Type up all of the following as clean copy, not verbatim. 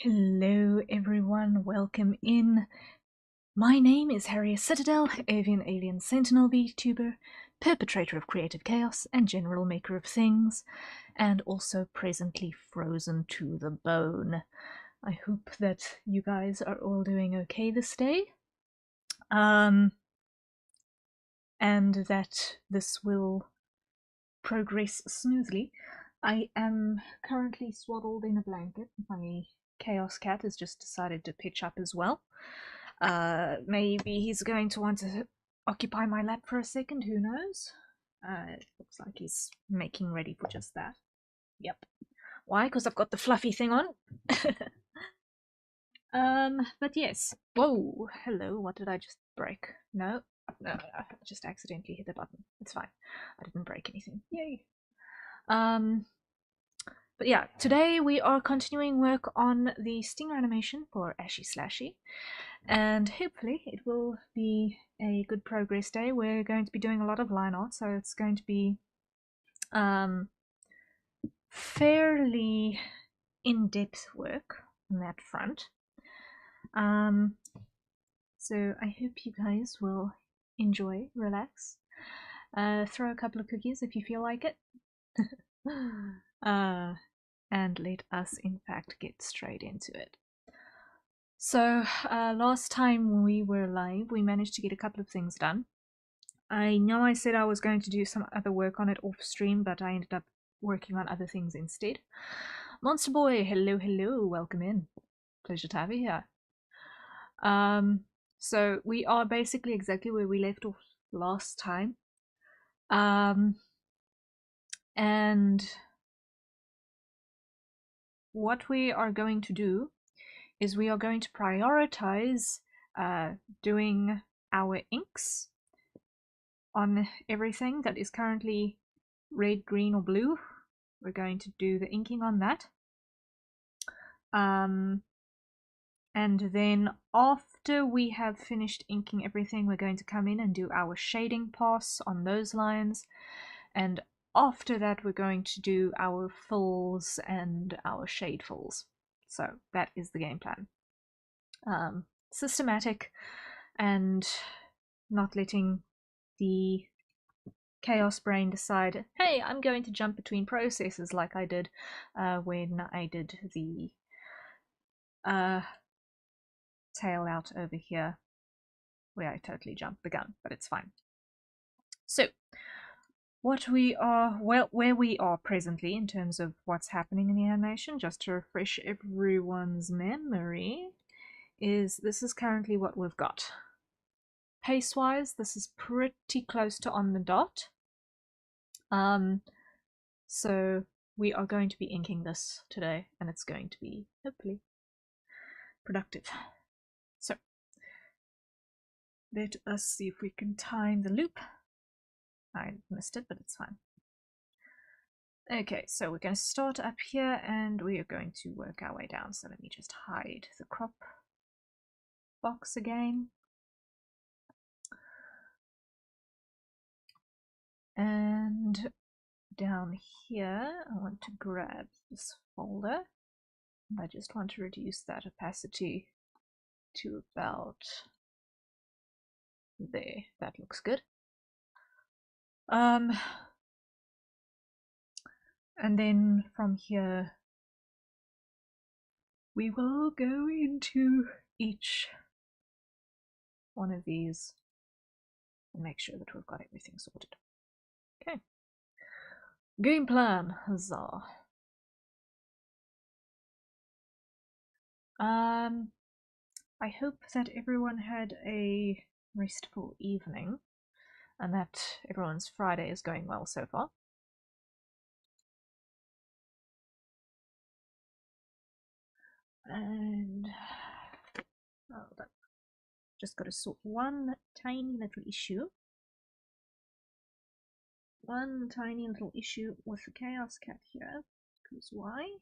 Hello everyone, welcome in. My name is Harriet Citadel, avian alien sentinel VTuber, perpetrator of creative chaos and general maker of things, and also presently frozen to the bone. I hope that you guys are all doing okay this day. And that this will progress smoothly. I am currently swaddled in a blanket. My chaos cat has just decided to pitch up as well. Maybe he's going to want to occupy my lap for a second, who knows? It looks like he's making ready for just that. Yep. Why? Because I've got the fluffy thing on. But yes. Whoa, hello, what did I just break? No, I just accidentally hit the button. It's fine. I didn't break anything. Yay. But yeah, today we are continuing work on the stinger animation for Ashyshlashii, and hopefully it will be a good progress day. We're going to be doing a lot of line art, so it's going to be fairly in-depth work on that front. So I hope you guys will enjoy, relax, throw a couple of cookies if you feel like it. And let us in fact get straight into it. So last time we were live, we managed to get a couple of things done. I know I said I was going to do some other work on it off stream, but I ended up working on other things instead. Monster Boy, hello, welcome in. Pleasure to have you here. So we are basically exactly where we left off last time. And what we are going to do is we are going to prioritize doing our inks on everything that is currently red, green, or blue. We're going to do the inking on that. And then after we have finished inking everything, we're going to come in and do our shading pass on those lines. And after that, we're going to do our fills and our shade fills. So that is the game plan. Systematic and not letting the chaos brain decide, hey, I'm going to jump between processes like I did when I did the tail out over here, where I totally jumped the gun, but it's fine. So what we are, well, where we are presently in terms of what's happening in the animation, just to refresh everyone's memory, is this is currently what we've got. Pace-wise, this is pretty close to on the dot. So we are going to be inking this today, and it's going to be, hopefully, productive. So let us see if we can time the loop. I missed it, but it's fine. Okay, so we're going to start up here, and we are going to work our way down. So let me just hide the crop box again. And down here, I want to grab this folder. I just want to reduce that opacity to about there. That looks good. And then from here, we will go into each one of these and make sure that we've got everything sorted. Okay. Game plan, huzzah. I hope that everyone had a restful evening and that everyone's Friday is going well so far. And just got to sort one tiny little issue. One tiny little issue with the Chaos Cat here. Because why?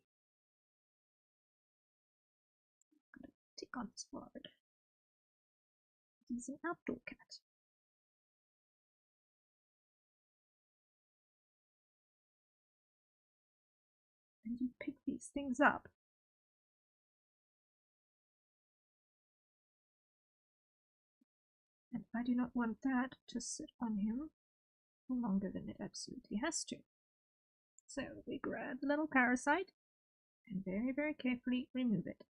I'm gonna tick on this word. He's an outdoor cat. And you pick these things up. I do not want that to sit on him for longer than it absolutely has to. So we grab the little parasite and very, very carefully remove it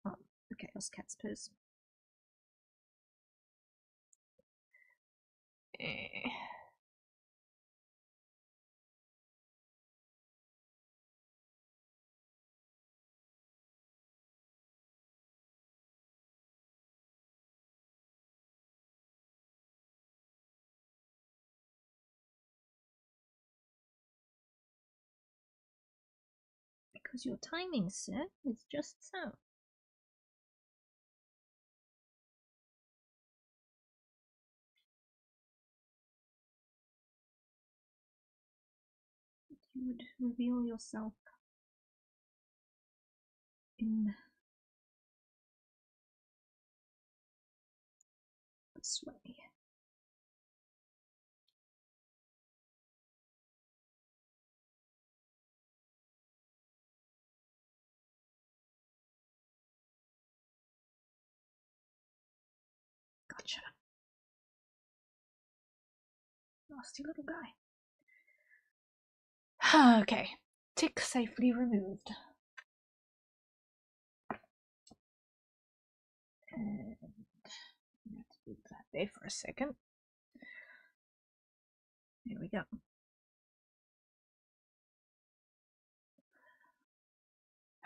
from the chaos cat's purse. Because your timing, sir, is just so. You would reveal yourself in this way. Gotcha. Nasty little guy. Okay. Tick safely removed. And let's leave that there for a second. There we go.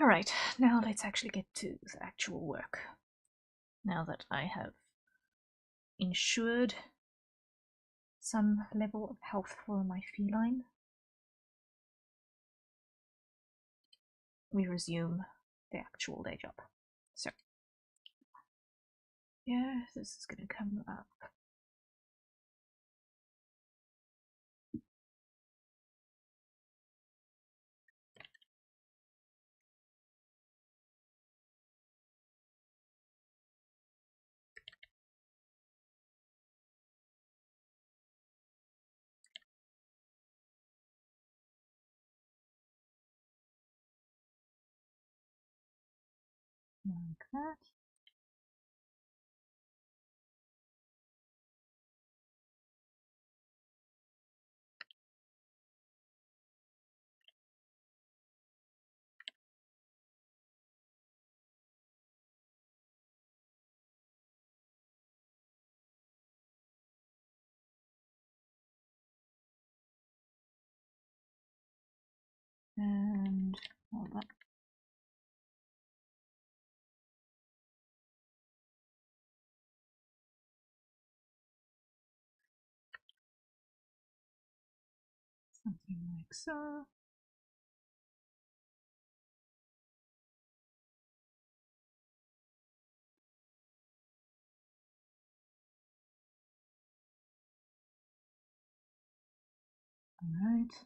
Alright, now let's actually get to the actual work. Now that I have ensured some level of health for my feline, we resume the actual day job. So, yeah, this is going to come up. Like that. And all that. Something like so. Alright.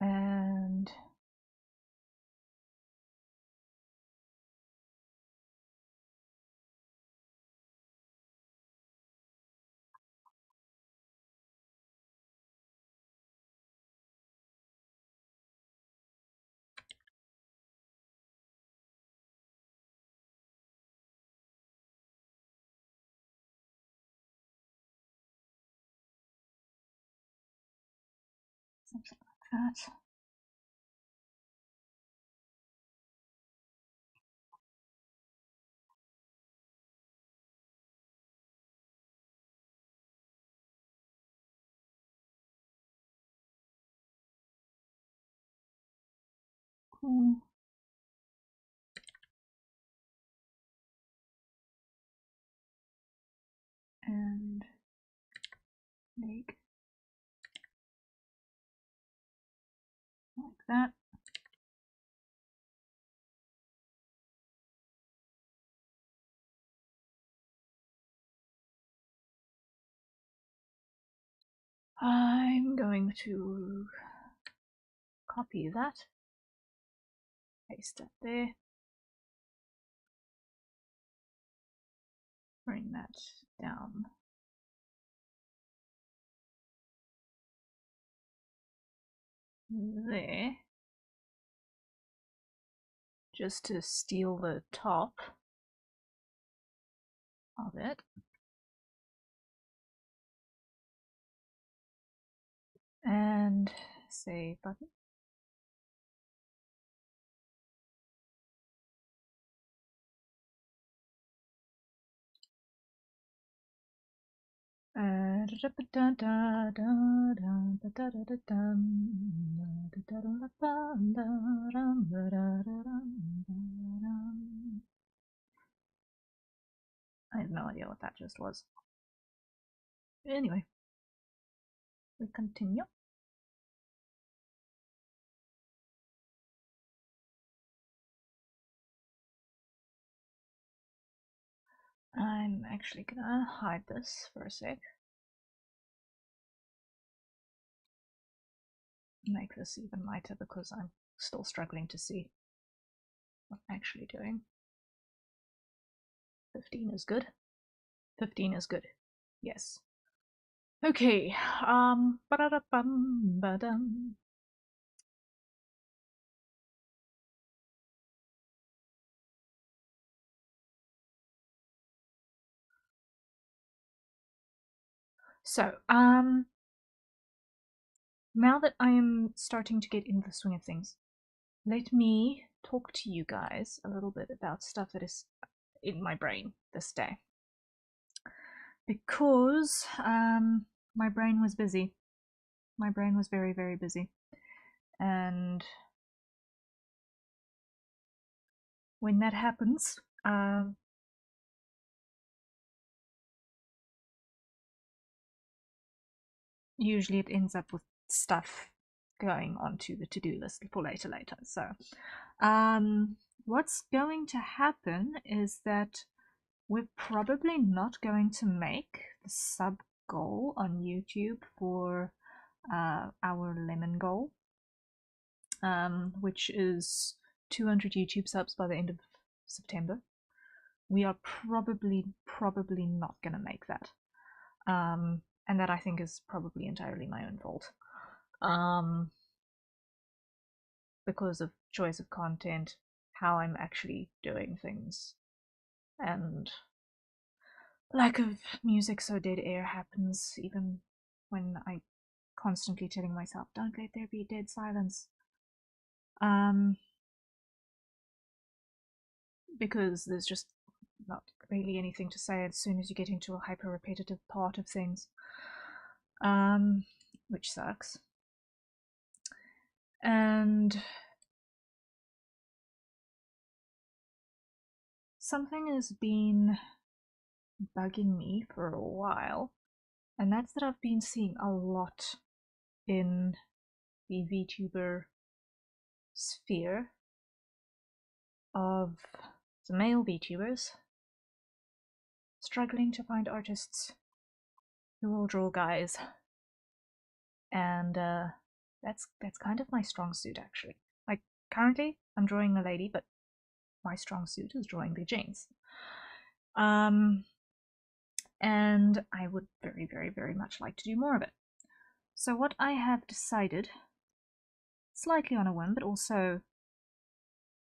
And something like that. Cool. And leg. Like that. I'm going to copy that, paste that there, bring that down there, just to steal the top of it. And save button. I have no idea what that just was. Anyway, we continue. I'm actually gonna hide this for a sec. Make this even lighter because I'm still struggling to see what I'm actually doing. 15 is good. 15 is good. Yes. Okay. Ba-da-da-bum-ba-dum. So, now that I am starting to get into the swing of things, let me talk to you guys a little bit about stuff that is in my brain this day. Because my brain was busy. My brain was very, very busy. And when that happens, usually it ends up with stuff going onto the to-do list for later. So what's going to happen is that we're probably not going to make the sub goal on YouTube for our lemon goal, which is 200 YouTube subs by the end of September. We are probably not going to make that. And that I think is probably entirely my own fault. Because of choice of content, how I'm actually doing things, and lack of music, so dead air happens even when I constantly telling myself, don't let there be dead silence. Because there's just not really anything to say as soon as you get into a hyper repetitive part of things. Which sucks. And something has been bugging me for a while, and that's that I've been seeing a lot in the VTuber sphere of the male VTubers struggling to find artists who will draw guys, and that's kind of my strong suit actually. Like currently, I'm drawing a lady, but my strong suit is drawing the gents. And I would very, very, very much like to do more of it. So what I have decided, slightly on a whim, but also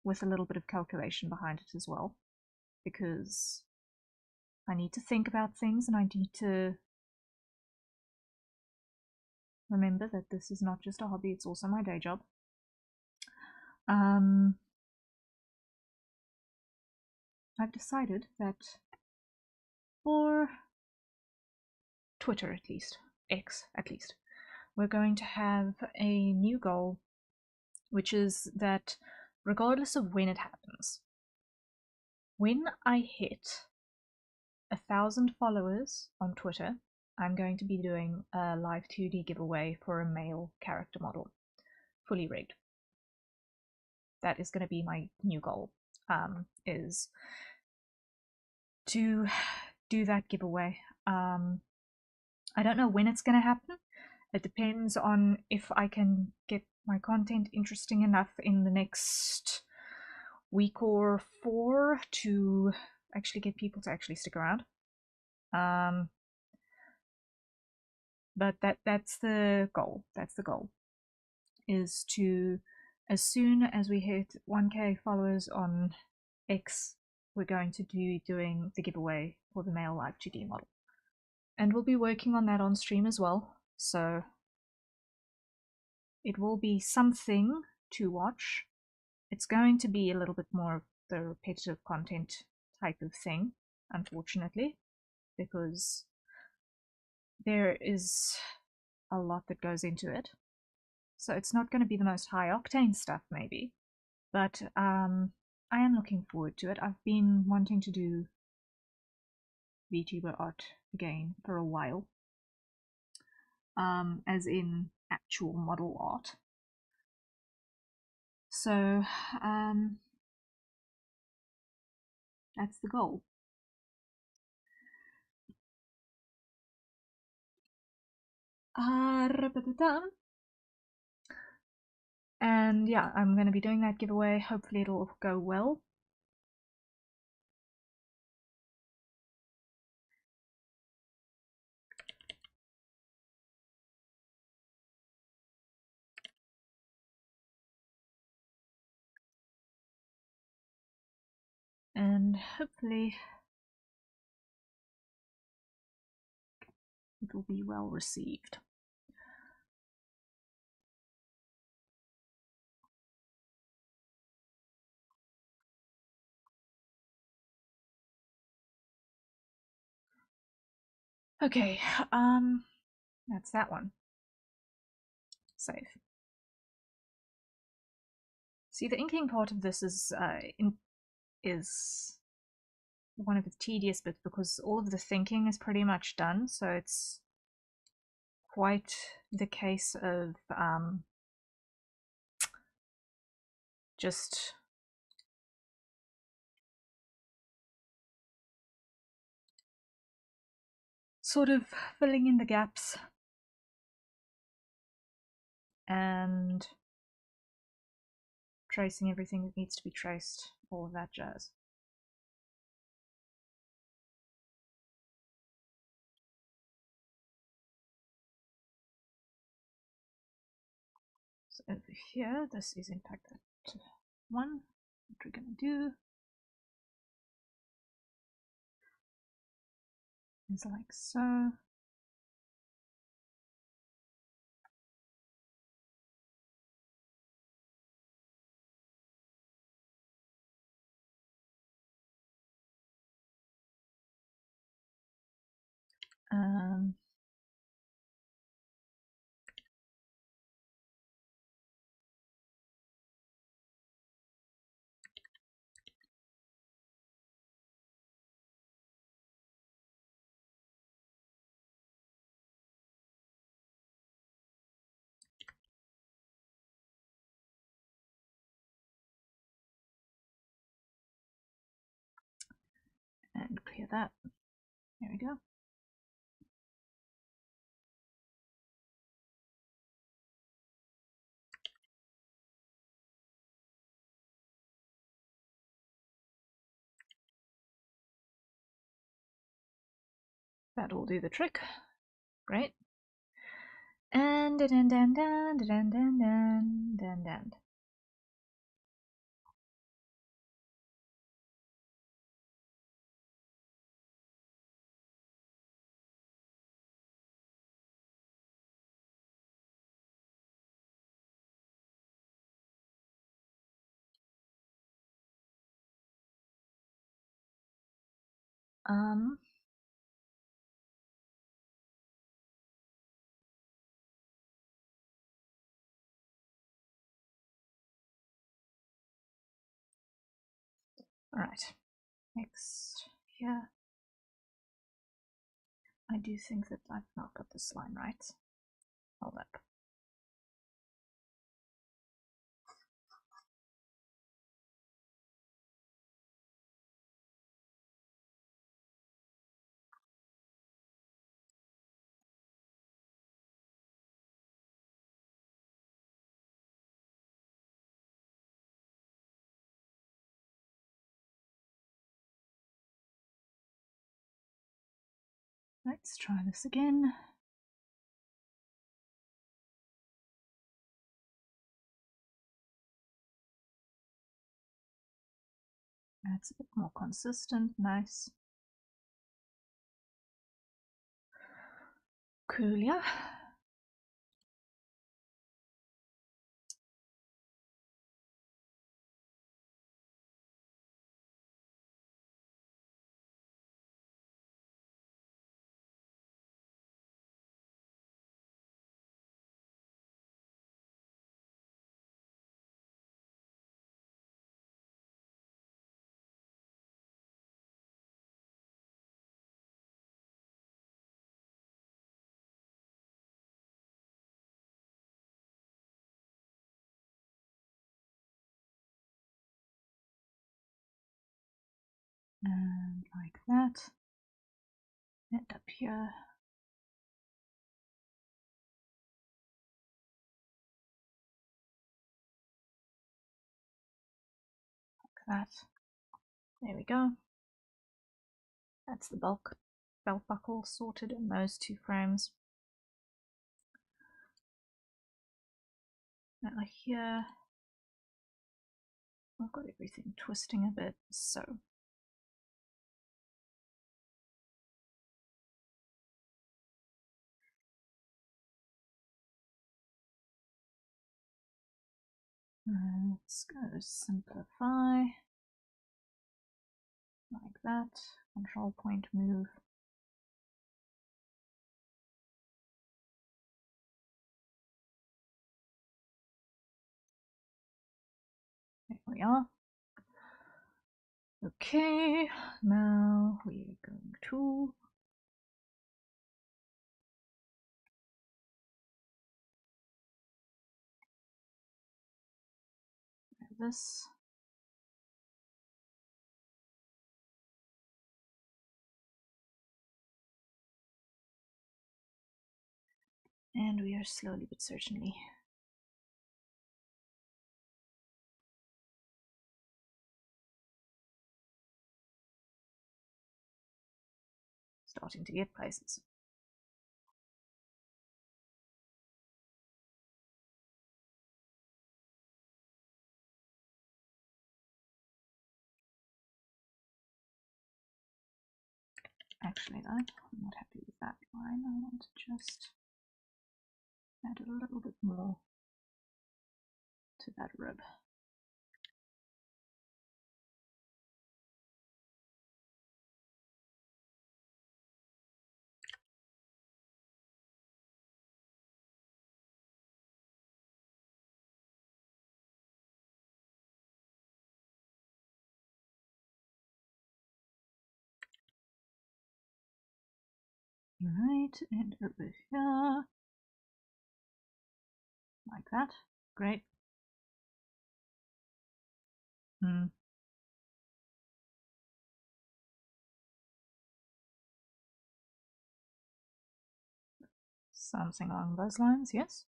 with a little bit of calculation behind it as well, because I need to think about things and I need to remember that this is not just a hobby, it's also my day job. I've decided that for Twitter at least, X at least, we're going to have a new goal, which is that regardless of when it happens, when I hit 1,000 followers on Twitter, I'm going to be doing a live 2D giveaway for a male character model, fully rigged. That is going to be my new goal, is to do that giveaway. I don't know when it's going to happen. It depends on if I can get my content interesting enough in the next week or 4 to actually get people to actually stick around. But that's the goal. That's the goal. is to, as soon as we hit 1k followers on X, we're going to be doing the giveaway for the male Live 2D model. And we'll be working on that on stream as well, so it will be something to watch. It's going to be a little bit more of the repetitive content type of thing, unfortunately, because there is a lot that goes into it. So it's not going to be the most high octane stuff, maybe, but I am looking forward to it. I've been wanting to do VTuber art again for a while, as in actual model art. So that's the goal. And yeah, I'm going to be doing that giveaway. Hopefully it'll go well. And hopefully it will be well received. Okay, that's that one. Save. See, the inking part of this is one of the tedious bits because all of the thinking is pretty much done, so it's quite the case of just sort of filling in the gaps and tracing everything that needs to be traced, all of that jazz. So over here, this is impacted to 1. What we're going to do is like so. And clear that. There we go. That will do the trick. Great. And all right. Next here. I do think that I've not got this line right. Hold up. Let's try this again. That's a bit more consistent. Nice. Cool, yeah. And like that. And up here. Like that. There we go. That's the belt buckle sorted in those two frames. Now here, I've got everything twisting a bit, so let's go simplify, like that, control point move. There we are. Okay, now we're going to this. And we are slowly but certainly starting to get places. Actually, though, I'm not happy with that line. I want to just add a little bit more to that rib. Right, and over here, like that. Great. Something along those lines, yes.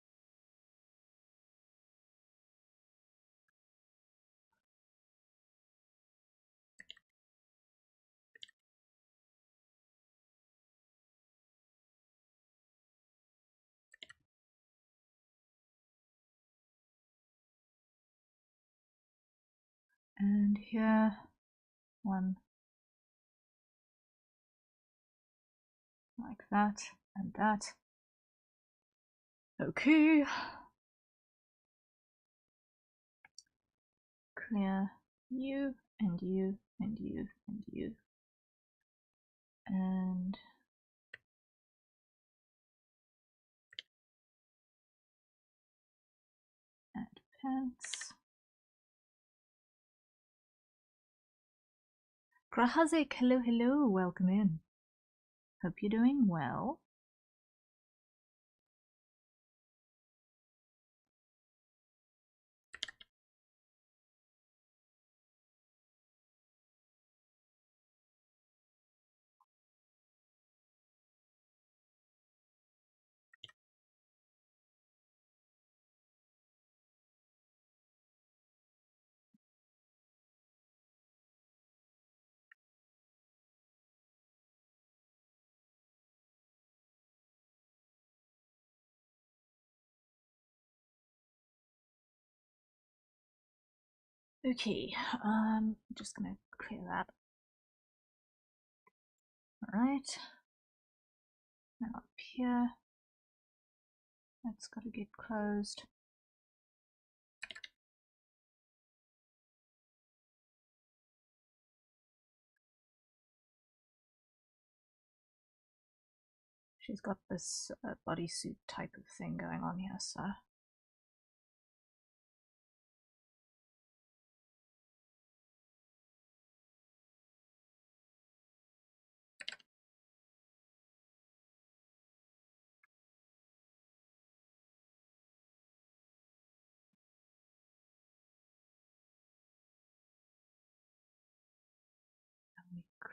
And here, one like that, and that. Okay. Clear you, and you, and you, and you. And add pants. Krahazik, hello, hello, welcome in. Hope you're doing well. Okay, just gonna clear that. Alright. Now up here. That's gotta get closed. She's got this bodysuit type of thing going on here, so.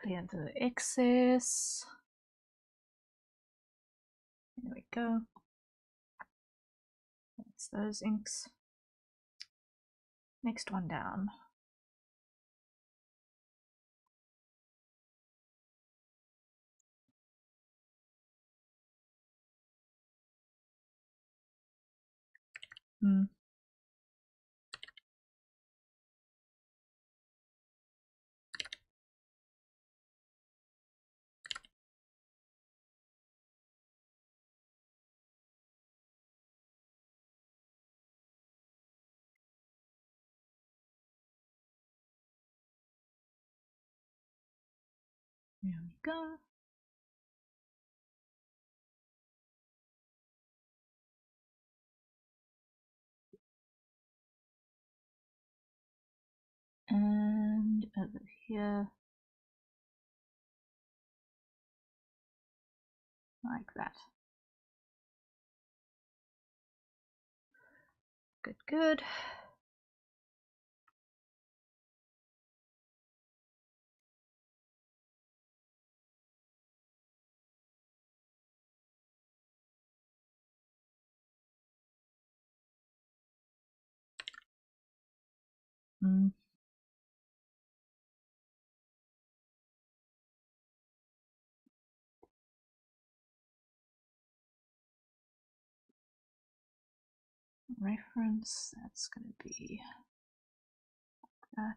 Clear the excess. There we go. That's those inks. Next one down. There we go. And over here, like that. Good, good. Reference, that's going to be that.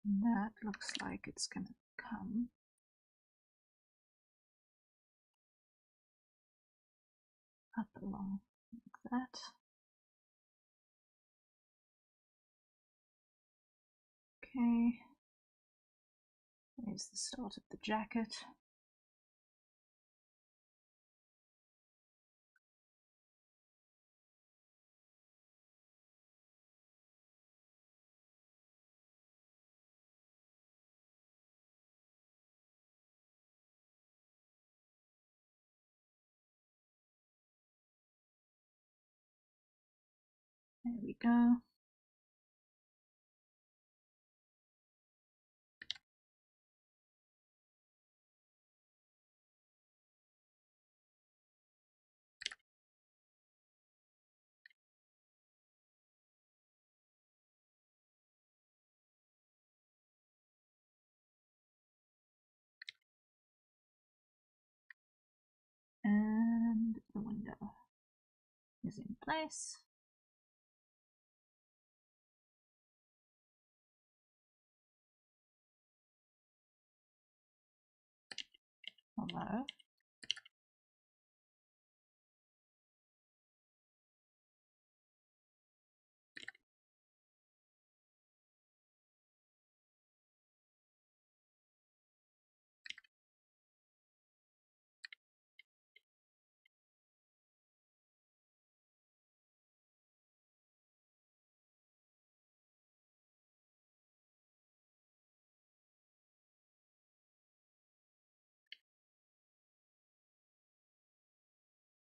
And that looks like it's going to come up along like that. Okay. There's the start of the jacket. There we go. And the window is in place. Although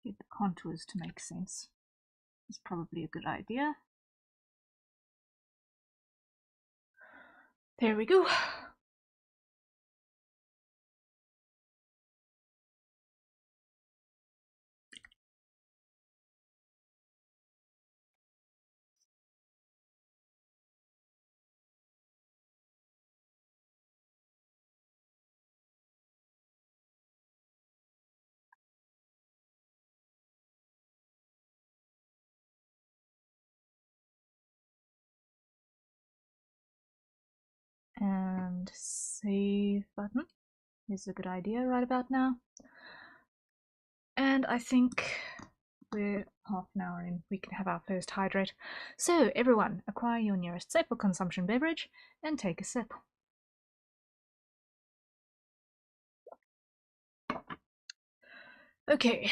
get the contours to make sense is probably a good idea. There we go. And save button is a good idea right about now. And I think we're half an hour in. We can have our first hydrate. So everyone, acquire your nearest safe for consumption beverage and take a sip. Okay,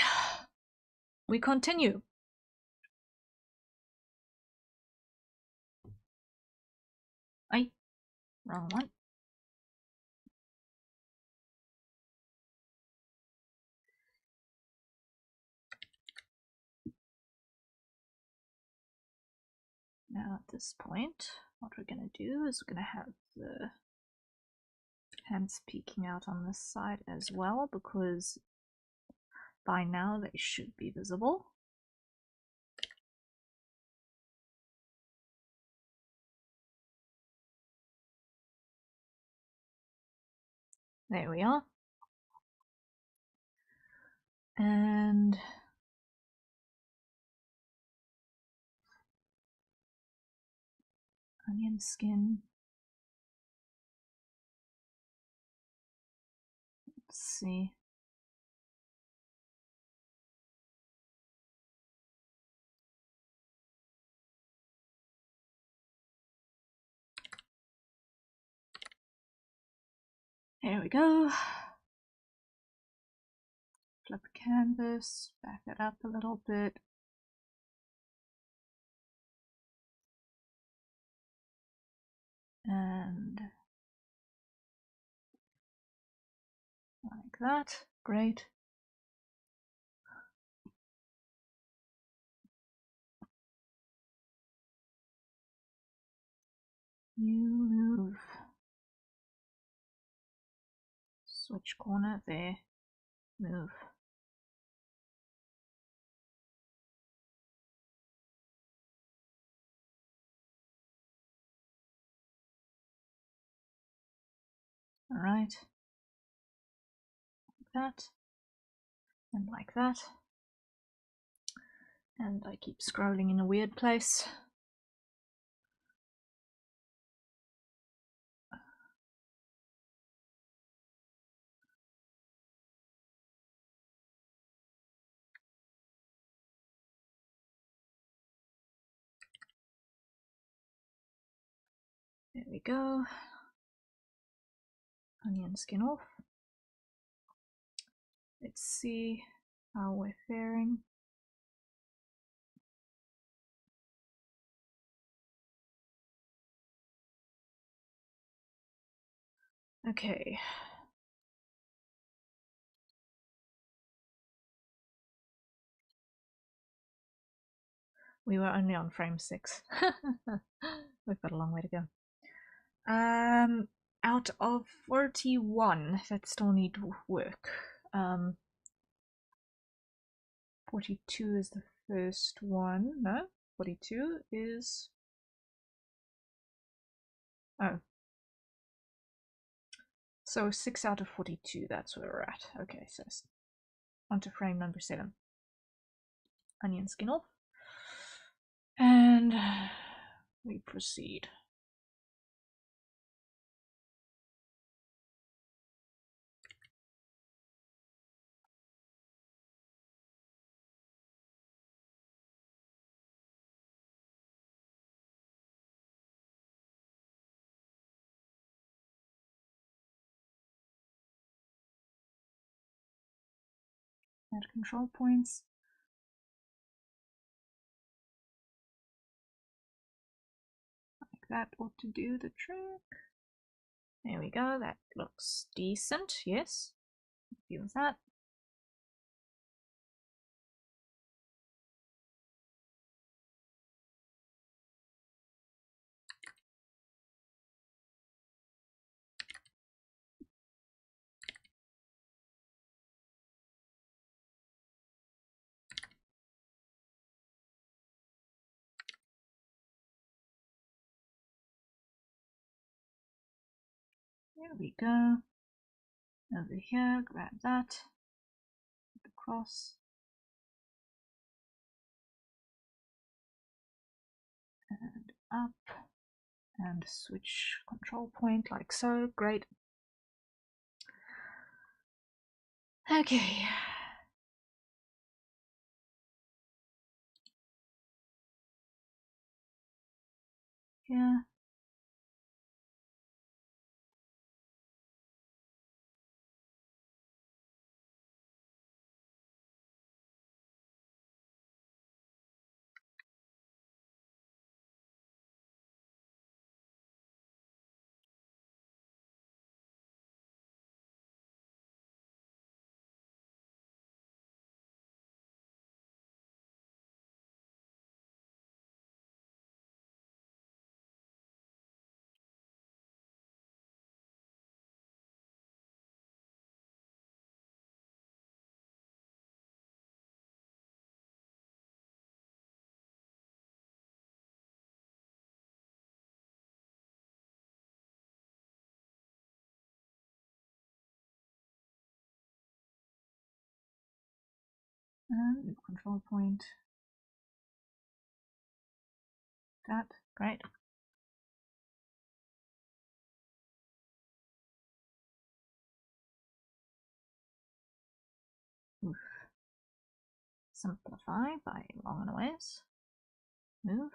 we continue. Aye, wrong one. Now at this point, what we're going to do is we're going to have the hands peeking out on this side as well, because by now they should be visible. There we are. And onion skin. Let's see. There we go. Flip canvas, back it up a little bit. And like that. Great. You move. Switch corner there. Move. Alright. Like that. And like that. And I keep scrolling in a weird place. There we go. Onion skin off. Let's see how we're faring. Okay. We were only on frame 6. We've got a long way to go. Out of 41 that still need work. 42 is the first one. No, 42 is... Oh. So 6 out of 42, that's where we're at. Okay, so on to frame number 7. Onion skin off. And we proceed. Add control points. Like that ought to do the trick. There we go, that looks decent, yes. Happy with that. There we go. Over here, grab that. Across. And up. and switch control point like so. Great. Okay. Yeah. And control point. That. Great. Oof. Simplify by long and ways. Move.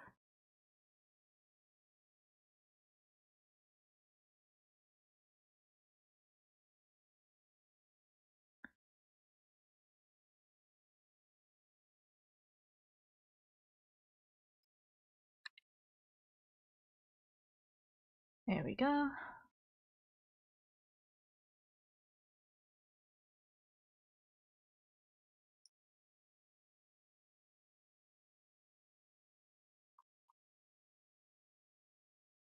There we go.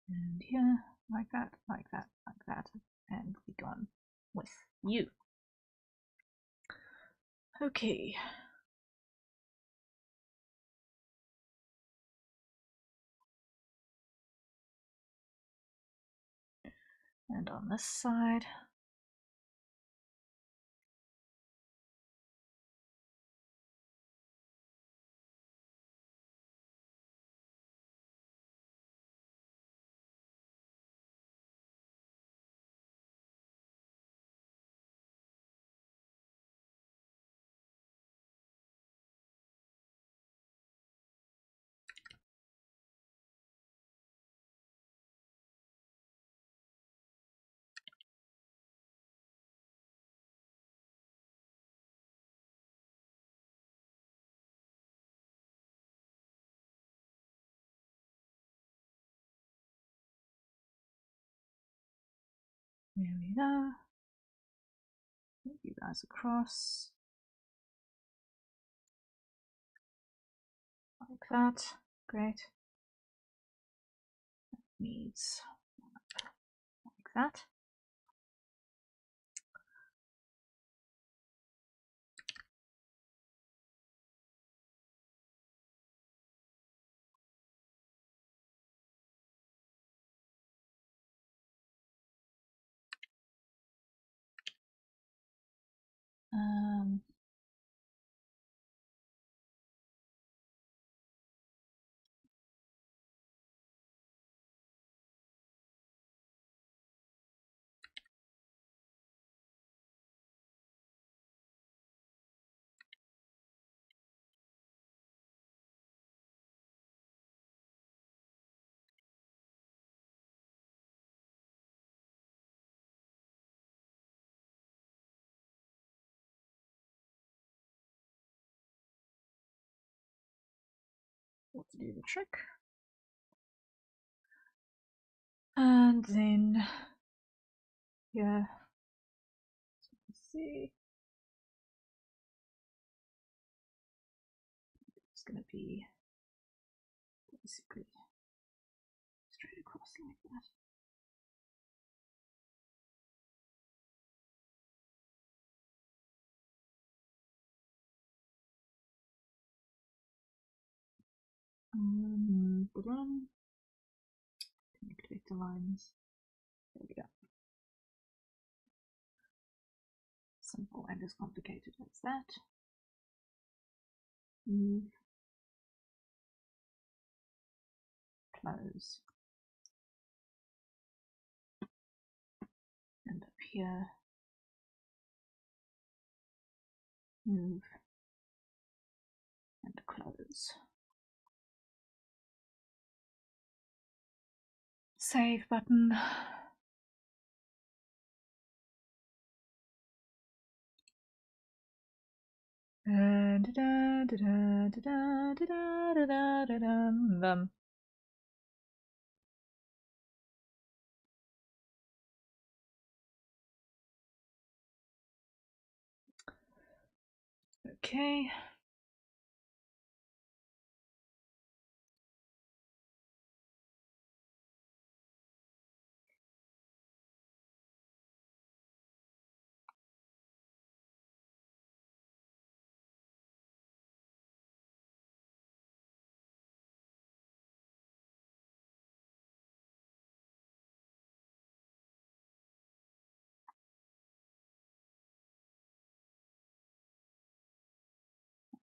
And here, like that, like that, like that, and be gone with you. Okay. And on this side, there we go. Move you guys across. Like that. Great. Needs like that. Um, what to do the trick. And then here, let's see. It's going to be basically straight across like that. But then connect the lines. There we go. Simple and as complicated as that. Move, close. here. Move and close. Save button. Okay.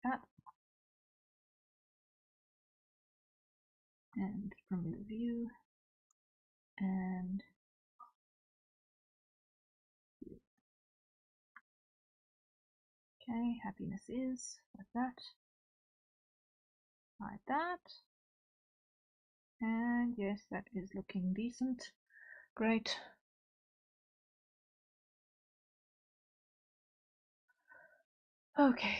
That. And remove view. And okay, happiness is like that. Like that. And yes, that is looking decent. Great. Okay.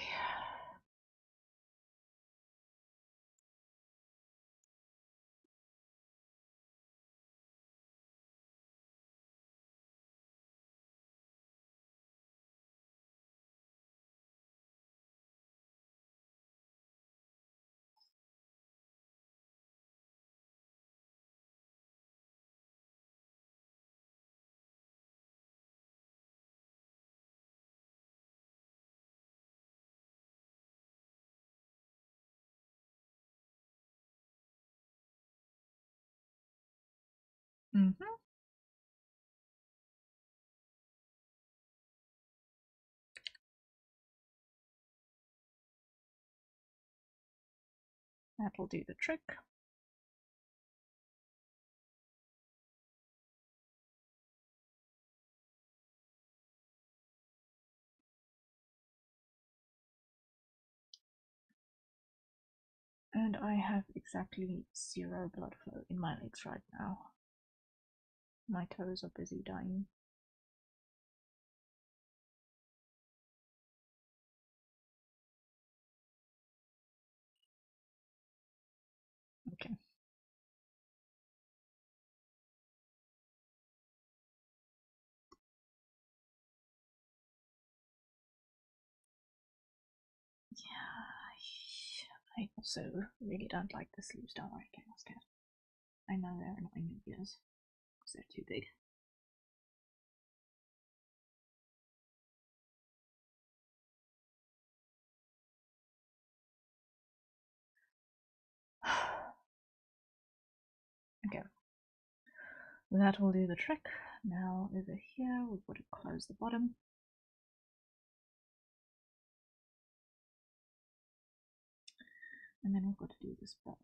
Mm-hmm. That will do the trick. And I have exactly 0 blood flow in my legs right now. My toes are busy dying. Okay. Yeah, I also really don't like the sleeves. Don't worry, Chaos Cat. I know they're annoying ears because they're too big. Okay. That will do the trick. Now over here, we've got to close the bottom. And then we've got to do this belt.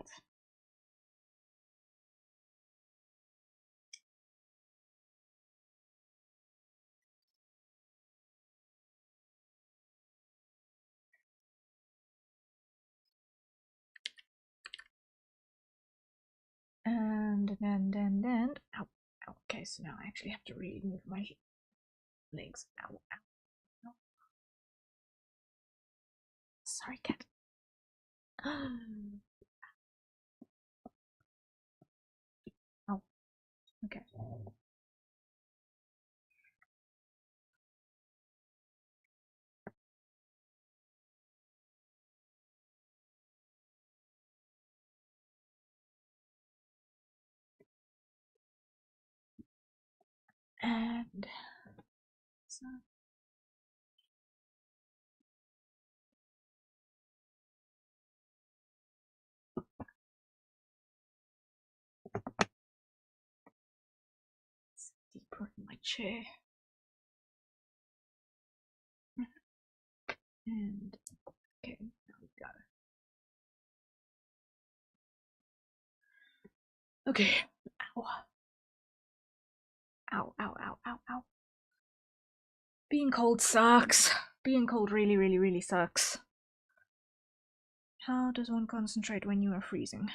And then, ow, ow. Okay, so now I actually have to really move my legs. Ow, ow, ow. Sorry, cat. Ow. Okay. And so it's deeper in my chair. And okay, there we go. Okay. Ow. Ow, ow, ow, ow, ow. Being cold sucks. Being cold really, really, really sucks. How does one concentrate when you are freezing?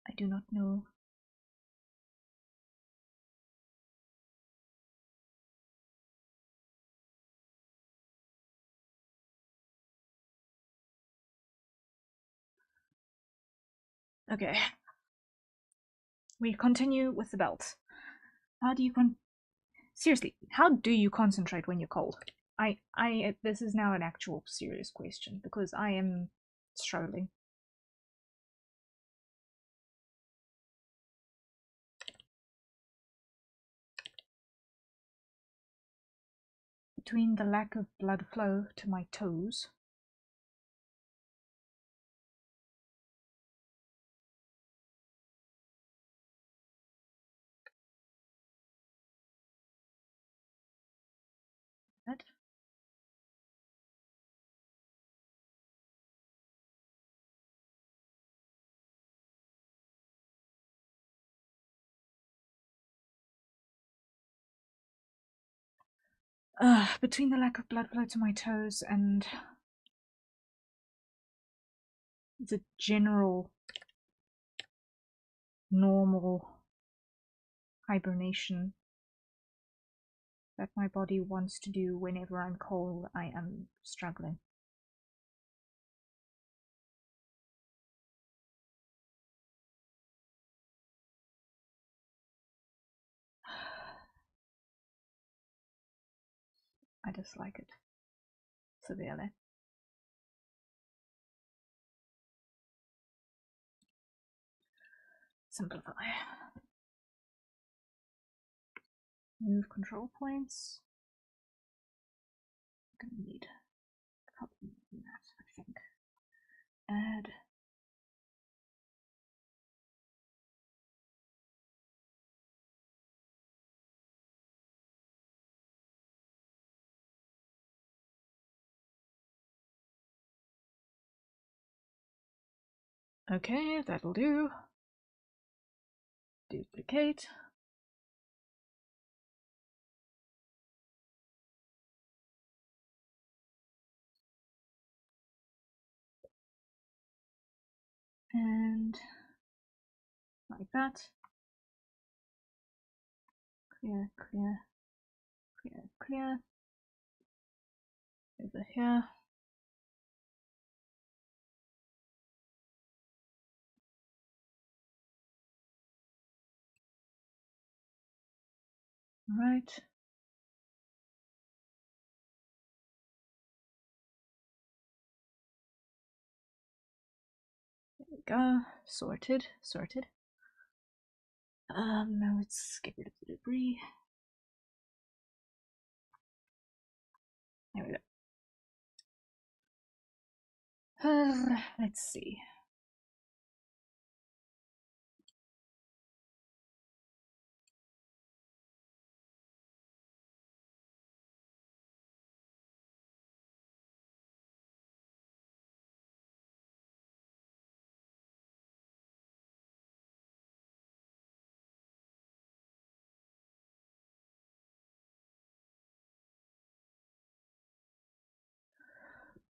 I do not know. Okay. We continue with the belt. How do you seriously, how do you concentrate when you're cold? This is now an actual serious question because I am struggling. Between the lack of blood flow to my toes. That. Between the lack of blood flow to my toes and the general normal hibernation that my body wants to do whenever I'm cold, I am struggling. I dislike it severely. Simplify. Move control points. I'm gonna need a couple more than that, I think. Add. Okay, that'll do. Duplicate. And like that. Clear, clear, clear, clear. Over here. Right. There we go. Sorted, sorted. Now let's get rid of the debris. There we go. Let's see.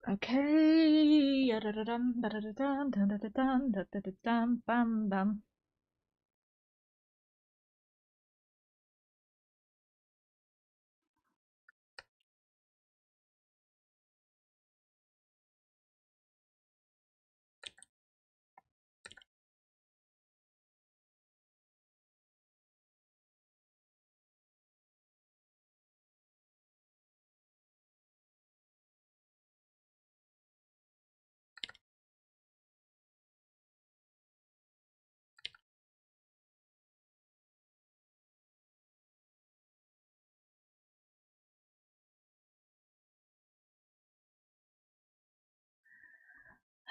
Okay. Bam bam.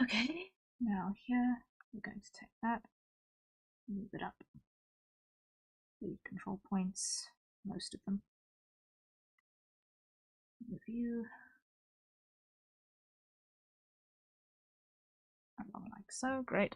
Okay, now here we're going to take that, move it up. The control points, most of them. Review. Along like so, great.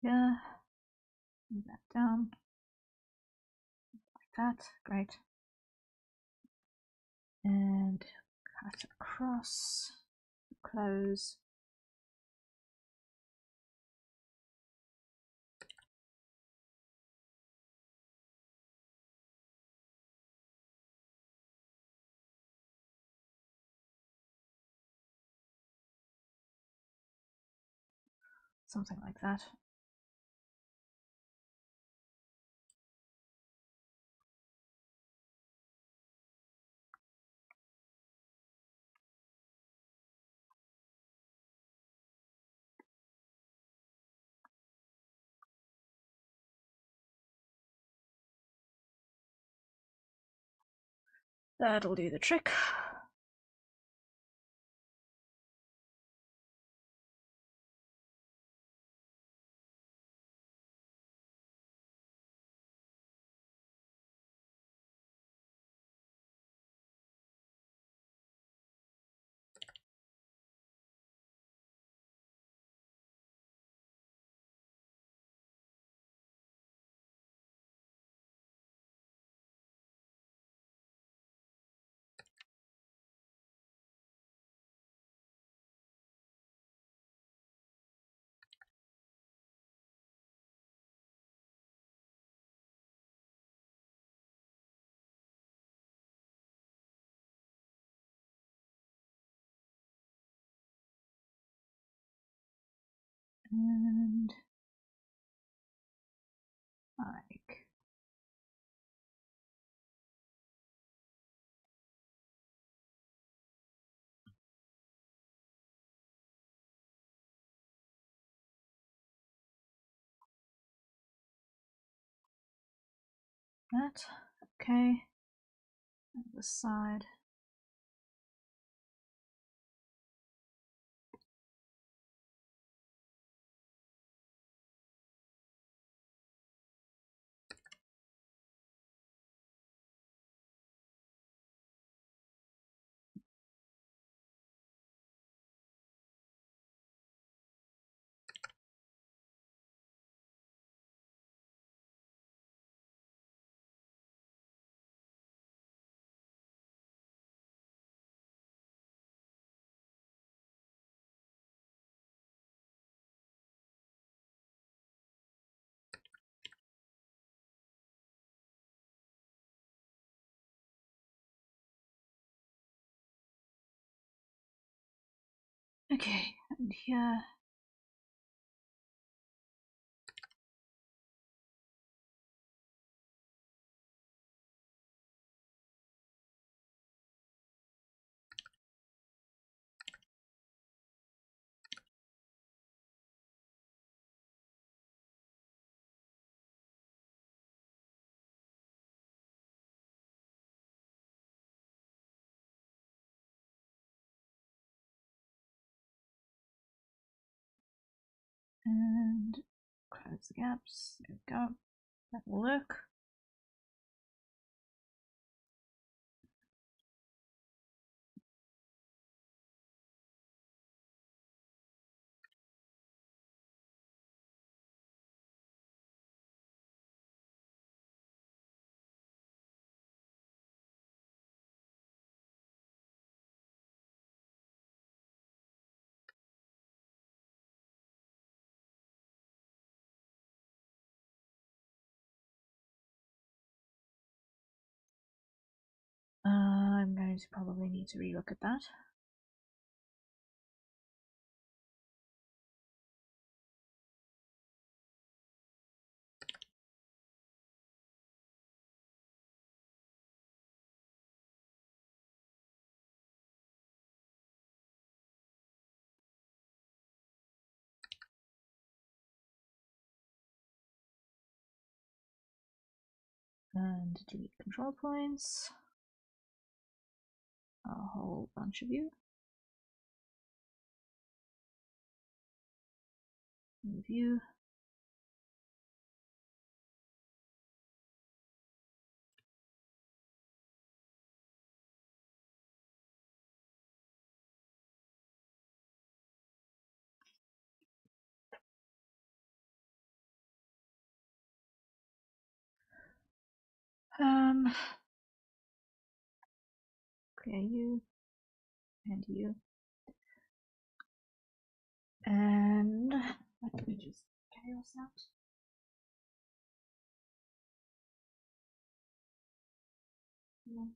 Yeah, move that down like that. Great. And cut across, close. Something like that. That'll do the trick. And like that. Okay. And this side. Okay, and here. And close the gaps. There we go. That will work. I'm going to probably need to relook at that. And delete control points. A whole bunch of you. Move you. Clear you and you. And let me just chaos out. No,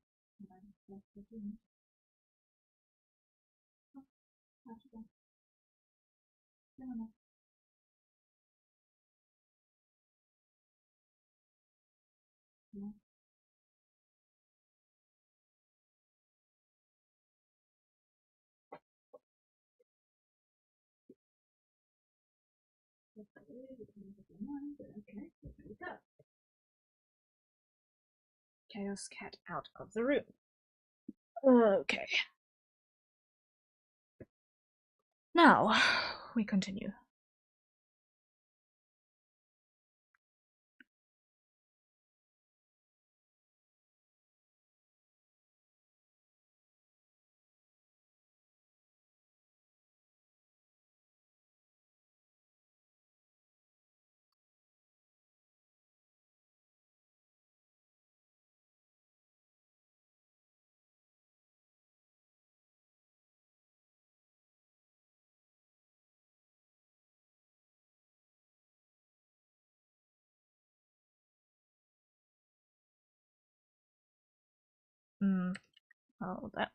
okay, there we go. Chaos cat out of the room. Okay. Now we continue. Oh, that.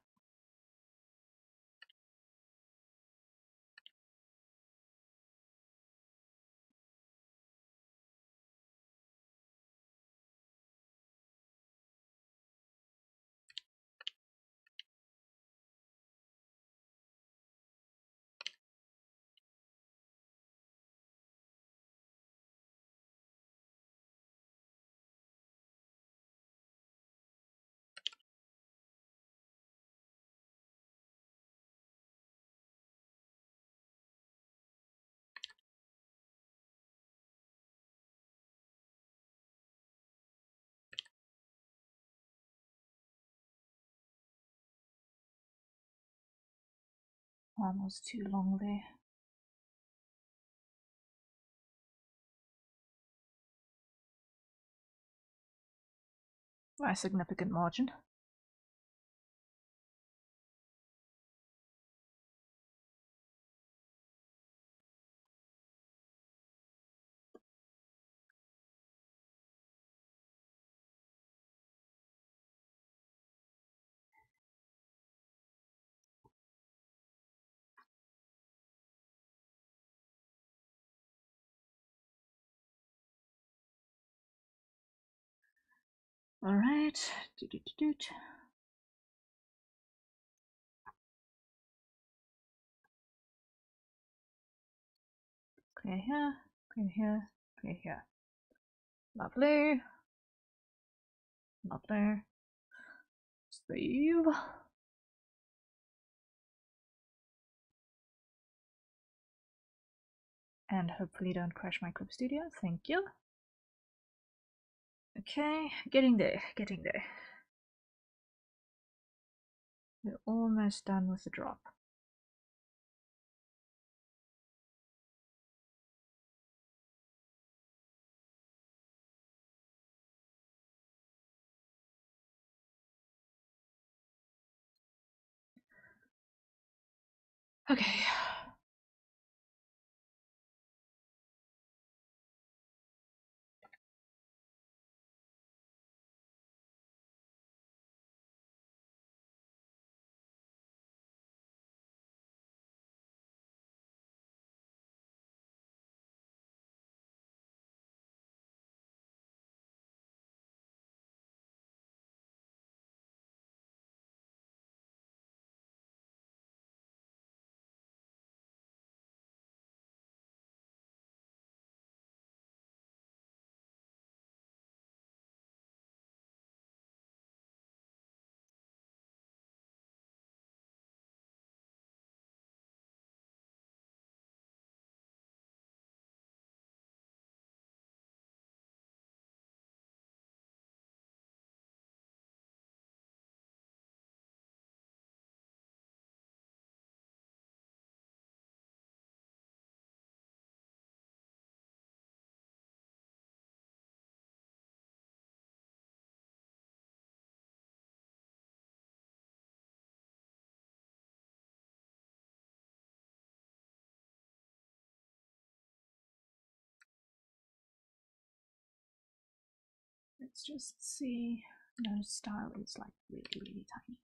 Almost too long there. By a significant margin. Alright. Clear here, clear here, clear here. Lovely. Lovely. Save. And hopefully don't crash my clip studio. Thank you. Okay, getting there, getting there. We're almost done with the drop. Okay. Let's just see. No, style is like really, really tiny.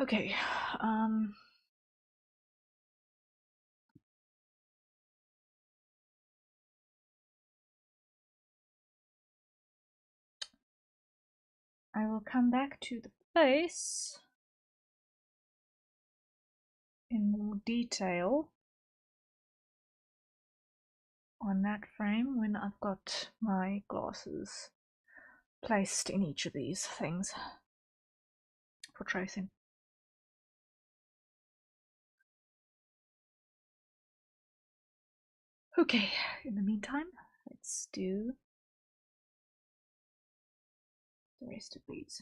Okay. I will come back to the face in more detail on that frame when I've got my glasses placed in each of these things for tracing. Okay, in the meantime, let's do the rest of these.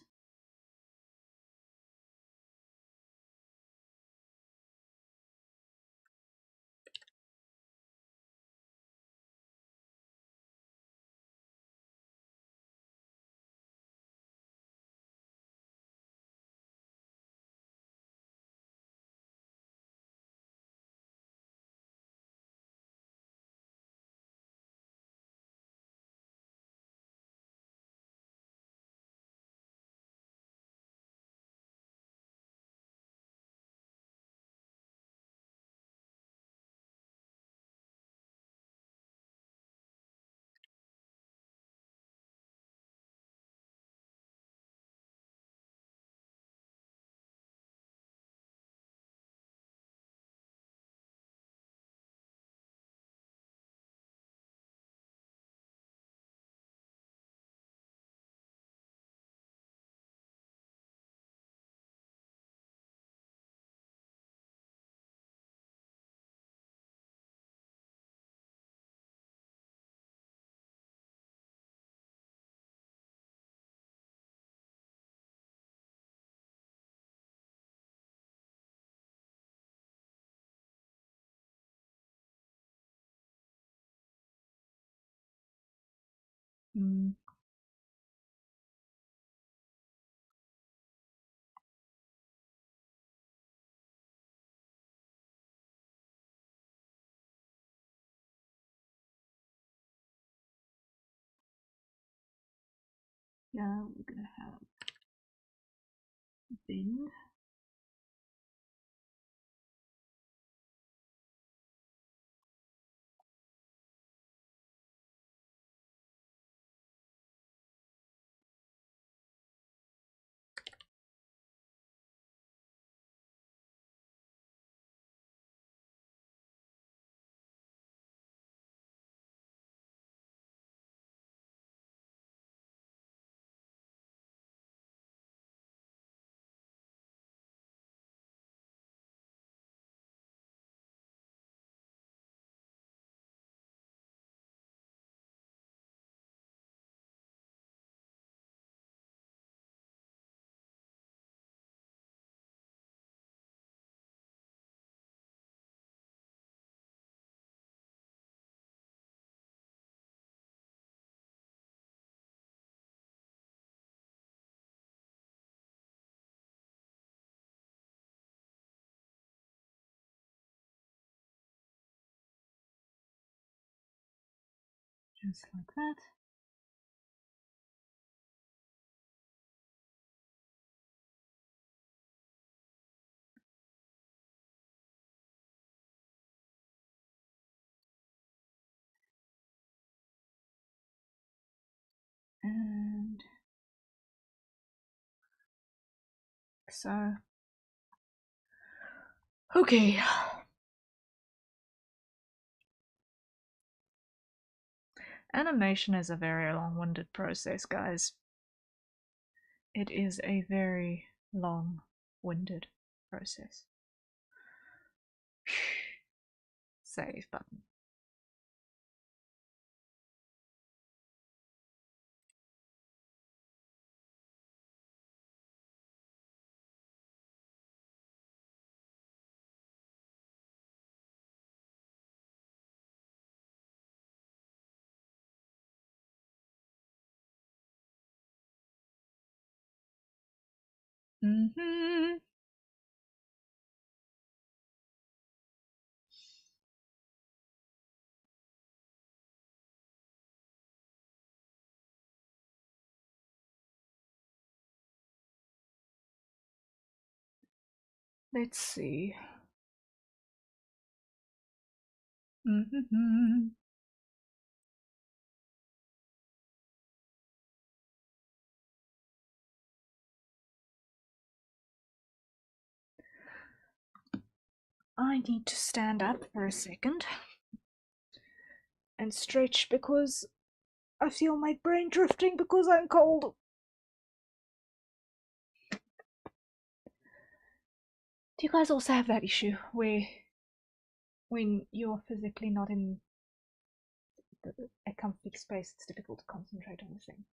Mm. Yeah, we're gonna have a bend. Just like that. And so, okay. Animation is a very long-winded process, guys. It is a very long-winded process. Save button. Let's see. Mm-hmm. I need to stand up for a second and stretch because I feel my brain drifting because I'm cold. Do you guys also have that issue where when you're physically not in a comfy space, it's difficult to concentrate on the thing?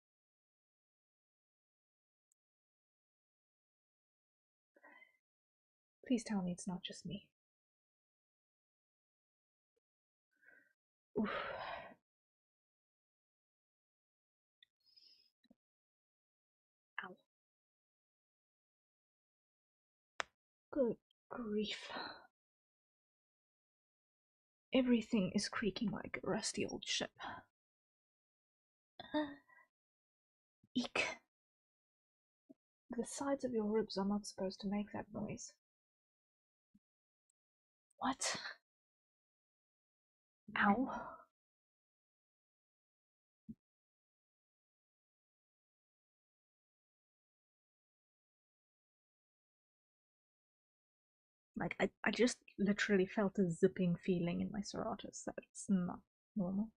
Please tell me it's not just me. Oof. Ow. Good grief. Everything is creaking like a rusty old ship. Eek. The sides of your ribs are not supposed to make that noise. What? Ow. Like, I just literally felt a zipping feeling in my serratus. That's not normal.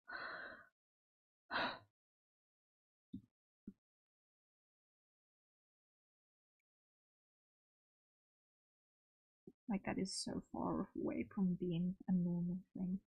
Like, that is so far away from being a normal thing.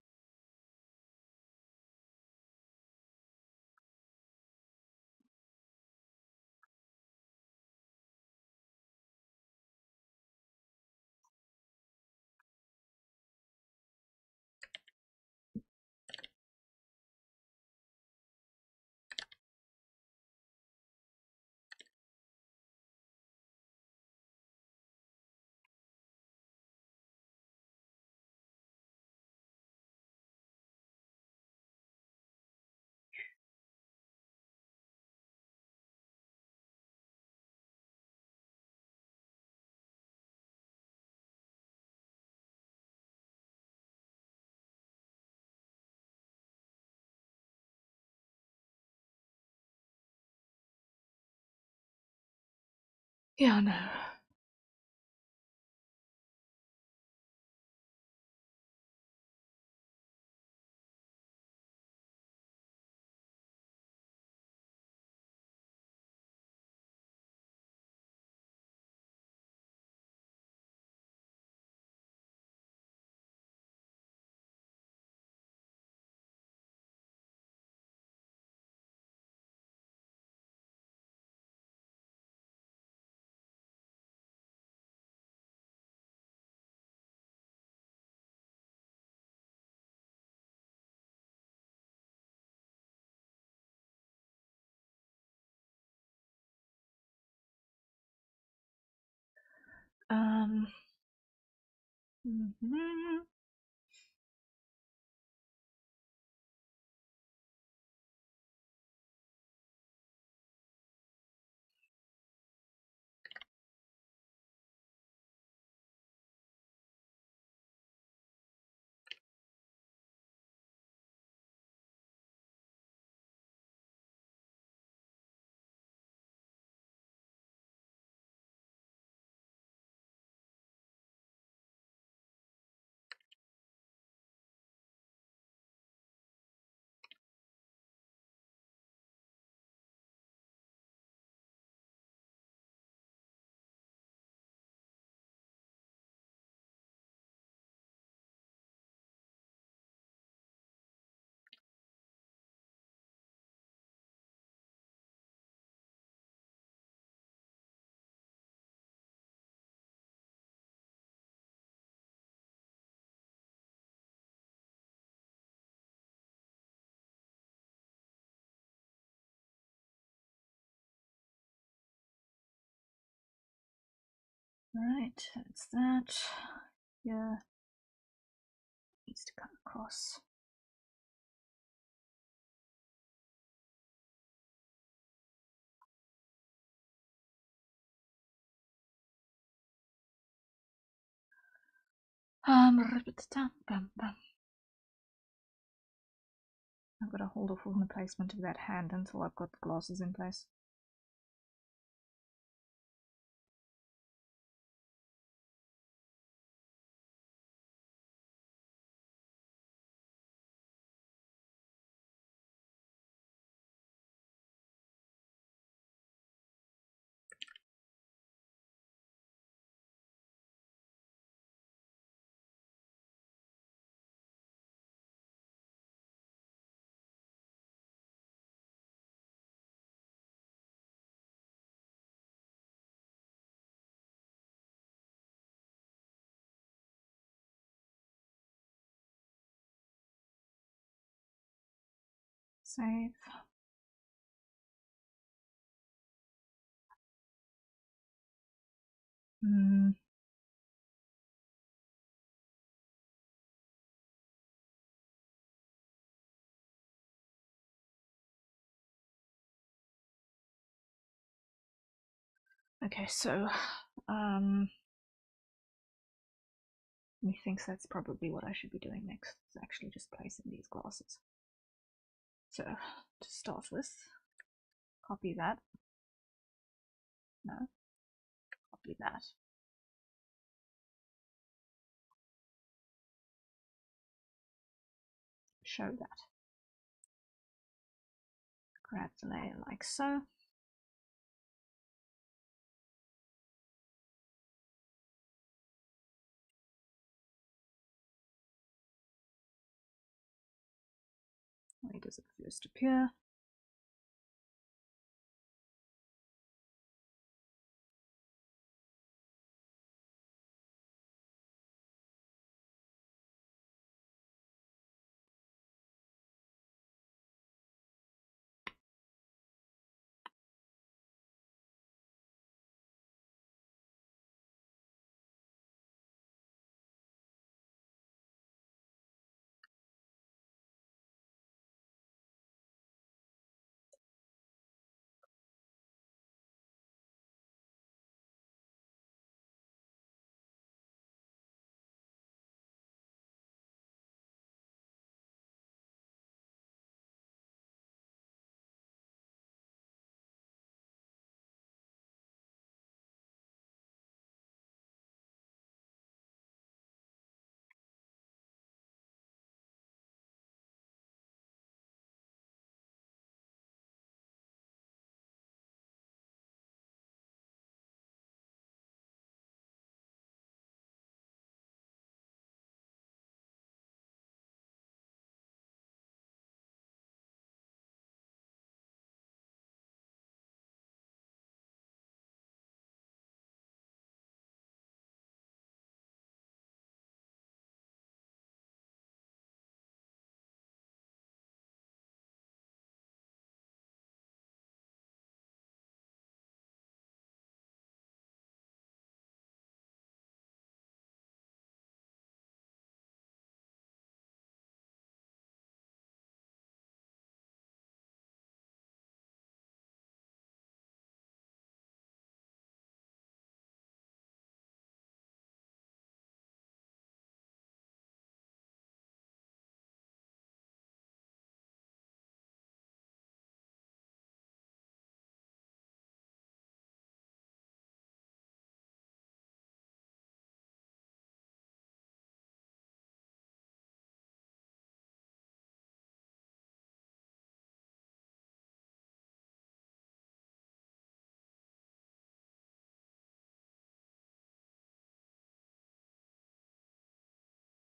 Yeah, no. Um. Mm-hmm. Right, that's that. Yeah. Needs to cut across. I've got to hold off on the placement of that hand until I've got the glasses in place. Save. Okay, so methinks that's probably what I should be doing next, is actually just placing these glasses. So, to start with, copy that. No. Copy that. Show that. Grab the layer like so. Where does it first appear?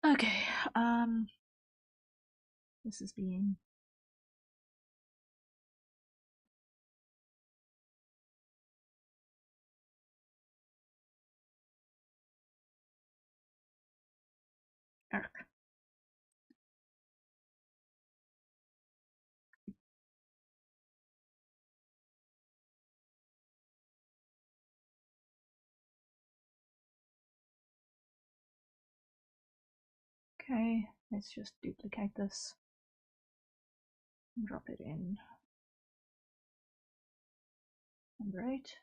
Okay, this is being Eric. Okay, let's just duplicate this and drop it in number 8.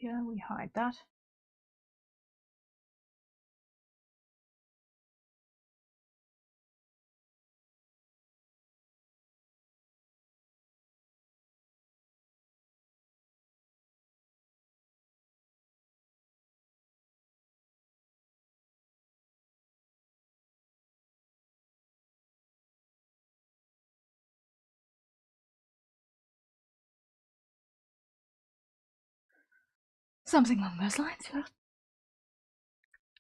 here, we hide that. Something along those lines, yeah.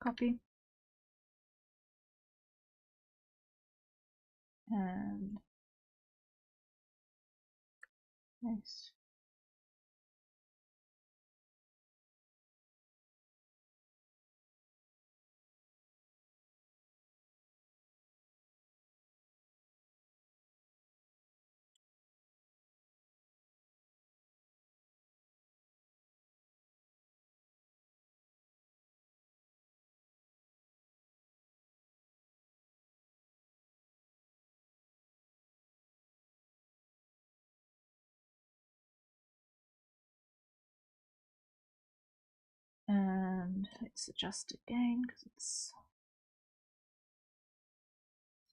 Copy. And paste. And let's adjust again because it's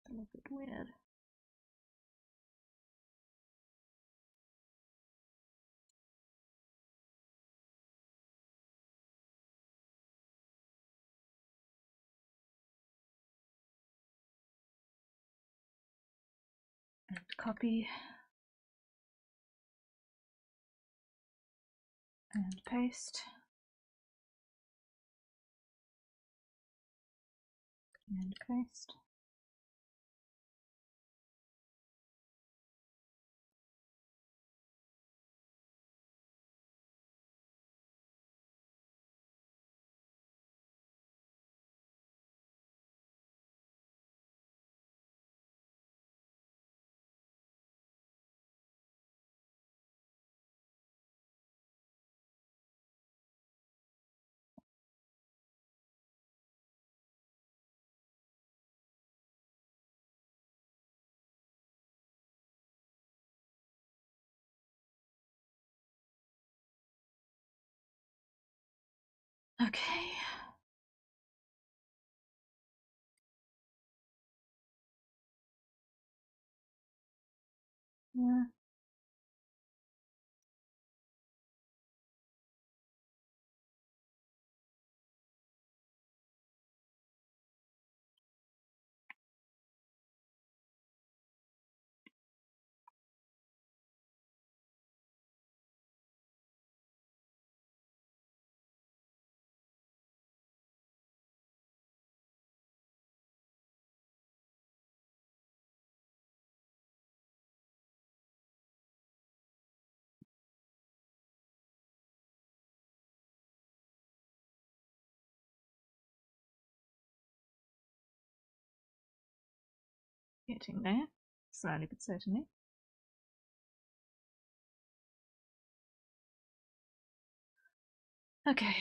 a little bit weird. And copy. And paste. And paste. Okay. Yeah. Getting there. Slowly but certainly. Okay,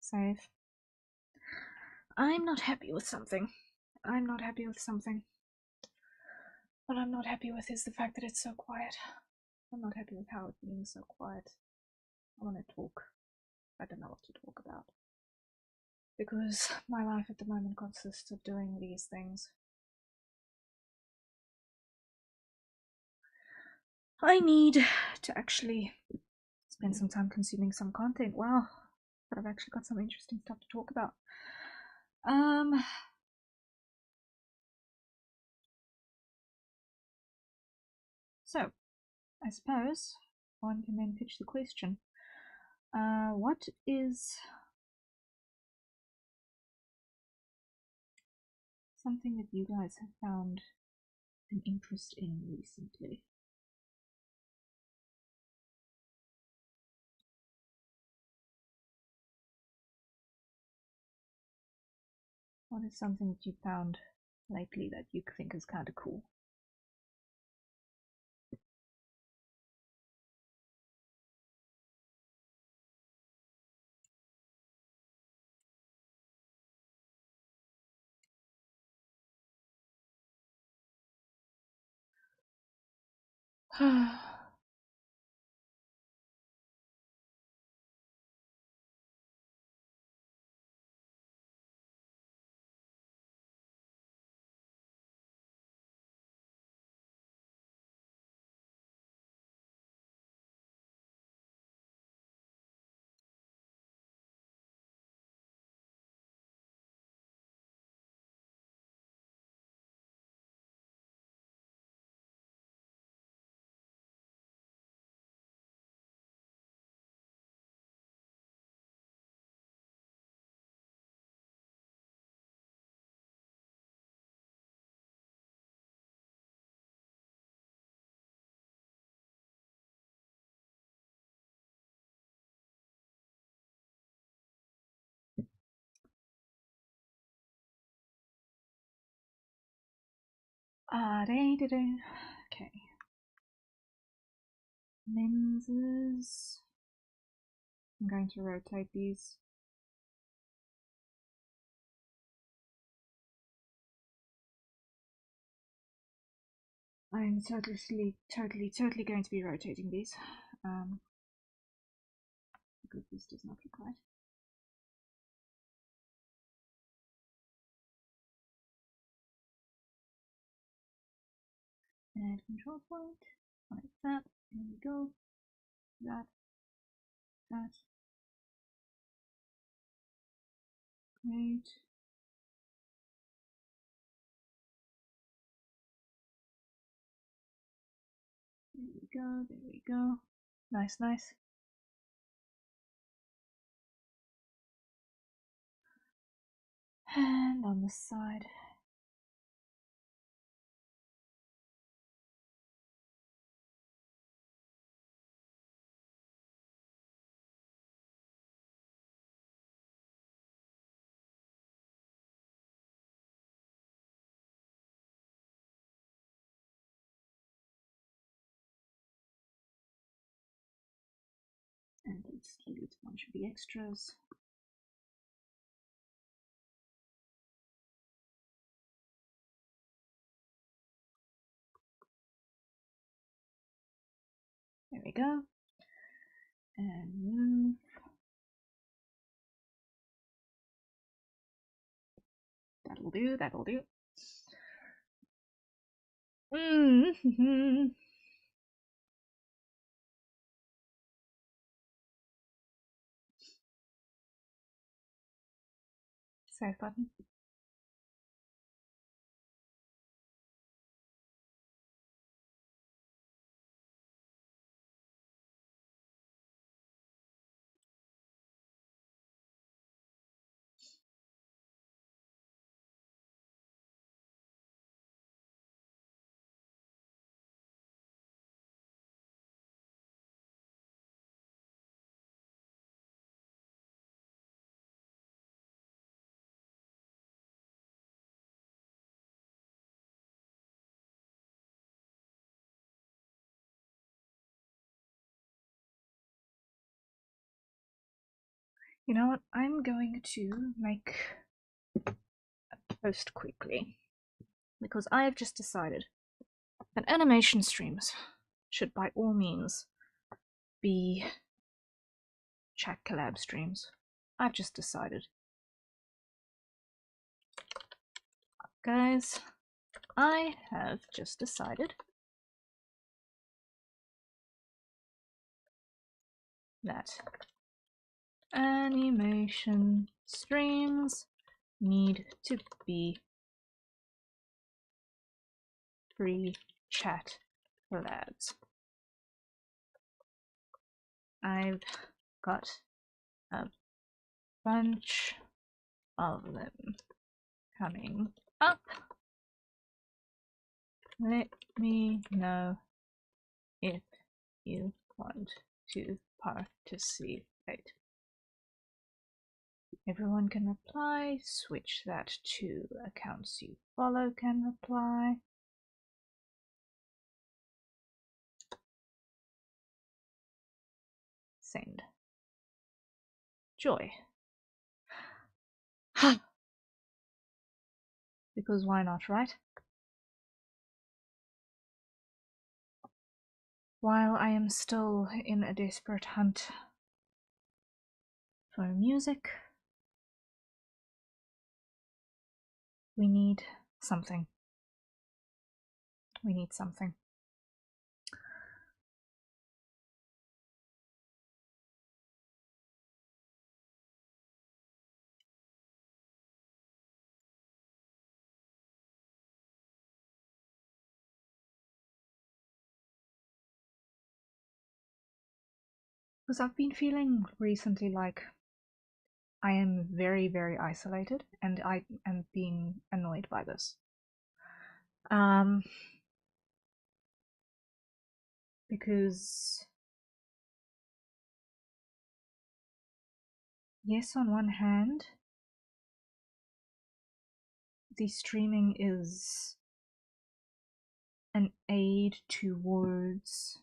save. I'm not happy with something. I'm not happy with something. What I'm not happy with is the fact that it's so quiet. I'm not happy with how it's being so quiet. I want to talk. I don't know what to talk about. Because my life at the moment consists of doing these things. I need to actually spend some time consuming some content. Wow, but I've actually got some interesting stuff to talk about. So, I suppose one can then pitch the question. What is something that you guys have found an interest in recently? What is something that you found lately that you think is kind of cool? Okay. Lenses. I'm going to rotate these. I'm totally going to be rotating these. Because this does not look right. And control point, like that. There we go. That. Great. There we go. Nice. And on the side. And let's delete a bunch of the extras. There we go. And move. That'll do. Save button. You know what? I'm going to make a post quickly because I have just decided that animation streams should by all means be chat collab streams. I've just decided. Guys, I have just decided that animation streams need to be free chat collabs. I've got a bunch of them coming up. Let me know if you want to participate. Everyone can reply. Switch that to accounts you follow can reply. Send. Joy. Because why not, right? while I am still in a desperate hunt for music, we need something. We need something. Because I've been feeling recently like I am very, very isolated, and I am being annoyed by this. Because yes, on one hand, the streaming is an aid towards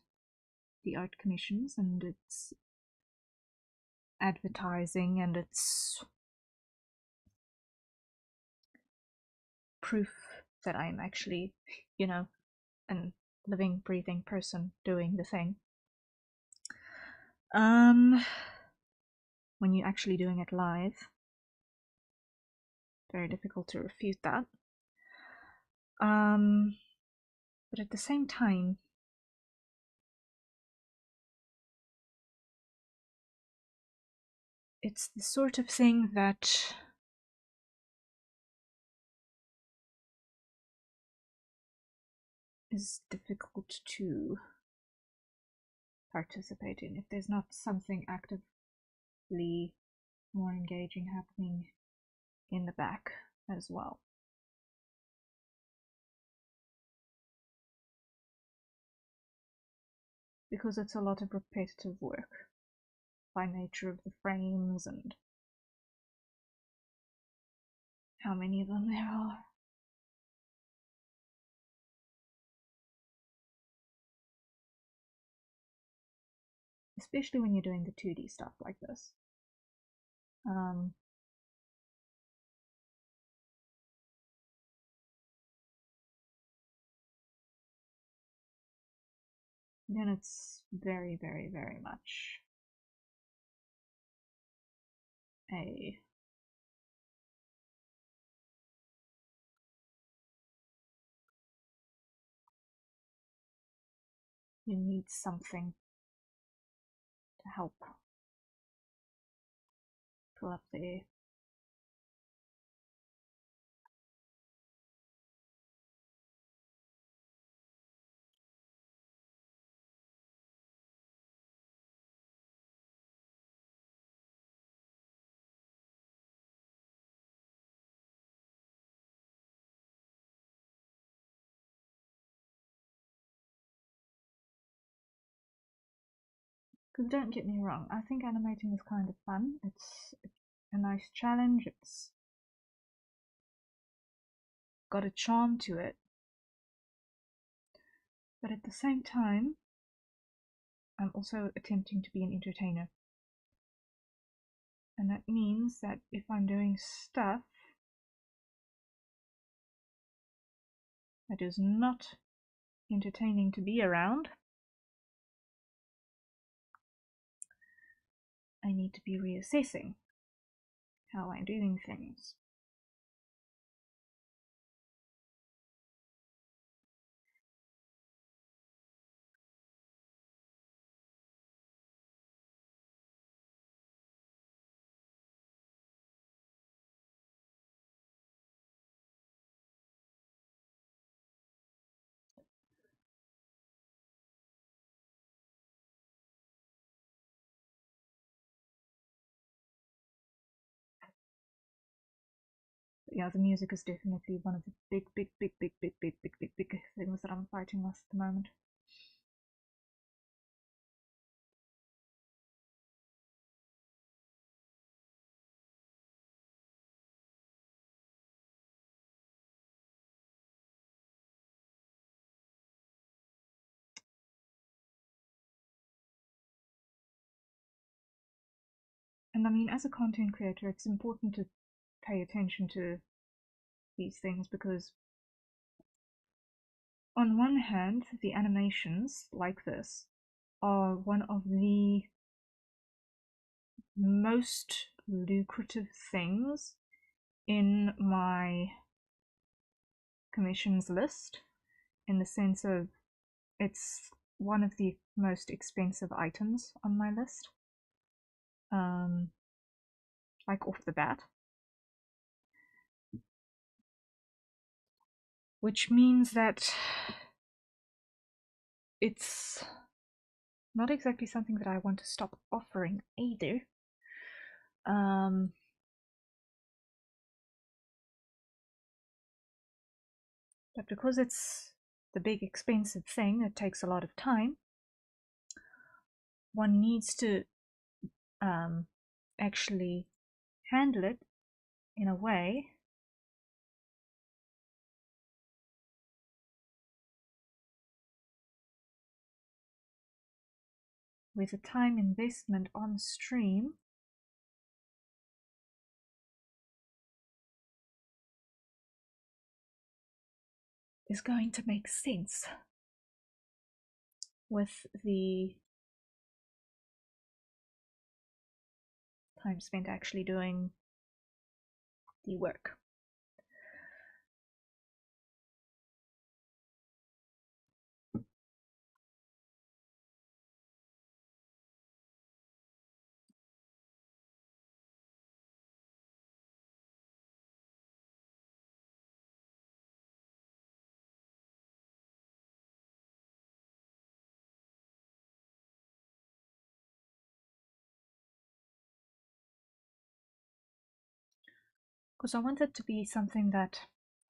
the art commissions and its advertising, and its proof that I'm actually, a living, breathing person doing the thing. When you're actually doing it live, very difficult to refute that. But at the same time, it's the sort of thing that is difficult to participate in if there's not something actively more engaging happening in the back as well. Because it's a lot of repetitive work by nature of the frames and how many of them there are. Especially when you're doing the 2D stuff like this. Then it's very, very, very much you need something to help pull up the because don't get me wrong, I think animating is kind of fun. It's a nice challenge. It's got a charm to it. But at the same time, I'm also attempting to be an entertainer. And that means that if I'm doing stuff that is not entertaining to be around, I need to be reassessing how I'm doing things. But yeah, the music is definitely one of the big things that I'm fighting with at the moment. And I mean, as a content creator, it's important to pay attention to these things because on one hand, the animations like this are one of the most lucrative things in my commissions list, in the sense of it's one of the most expensive items on my list, like off the bat. Which means that it's not exactly something that I want to stop offering either. But because it's the big expensive thing, it takes a lot of time. One needs to actually handle it in a way with a time investment on stream is going to make sense with the time spent actually doing the work. Because I want it to be something that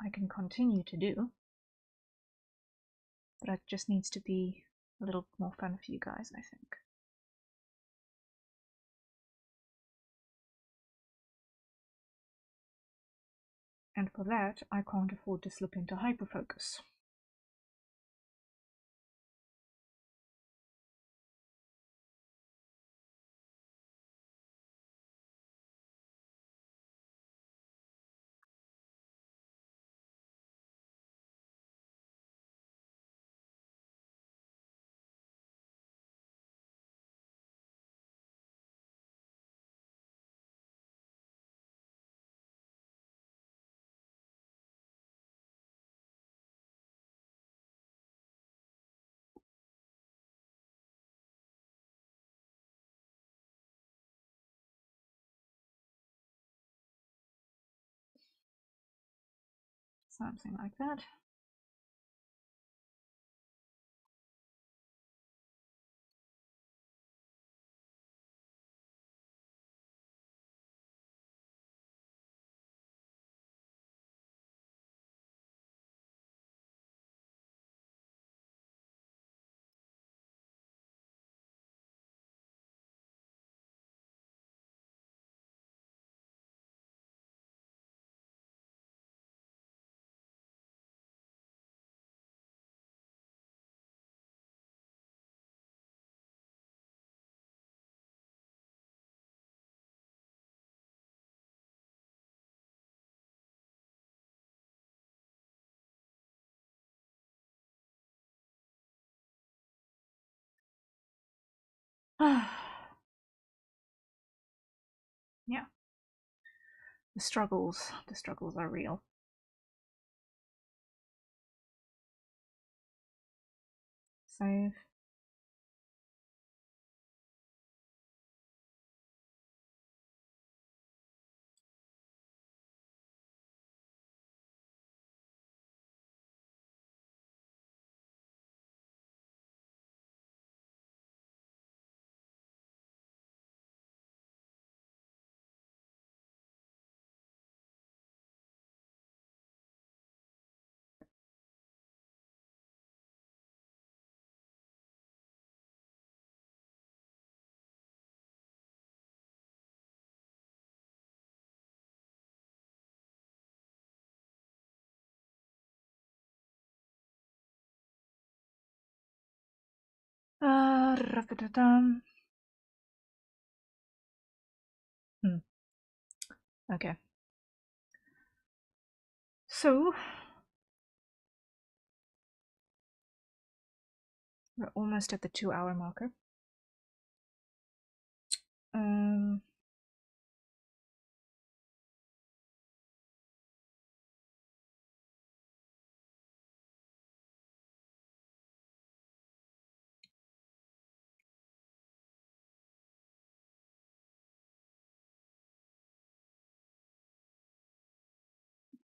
I can continue to do, but it just needs to be a little more fun for you guys, I think. And for that, I can't afford to slip into hyperfocus. Something like that. Yeah. The struggles are real. Save. Da-da-da-dum. Okay. So, We're almost at the 2-hour marker.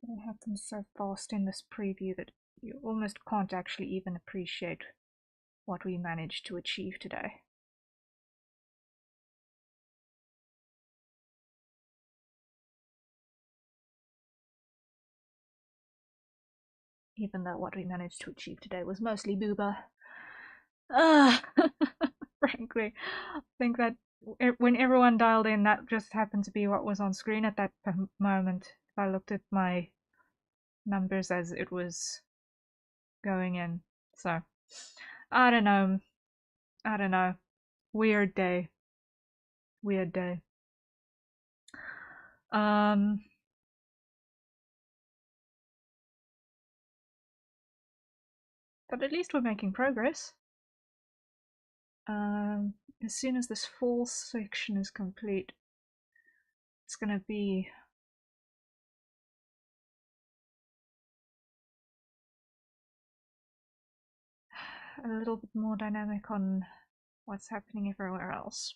They have them so fast in this preview that you almost can't actually even appreciate what we managed to achieve today. Even though what we managed to achieve today was mostly booba. Frankly, I think that when everyone dialed in, that just happened to be what was on screen at that moment. If I looked at my numbers as it was going in. So, I don't know. I don't know. Weird day. Weird day. But at least we're making progress. As soon as this fall section is complete, it's gonna be a little bit more dynamic on what's happening everywhere else.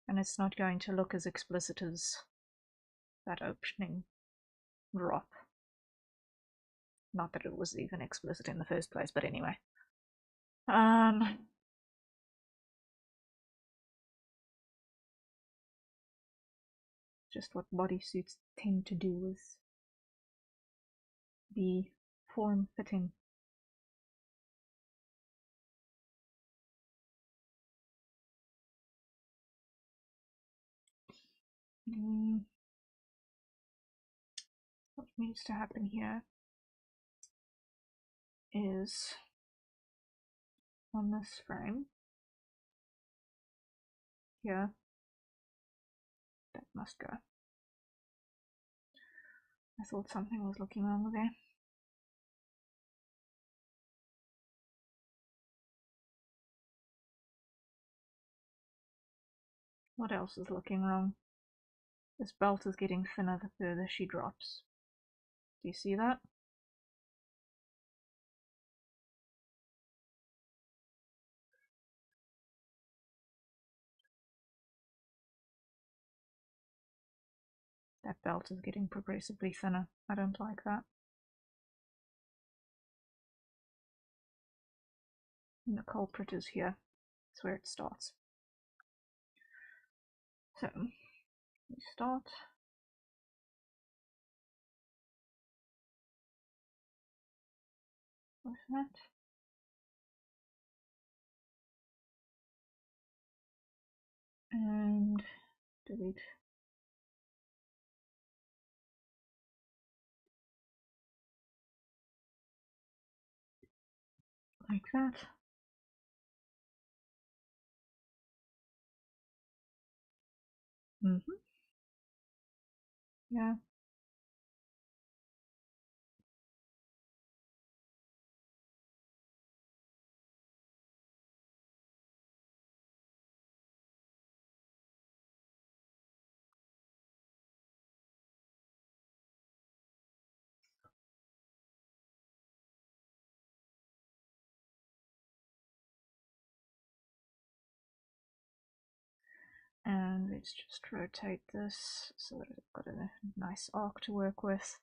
And it's not going to look as explicit as that opening drop. Not that it was even explicit in the first place, but anyway. Just what bodysuits tend to do is be form-fitting. What needs to happen here is on this frame here, that must go. I thought something was looking wrong there. What else is looking wrong? This belt is getting thinner the further she drops. Do you see that? That belt is getting progressively thinner. I don't like that. And the culprit is here. That's where it starts. So, we start with that. And delete. Like that. Yeah. And let's just rotate this so that it's got a nice arc to work with.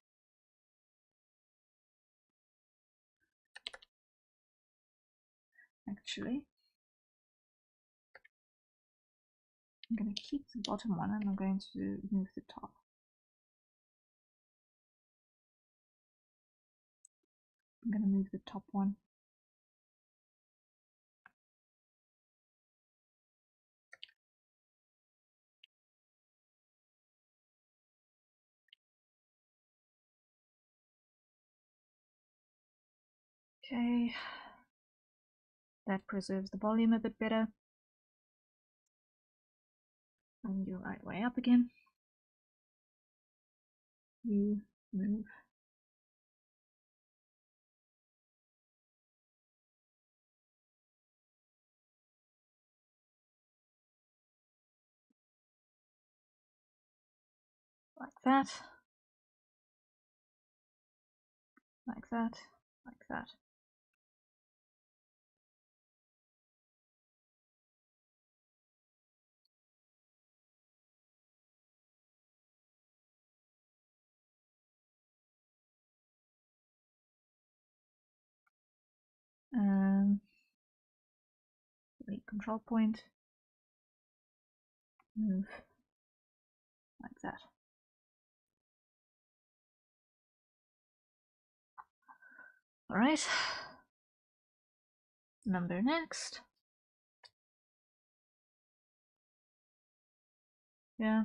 Actually, I'm going to keep the bottom one and I'm going to move the top. I'm going to move the top one. Okay, that preserves the volume a bit better. And you're right way up again. You move like that, like that, like that. Delete control point, move like that. Alright, number next. Yeah.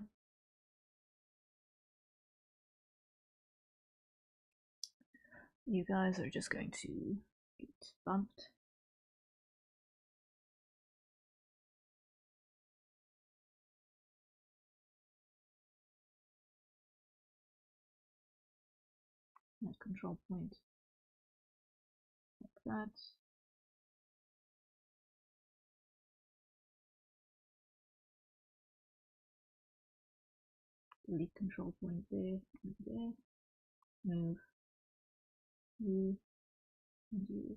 You guys are just going to get bumped. That control point like that. Delete control point there and there. Move you and you.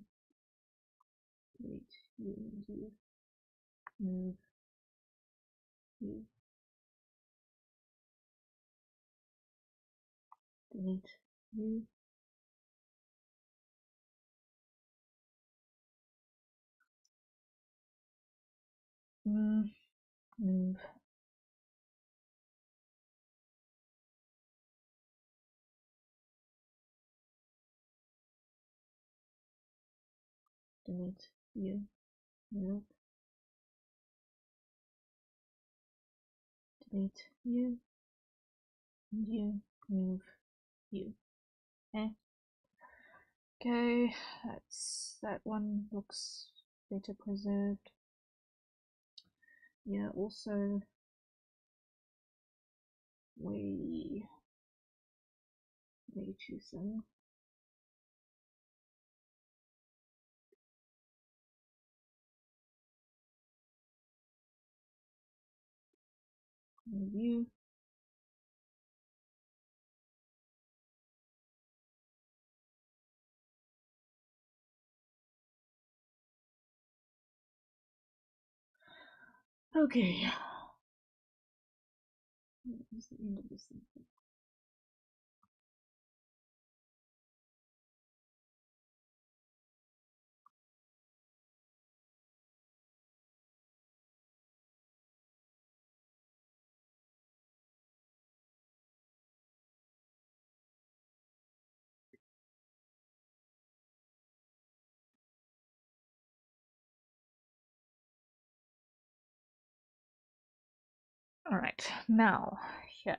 Delete you and you. Move you. Delete you. Move. Delete you. Move. Delete you and you. Move you. Okay, that one looks better preserved. Yeah, also way too thin. Review. Okay. What's the end of this thing? Alright, now, here.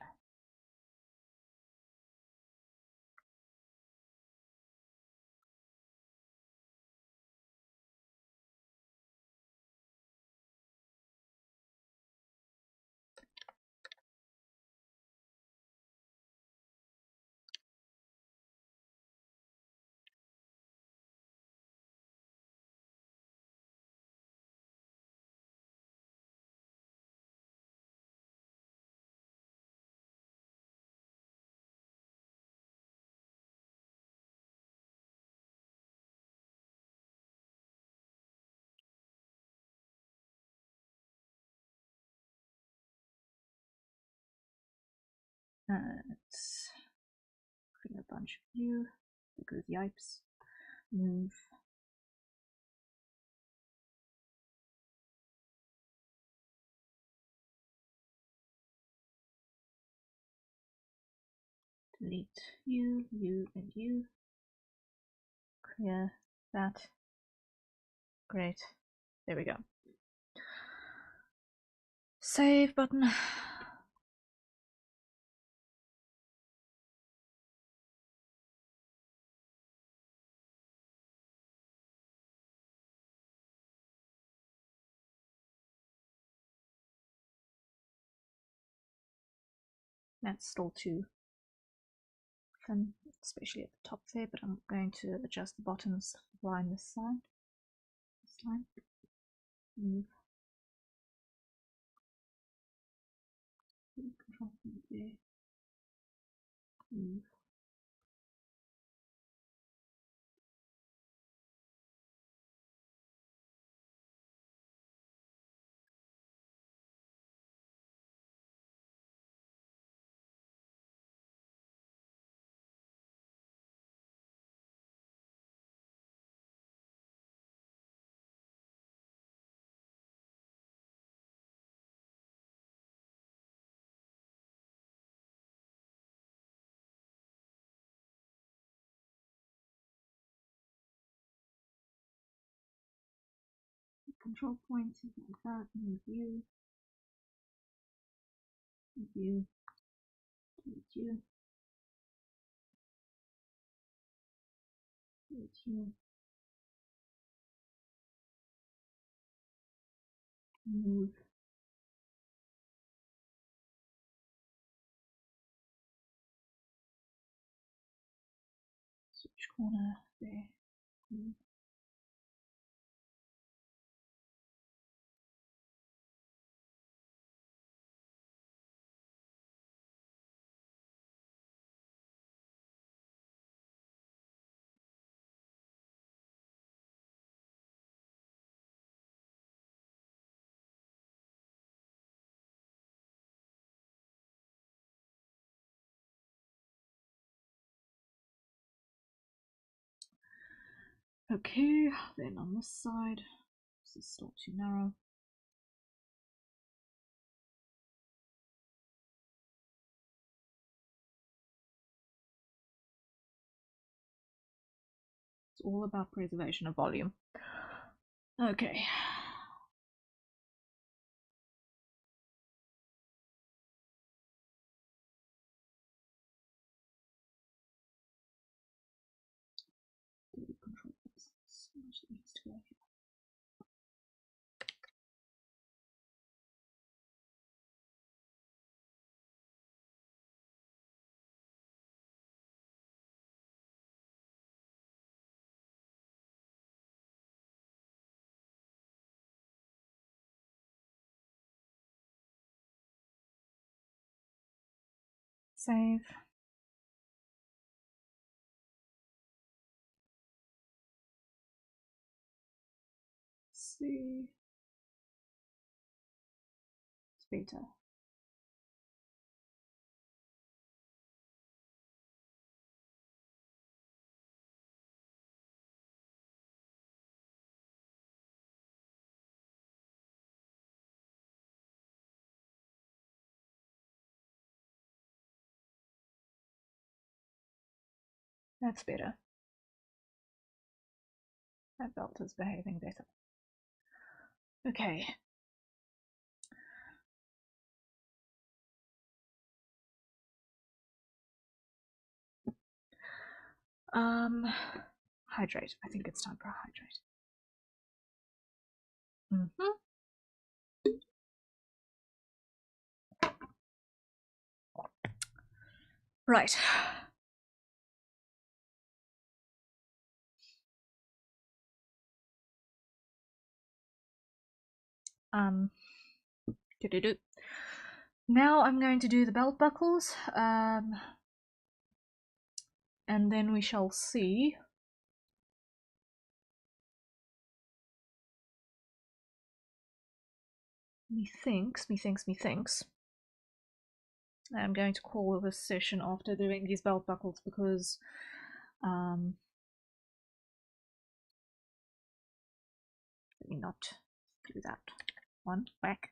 Let's create a bunch of you, because yipes. Move. Delete you, you, and you. Clear that. Great. There we go. Save button. That's still too thin, especially at the top there, but I'm going to adjust the bottoms line this side. This line. Move. Control there. Move. Control points like that. Move you. Move you. Move you. Move you. Move. Switch corner there. Move. Okay, then on this side, this is still too narrow. It's all about preservation of volume. Okay. Control this. So much that needs to go here. Save. See. It's better. That's better. That belt is behaving better. Okay. Hydrate. I think it's time for a hydrate. Right. Do-do-do. Now I'm going to do the belt buckles, and then we shall see. Methinks. I'm going to call this session after doing these belt buckles because let me not do that one back.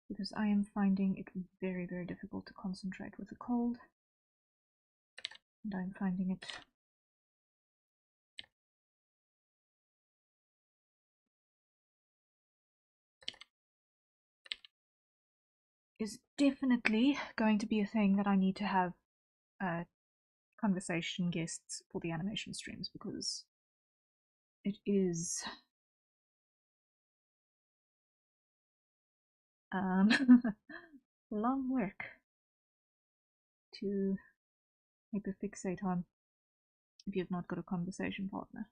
Because I am finding it very, very difficult to concentrate with a cold, and I'm finding it is definitely going to be a thing that I need to have conversation guests for the animation streams, because it is long work to hyperfixate on if you've not got a conversation partner.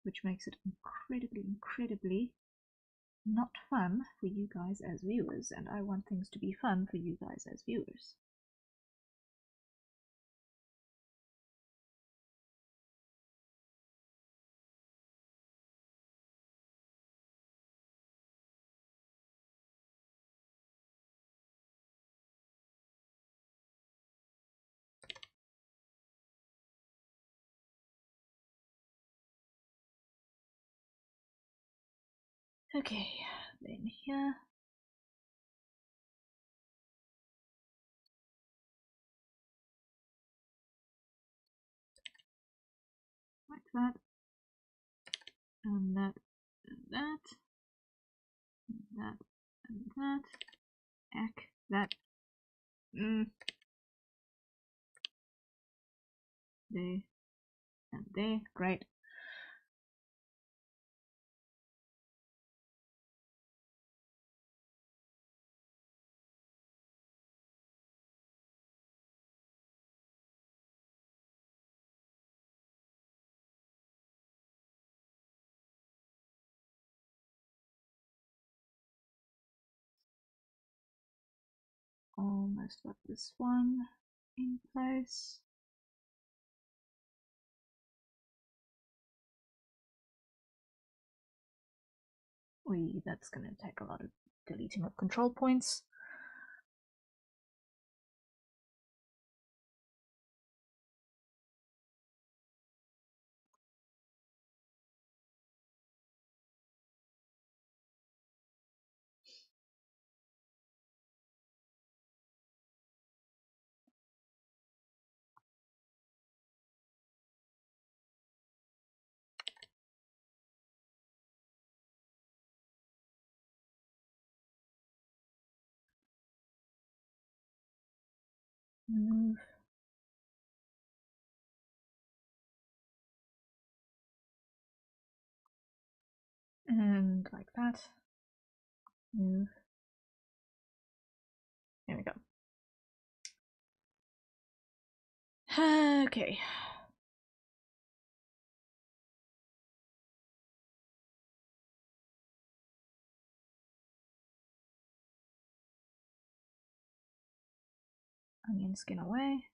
which makes it incredibly not fun for you guys as viewers, and I want things to be fun for you guys as viewers. Okay, then here. Like that. And that, and that. And that, and that. Ack, that. There, and there. Great. Almost got this one in place. That's going to take a lot of deleting of control points. Move. And like that. Move. There we go. Okay. Onion skin away.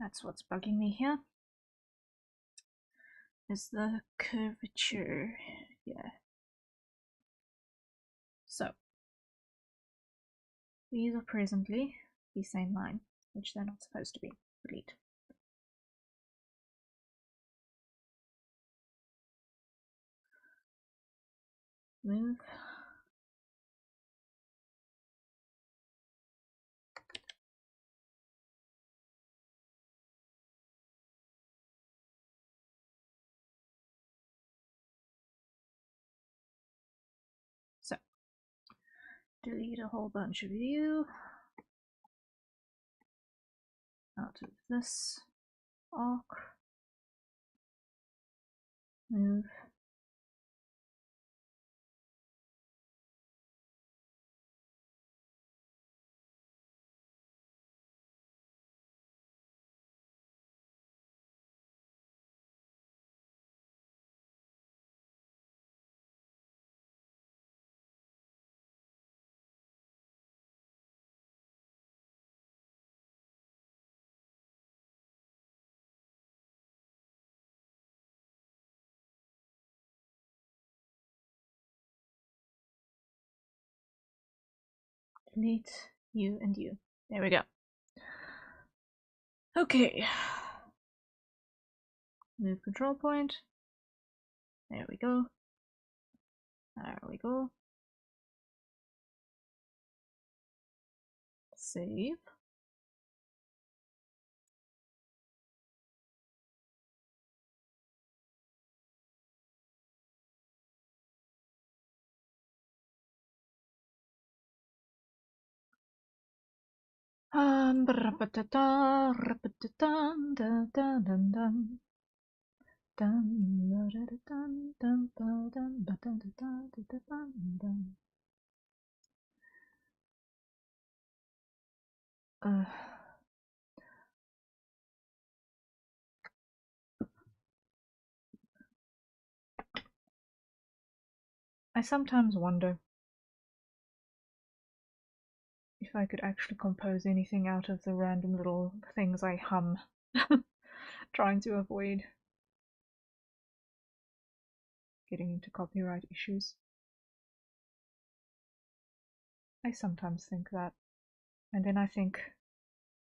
That's what's bugging me here. Is the curvature. Yeah. So these are presently the same line, which they're not supposed to be. Delete. Move. So delete a whole bunch of you out of this arc. Move. Delete you and you. There we go. Okay. Move control point. There we go. There we go. Save. I sometimes wonder if I could actually compose anything out of the random little things I hum, trying to avoid getting into copyright issues. I sometimes think that, and then I think,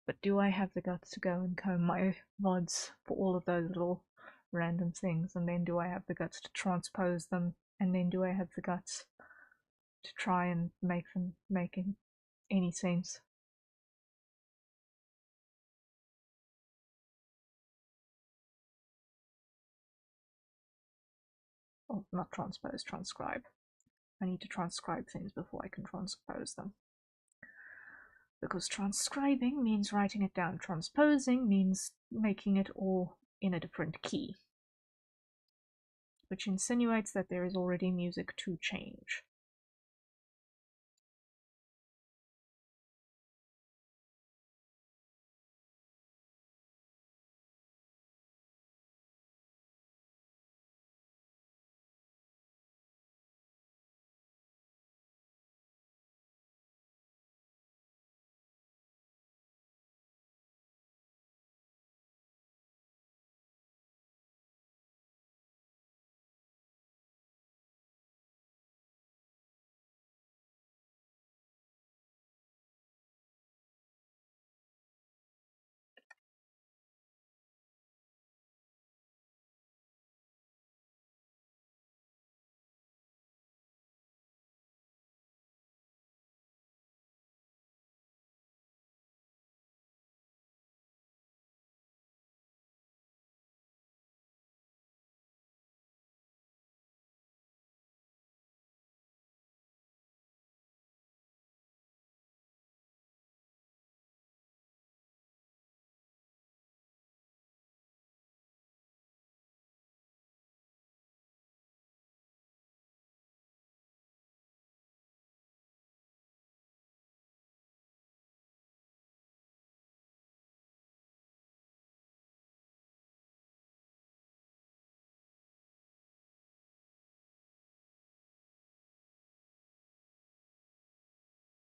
but do I have the guts to go and comb my VODs for all of those little random things, and then do I have the guts to transpose them, and then do I have the guts to try and make them making any sense? Or not transpose, transcribe. I need to transcribe things before I can transpose them. Because transcribing means writing it down. Transposing means making it all in a different key, which insinuates that there is already music to change.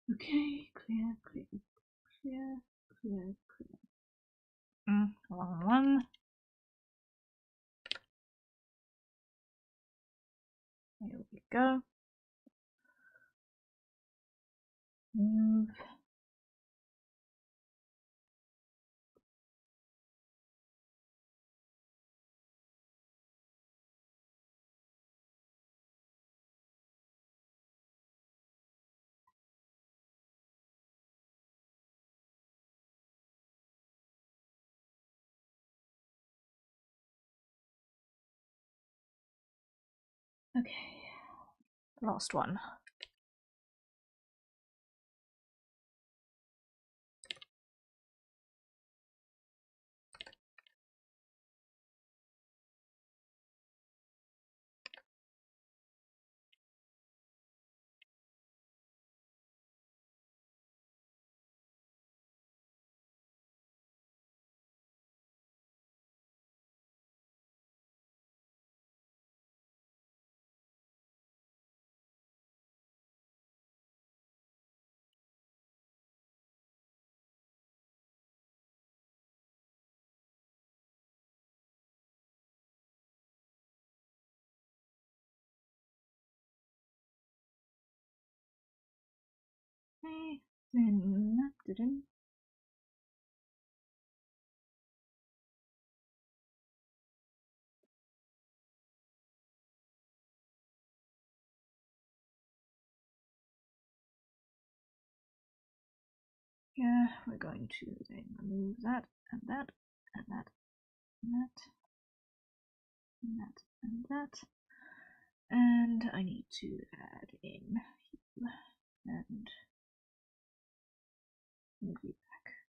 Okay, clear, clear, clear, clear, clear. Wrong one. There we go. Move. Okay, last one. Okay, then that didn't. Yeah, we're going to then remove that and that and that and that and that and that. And I need to add in heal and move you back.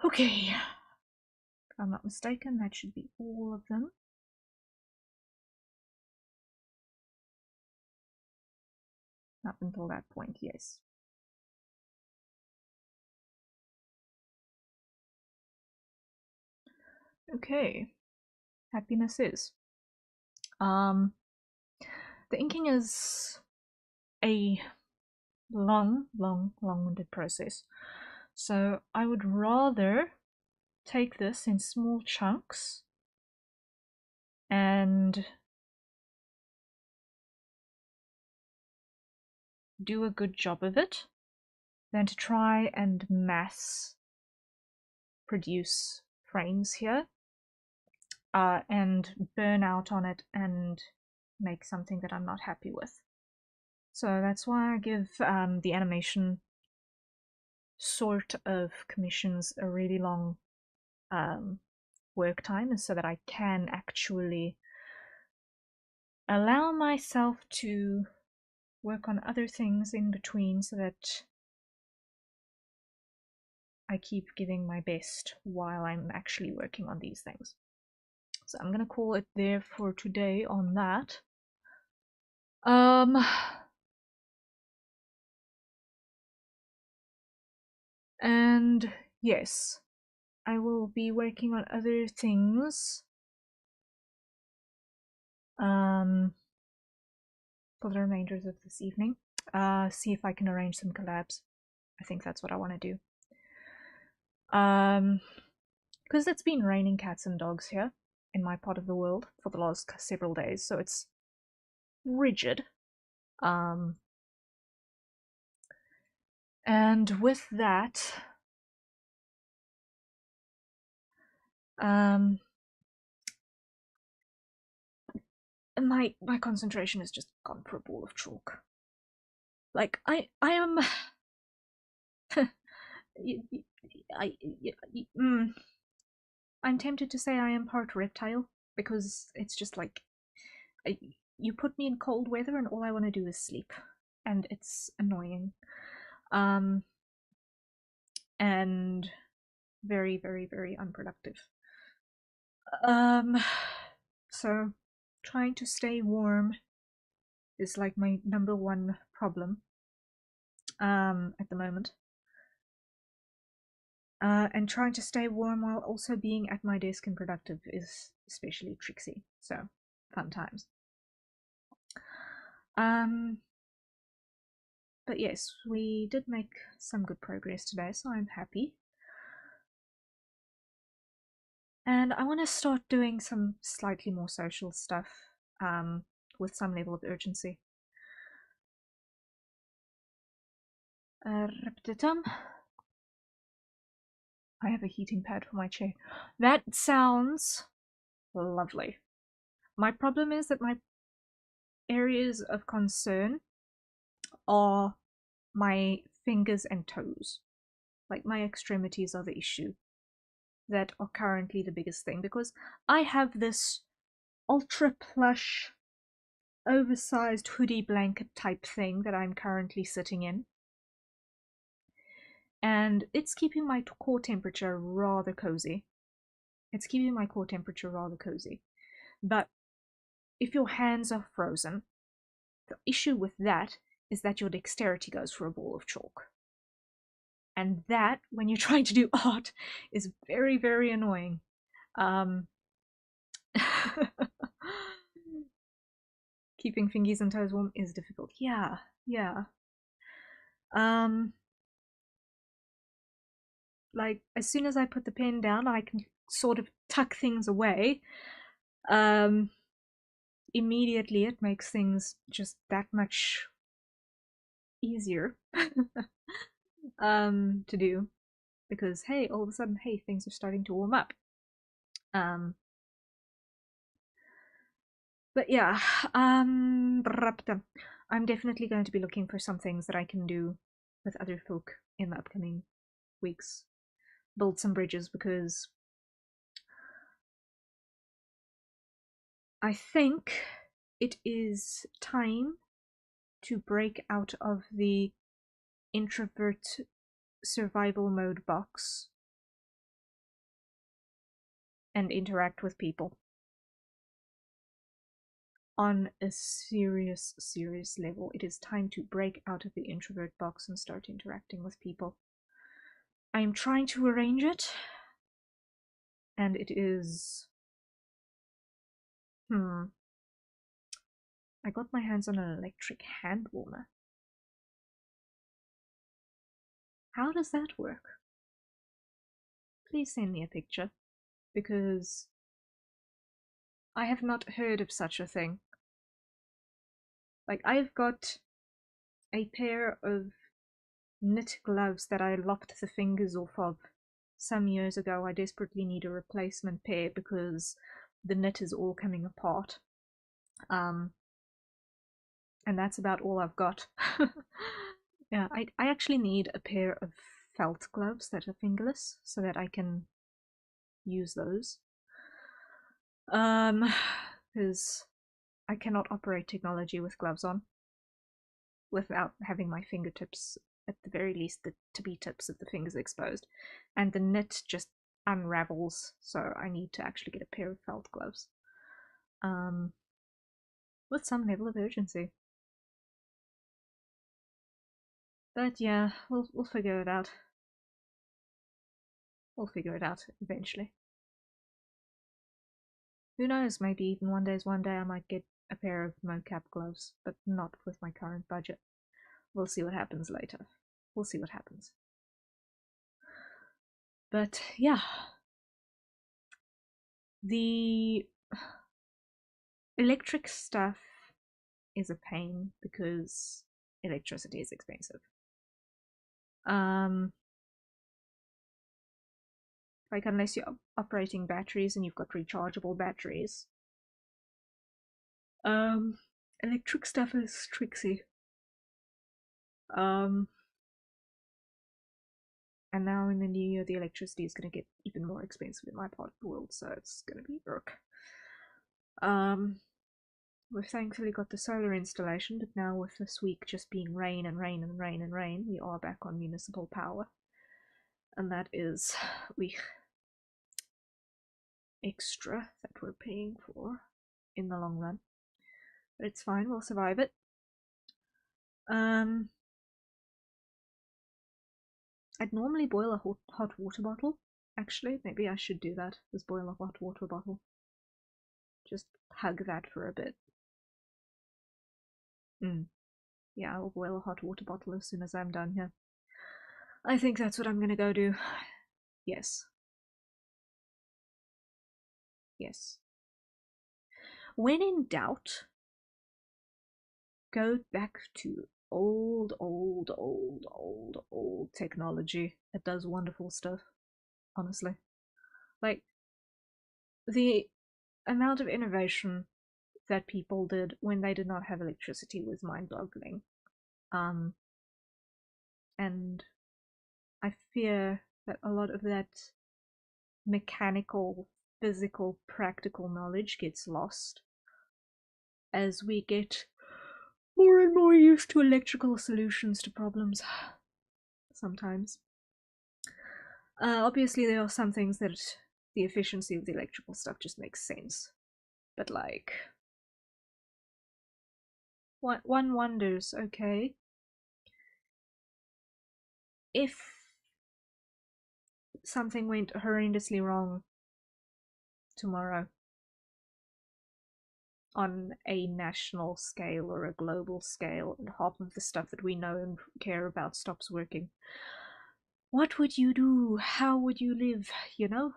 Okay, if I'm not mistaken, that should be all of them. Up until that point, yes. Okay, happiness is. The inking is a long-winded process. So I would rather take this in small chunks and do a good job of it than to try and mass produce frames here and burn out on it and make something that I'm not happy with. So that's why I give the animation sort of commissions a really long work time, so that I can actually allow myself to work on other things in between, so that I keep giving my best while I'm actually working on these things. So I'm gonna call it there for today on that. And yes, I will be working on other things for the remainders of this evening. See if I can arrange some collabs. I think that's what I want to do. Because it's been raining cats and dogs here in my part of the world for the last several days, so it's rigid. And with that, my concentration has just gone for a ball of chalk. Like I am. I'm tempted to say I am part reptile, because it's just like you put me in cold weather and all I want to do is sleep, and it's annoying, and very, very, very unproductive. So trying to stay warm is like my number one problem at the moment. And trying to stay warm while also being at my desk and productive is especially tricksy. So, fun times. But yes, we did make some good progress today, so I'm happy. And I want to start doing some slightly more social stuff with some level of urgency. Repetitum. I have a heating pad for my chair. That sounds lovely. My problem is that my areas of concern are my fingers and toes. Like, my extremities are the issue that are currently the biggest thing, because I have this ultra plush, oversized hoodie blanket type thing that I'm currently sitting in. And it's keeping my core temperature rather cozy. It's keeping my core temperature rather cozy. But if your hands are frozen, the issue with that is that your dexterity goes for a ball of chalk. And that, when you're trying to do art, is very, very annoying. Keeping fingies and toes warm is difficult. Yeah, yeah. Like, as soon as I put the pen down, I can sort of tuck things away. Immediately it makes things just that much easier to do, because hey, all of a sudden, hey, things are starting to warm up. But yeah, I'm definitely going to be looking for some things that I can do with other folk in the upcoming weeks. Build some bridges, because I think it is time to break out of the introvert survival mode box and interact with people on a serious, serious level. It is time to break out of the introvert box and start interacting with people. I am trying to arrange it, and it is... I got my hands on an electric hand warmer. How does that work? Please send me a picture, because I have not heard of such a thing. Like, I've got a pair of knit gloves that I lopped the fingers off of some years ago. I desperately need a replacement pair because the knit is all coming apart. And that's about all I've got. Yeah, I actually need a pair of felt gloves that are fingerless so that I can use those. Because I cannot operate technology with gloves on without having my fingertips, at the very least the tippy tips of the fingers exposed, and the knit just unravels, so I need to actually get a pair of felt gloves with some level of urgency. But yeah, we'll figure it out. We'll figure it out eventually. Who knows, maybe even one day I might get a pair of mocap gloves, but not with my current budget. We'll see what happens later. We'll see what happens. But yeah, the electric stuff is a pain because electricity is expensive. Like, unless you're operating batteries and you've got rechargeable batteries, electric stuff is tricksy. And now in the new year, the electricity is going to get even more expensive in my part of the world, so it's going to be work. We've thankfully got the solar installation, but now with this week just being rain and rain and rain and rain, we are back on municipal power. And that is extra that we're paying for in the long run. But it's fine, we'll survive it. I'd normally boil a hot water bottle. Actually, maybe I should do that. Just boil a hot water bottle. Just hug that for a bit. Yeah, I'll boil a hot water bottle as soon as I'm done here. I think that's what I'm gonna go do. Yes. Yes. When in doubt, go back to old technology. It does wonderful stuff, honestly. Like, the amount of innovation that people did when they did not have electricity was mind-boggling. And I fear that a lot of that mechanical, physical, practical knowledge gets lost as we get more and more used to electrical solutions to problems. Sometimes. Obviously, there are some things that the efficiency of the electrical stuff just makes sense. But, like, one wonders, okay, if something went horrendously wrong tomorrow on a national scale or a global scale, and half of the stuff that we know and care about stops working, what would you do? How would you live, you know?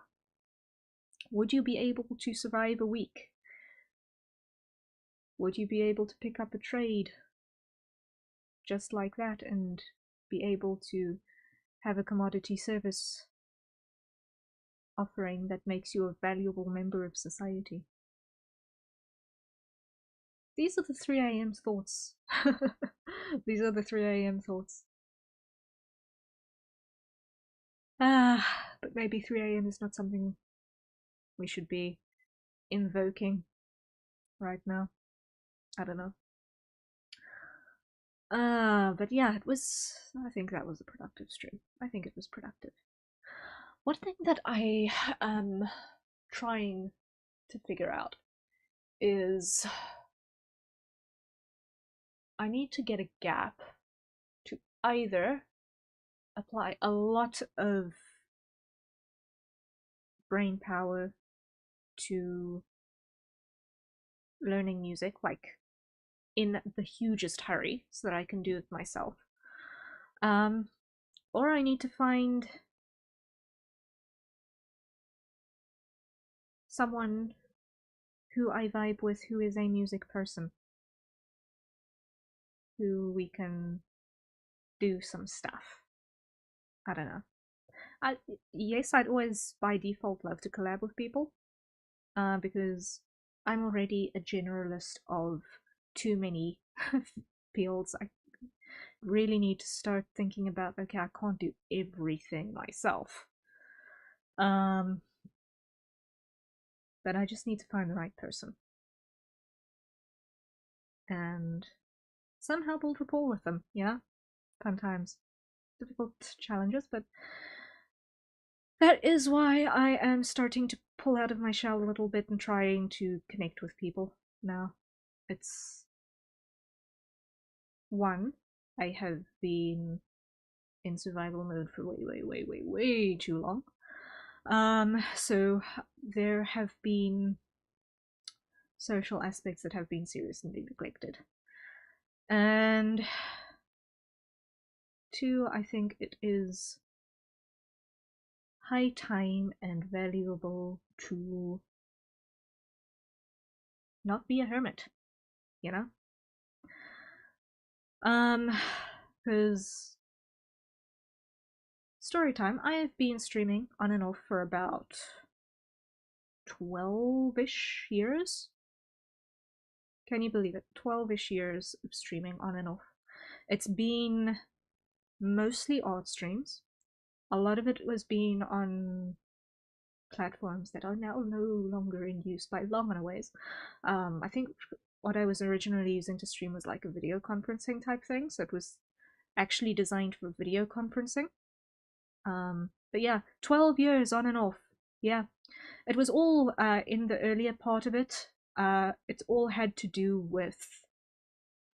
Would you be able to survive a week? Would you be able to pick up a trade just like that and be able to have a commodity service offering that makes you a valuable member of society? These are the 3 a.m. thoughts. These are the 3 a.m. thoughts. But maybe 3 a.m. is not something we should be invoking right now. I don't know. But yeah, I think that was a productive stream. I think it was productive. One thing that I trying to figure out is I need to get a gap to either apply a lot of brain power to learning music, like in the hugest hurry, so that I can do it myself. Um, or I need to find someone who I vibe with who is a music person, who we can do some stuff. I don't know. Yes, I'd always by default love to collab with people, because I'm already a generalist of too many fields. I really need to start thinking about, okay, I can't do everything myself. But I just need to find the right person and somehow build rapport with them. Yeah, fun times, difficult challenges, but that is why I am starting to pull out of my shell a little bit and trying to connect with people now. It's one, I have been in survival mode for way too long. So there have been social aspects that have been seriously neglected. And two, I think it is high time and valuable to not be a hermit, you know? Because story time, I have been streaming on and off for about 12-ish years. Can you believe it? 12-ish years of streaming on and off. It's been mostly art streams. A lot of it was being on platforms that are now no longer in use by long and a ways. I think what I was originally using to stream was like a video conferencing type thing, so it was actually designed for video conferencing. But yeah, 12 years on and off. Yeah, it was all in the earlier part of it. It's all had to do with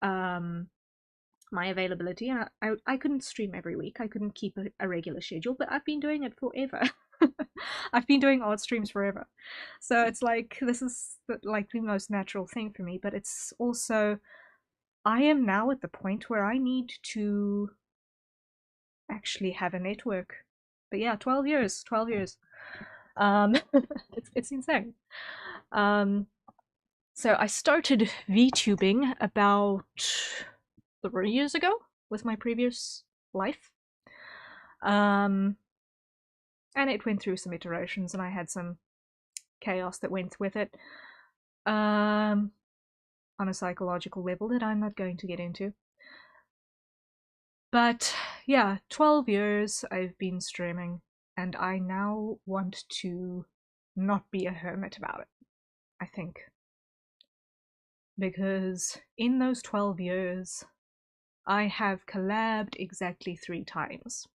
my availability. I couldn't stream every week. I couldn't keep a regular schedule, but I've been doing it forever. I've been doing art streams forever. So it's like, this is like the most natural thing for me, but it's also, I am now at the point where I need to actually have a network. But yeah, 12 years, 12 years. It's insane. So I started VTubing about 3 years ago with my previous life. And it went through some iterations, and I had some chaos that went with it. On a psychological level that I'm not going to get into. But yeah, 12 years I've been streaming, and I now want to not be a hermit about it, I think. Because in those 12 years, I have collabed exactly 3 times.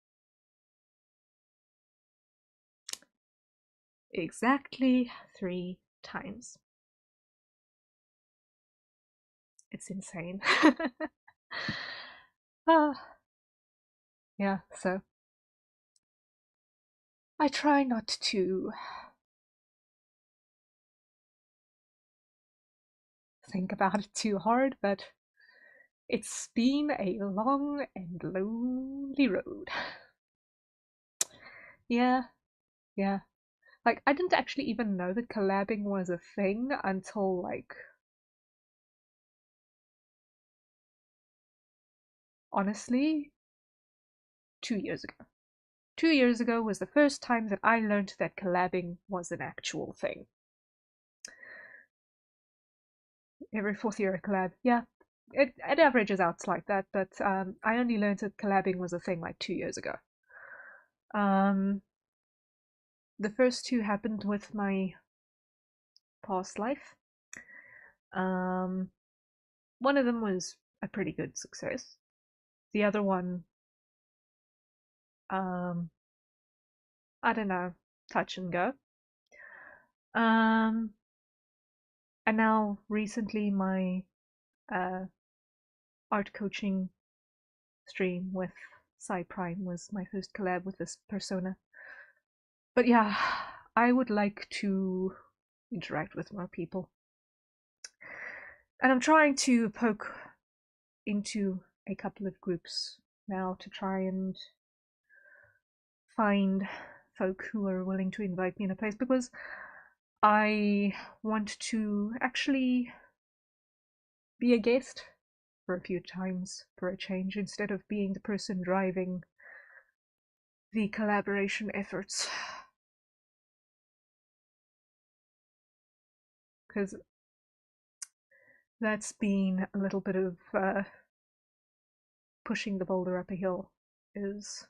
Exactly 3 times. It's insane. Yeah, so I try not to think about it too hard, but it's been a long and lonely road. Yeah, yeah. Like, I didn't actually even know that collabing was a thing until, like, honestly, 2 years ago. 2 years ago was the first time that I learned that collabing was an actual thing. Every 4th year a collab, yeah. It averages out like that, but I only learned that collabing was a thing like 2 years ago. The first 2 happened with my past life. One of them was a pretty good success. The other one, I don't know, touch and go. And now recently my art coaching stream with Psy Prime was my first collab with this persona. But yeah, I would like to interact with more people. And I'm trying to poke into a couple of groups now to try and find folk who are willing to invite me in a place, because I want to actually be a guest for a few times for a change, instead of being the person driving the collaboration efforts. Because that's been a little bit of pushing the boulder up a hill, is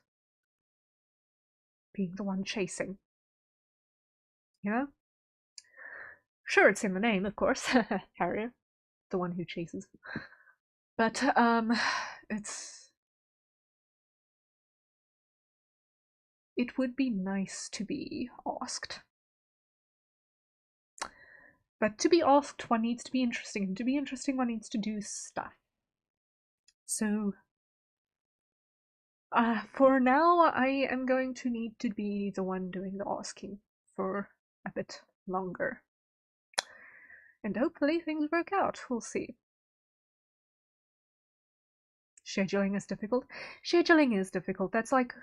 being the one chasing. You know? Sure, it's in the name, of course. Harrier, the one who chases. But, it would be nice to be asked. But to be asked, one needs to be interesting, and to be interesting, one needs to do stuff. So, for now, I am going to need to be the one doing the asking for a bit longer. And hopefully things work out. We'll see. Scheduling is difficult. Scheduling is difficult. That's like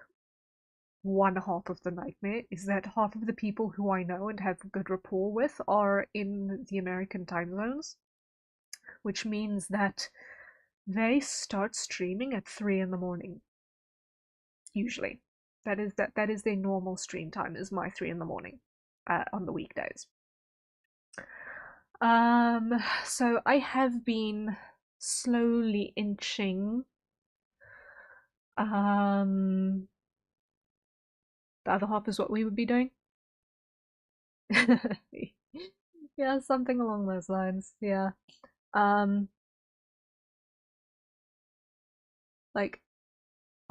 one half of the nightmare, is that half of the people who I know and have good rapport with are in the American time zones, which means that they start streaming at 3 in the morning. Usually. That is their normal stream time, is my 3 in the morning on the weekdays. So I have been slowly inching the other half is what we would be doing. Yeah, something along those lines. Yeah. Like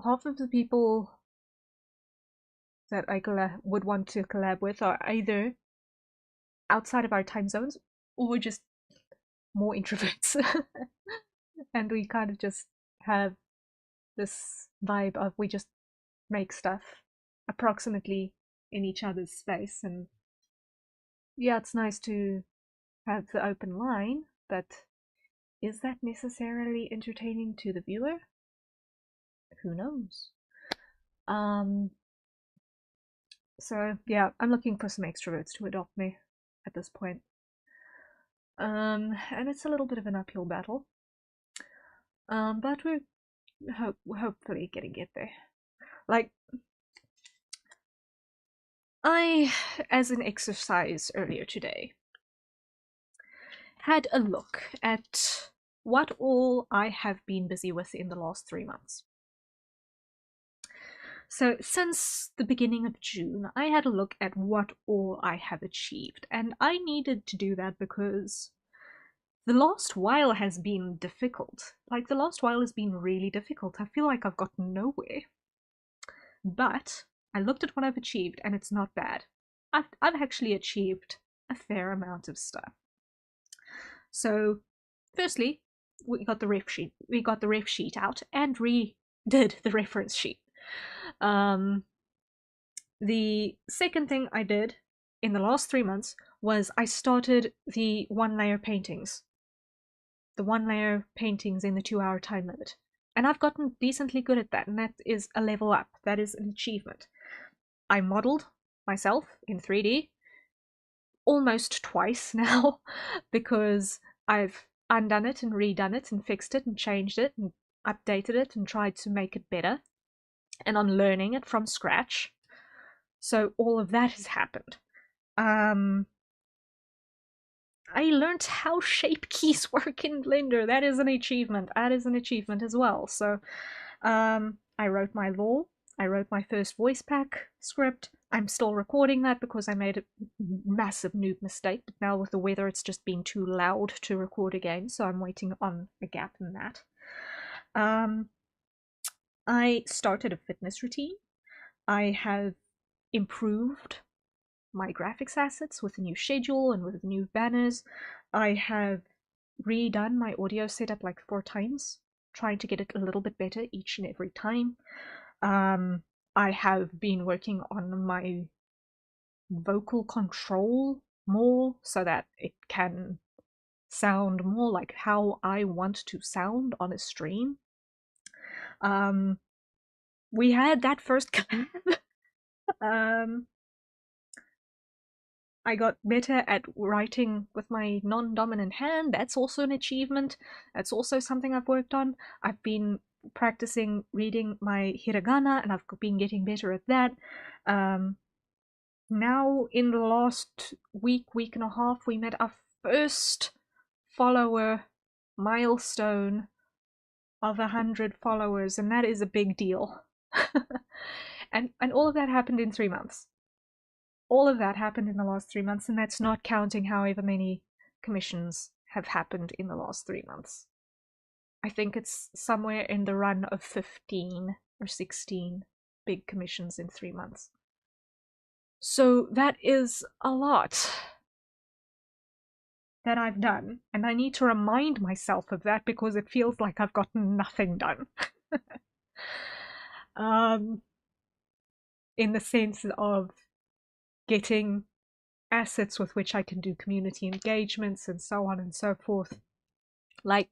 half of the people that I would want to collab with are either outside of our time zones or just more introverts. And we kind of just have this vibe of we just make stuff approximately in each other's space. And yeah, it's nice to have the open line, but is that necessarily entertaining to the viewer? Who knows? So yeah, I'm looking for some extroverts to adopt me at this point. And it's a little bit of an uphill battle. But we're hopefully gonna get there. Like, I, as an exercise earlier today, had a look at what all I have been busy with in the last 3 months. So, since the beginning of June, I had a look at what all I have achieved, and I needed to do that because the last while has been difficult. Like, the last while has been really difficult. I feel like I've gotten nowhere. But I looked at what I've achieved, and it's not bad. I've actually achieved a fair amount of stuff. So, firstly, we got the ref sheet. We got the ref sheet out and redid the reference sheet. The second thing I did in the last 3 months was I started the 1-layer paintings. The 1-layer paintings in the 2-hour time limit. And I've gotten decently good at that, and that is a level up. That is an achievement. I modeled myself in 3D almost twice now, because I've undone it and redone it and fixed it and changed it and updated it and tried to make it better. And I'm learning it from scratch. So all of that has happened. I learned how shape keys work in Blender. That is an achievement. That is an achievement as well. So I wrote my lore. I wrote my first voice pack script. I'm still recording that because I made a massive noob mistake, but now with the weather it's just been too loud to record again, so I'm waiting on a gap in that. I started a fitness routine. I have improved my graphics assets with a new schedule and with new banners. I have redone my audio setup like 4 times, trying to get it a little bit better each and every time. I have been working on my vocal control more so that it can sound more like how I want to sound on a stream. We had that first collab. I got better at writing with my non-dominant hand. That's also an achievement. That's also something I've worked on. I've been practicing reading my hiragana, and I've been getting better at that. Now, in the last week and a half, we met our first follower milestone of 100 followers, and that is a big deal. and all of that happened in 3 months. All of that happened in the last 3 months, and that's not counting however many commissions have happened in the last 3 months. I think it's somewhere in the run of 15 or 16 big commissions in 3 months. So that is a lot that I've done, and I need to remind myself of that because it feels like I've gotten nothing done. In the sense of getting assets with which I can do community engagements and so on and so forth. Like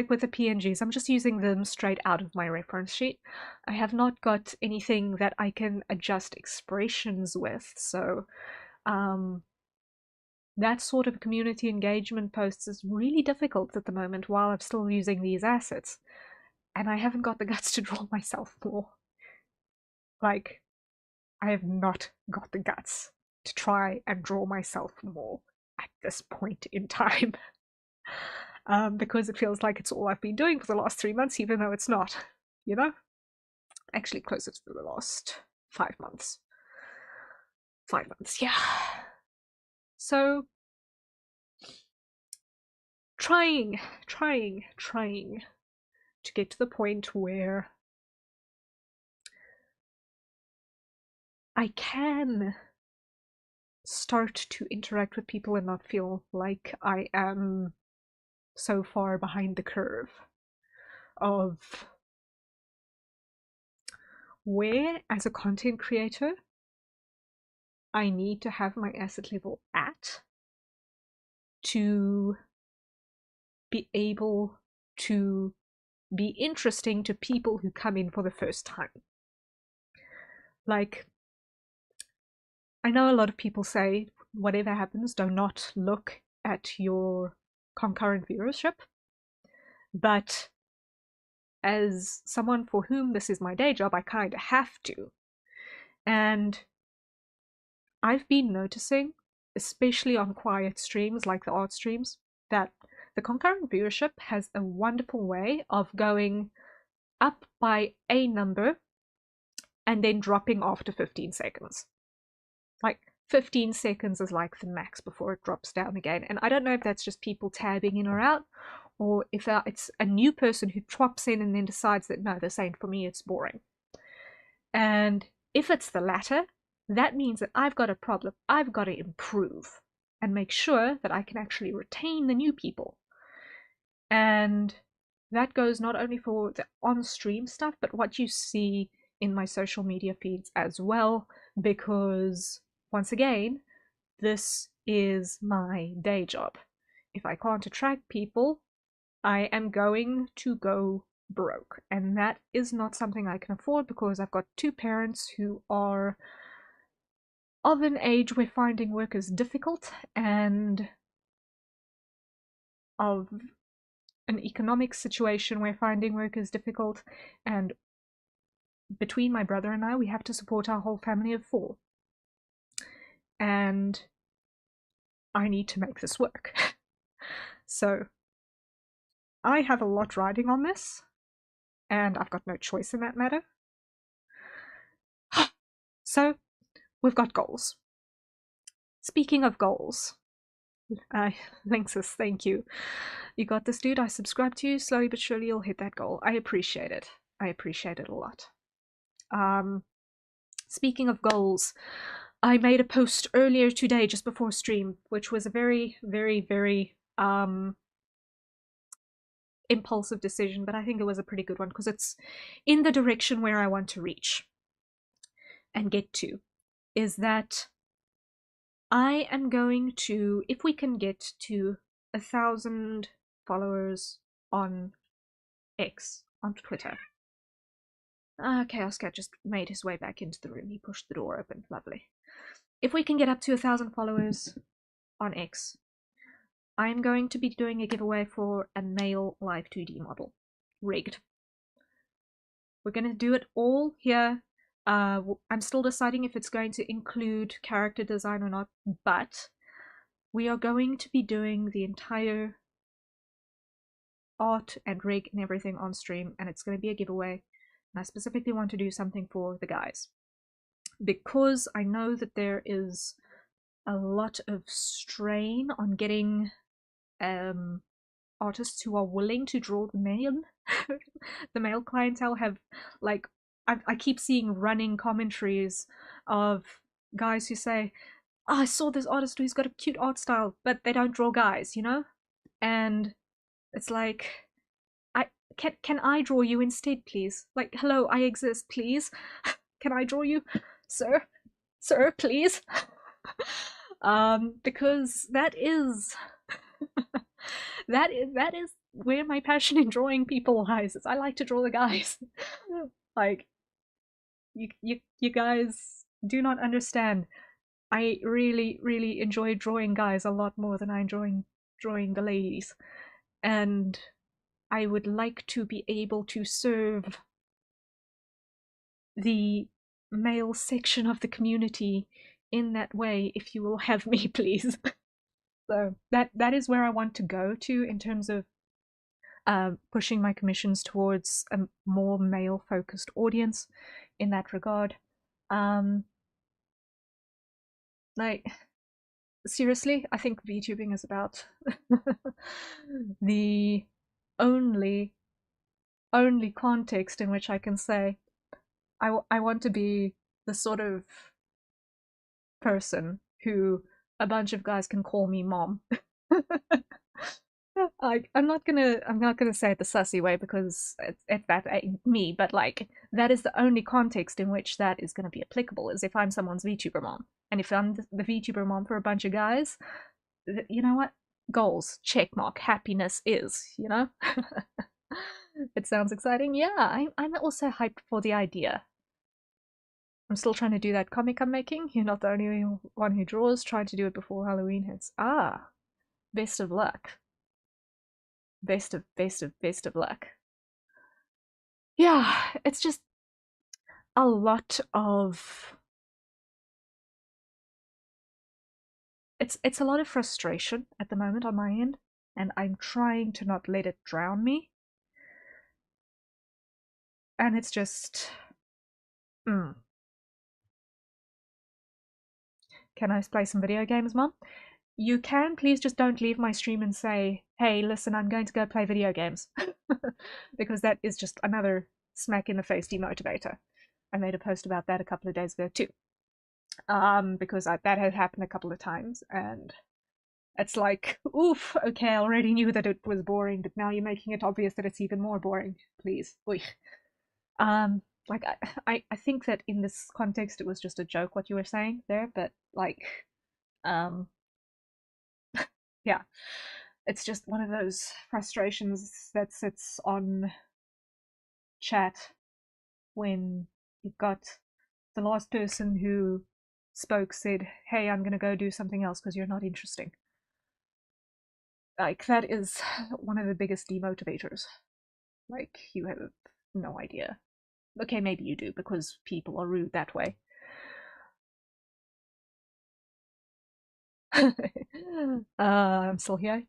with the PNGs, I'm just using them straight out of my reference sheet. I have not got anything that I can adjust expressions with, so that sort of community engagement posts is really difficult at the moment while I'm still using these assets. And I haven't got the guts to draw myself more. Like, I have not got the guts to try and draw myself more at this point in time. Because it feels like it's all I've been doing for the last 3 months, even though it's not, you know? Actually, closer to the last 5 months. 5 months, yeah. So, trying to get to the point where I can start to interact with people and not feel like I am so far behind the curve of where, as a content creator, I need to have my asset level at to be able to be interesting to people who come in for the first time. Like, I know a lot of people say, whatever happens, do not look at your concurrent viewership. But as someone for whom this is my day job, I kind of have to. And I've been noticing, especially on quiet streams like the art streams, that the concurrent viewership has a wonderful way of going up by a number and then dropping after 15 seconds. Like, 15 seconds is like the max before it drops down again. And I don't know if that's just people tabbing in or out, or if it's a new person who drops in and then decides that, no, this ain't for me, it's boring. And if it's the latter, that means that I've got a problem. I've got to improve and make sure that I can actually retain the new people. And that goes not only for the on-stream stuff, but what you see in my social media feeds as well, because once again, this is my day job. If I can't attract people, I am going to go broke, and that is not something I can afford because I've got 2 parents who are of an age where finding work is difficult, and of an economic situation where finding work is difficult, and between my brother and I, we have to support our whole family of 4. And I need to make this work. So I have a lot riding on this, and I've got no choice in that matter. So we've got goals. Speaking of goals, Linksys, thank you. You got this, dude. I subscribe to you. Slowly but surely you'll hit that goal. I appreciate it. I appreciate it a lot. speaking of goals, I made a post earlier today, just before stream, which was a very, very, very impulsive decision, but I think it was a pretty good one because it's in the direction where I want to reach and get to. Is that I am going to, if we can get to 1,000 followers on X, on Twitter. Chaos Cat just made his way back into the room. He pushed the door open. Lovely. If we can get up to 1,000 followers on X, I'm going to be doing a giveaway for a male live 2D model. Rigged. We're going to do it all here. I'm still deciding if it's going to include character design or not, but we are going to be doing the entire art and rig and everything on stream, and it's going to be a giveaway. And I specifically want to do something for the guys, because I know that there is a lot of strain on getting artists who are willing to draw the male. The male clientele have, like, I keep seeing running commentaries of guys who say, oh, I saw this artist who's got a cute art style, but they don't draw guys, you know? And it's like, can I draw you instead, please? Like, hello, I exist, please. Can I draw you, sir? Sir, please. Because that is that is where my passion in drawing people lies. I like to draw the guys. Like, you guys do not understand. I really, really enjoy drawing guys a lot more than I enjoy drawing the ladies. And I would like to be able to serve the male section of the community in that way, if you will have me, please. So that is where I want to go to in terms of pushing my commissions towards a more male-focused audience in that regard. Like, seriously, I think VTubing is about the only context in which I can say I want to be the sort of person who a bunch of guys can call me mom. I'm not gonna say it the sussy way, because that ain't me, but like, that is the only context in which that is going to be applicable, is if I'm someone's VTuber mom. And if I'm the VTuber mom for a bunch of guys, you know what? Goals, check mark, happiness is, you know? It sounds exciting. Yeah, I'm also hyped for the idea. I'm still trying to do that comic I'm making. You're not the only one who draws. Trying to do it before Halloween hits. Ah, best of luck. Best of luck. Yeah, it's just a lot of it's a lot of frustration at the moment on my end, and I'm trying to not let it drown me. And it's just Can I play some video games, Mom? You can. Please just don't leave my stream and say, hey, listen, I'm going to go play video games. Because that is just another smack in the face demotivator. I made a post about that a couple of days ago too. Because that had happened a couple of times, and it's like, oof, okay, I already knew that it was boring, but now you're making it obvious that it's even more boring. Please. Like, I think that in this context it was just a joke what you were saying there, but like, yeah, it's just one of those frustrations that sits on chat when you've got the last person who spoke said, hey, I'm gonna go do something else because you're not interesting. Like, that is one of the biggest demotivators. Like, you have no idea. Okay, maybe you do, because people are rude that way. I'm still here.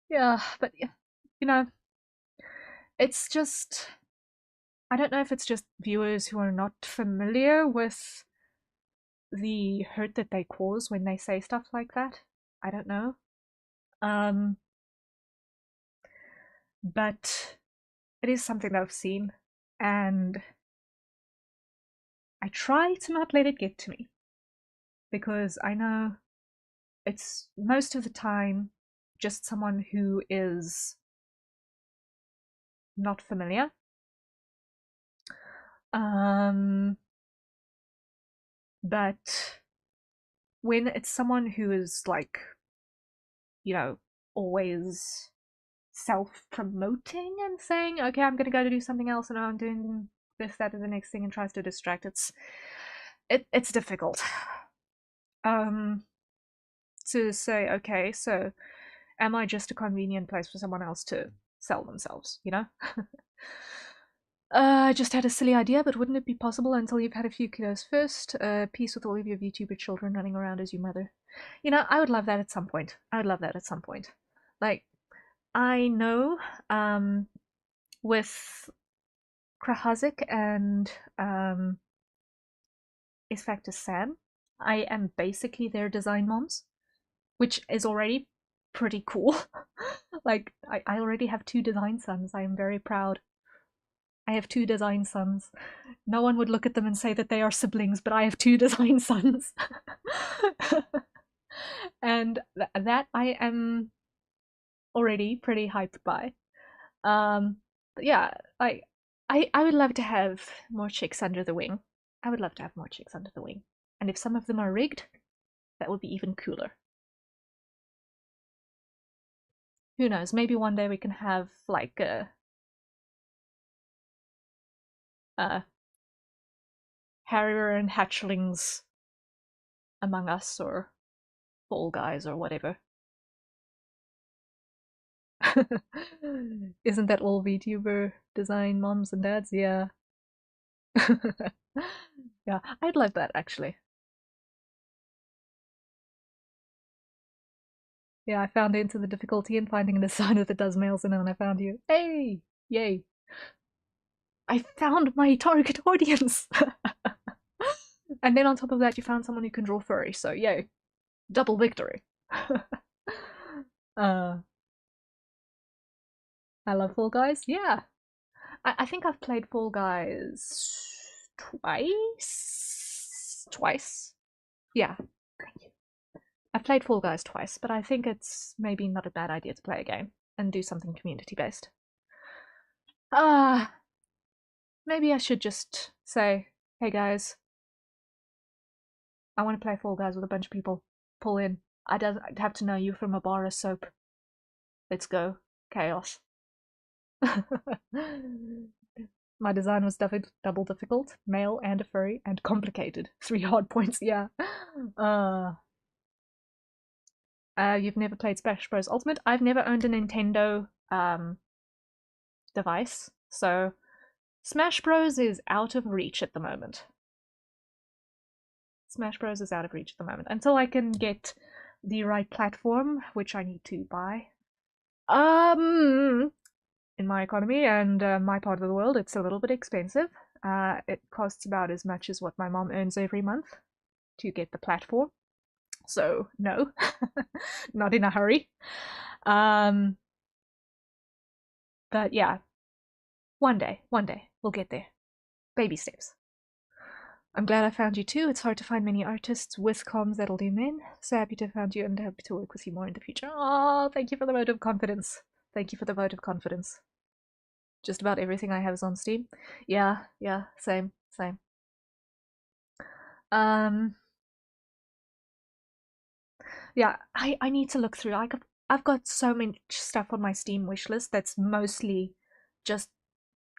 Yeah, but you know, it's just, I don't know if it's just viewers who are not familiar with the hurt that they cause when they say stuff like that. I don't know. But it is something that I've seen, and I try to not let it get to me, because I know it's most of the time just someone who is not familiar. But when it's someone who is like, always self-promoting and saying, okay, I'm going to go to do something else and I'm doing this, that, or the next thing, and tries to distract, it's difficult to say, okay, so am I just a convenient place for someone else to sell themselves, I just had a silly idea, but wouldn't it be possible until you've had a few kiddos first? Peace with all of your VTuber children running around as your mother. I would love that at some point. I would love that at some point. Like, I know with Krahazik and Isfactor Sam, I am basically their design moms, which is already pretty cool. Like, I already have 2 design sons. I am very proud. I have 2 design sons. No one would look at them and say that they are siblings, but I have 2 design sons. And that I am already pretty hyped by. But yeah, I would love to have more chicks under the wing. I would love to have more chicks under the wing. And if some of them are rigged, that would be even cooler. Who knows, maybe one day we can have like Harrier and hatchlings among us, or Fall Guys, or whatever. Isn't that all VTuber design moms and dads? Yeah. Yeah, I'd like that actually. Yeah, I found into the difficulty in finding a designer that does males, and then I found you. Hey! Yay! I found my target audience! And then on top of that, you found someone who can draw furry, so yay. Double victory. I love Fall Guys. Yeah. I think I've played Fall Guys twice? Twice? Yeah. I've played Fall Guys twice, but I think it's maybe not a bad idea to play a game and do something community-based. Maybe I should just say, hey guys, I want to play Fall Guys with a bunch of people. Pull in. I'd have to know you from a bar of soap. Let's go. Chaos. My design was double difficult, male and a furry, and complicated. 3 hard points, yeah. You've never played Smash Bros. Ultimate? I've never owned a Nintendo device, so Smash Bros. Is out of reach at the moment. Smash Bros. Is out of reach at the moment. Until I can get the right platform, which I need to buy. In my economy and my part of the world, it's a little bit expensive. It costs about as much as what my mom earns every month to get the platform. So, no, not in a hurry. But yeah, one day, we'll get there. Baby steps. I'm glad I found you too. It's hard to find many artists with comms that'll do men. So happy to have found you and happy to work with you more in the future. Oh, thank you for the vote of confidence. Thank you for the vote of confidence. Just about everything I have is on Steam. Yeah, same. Yeah, I need to look through. I've got so much stuff on my Steam wishlist that's mostly just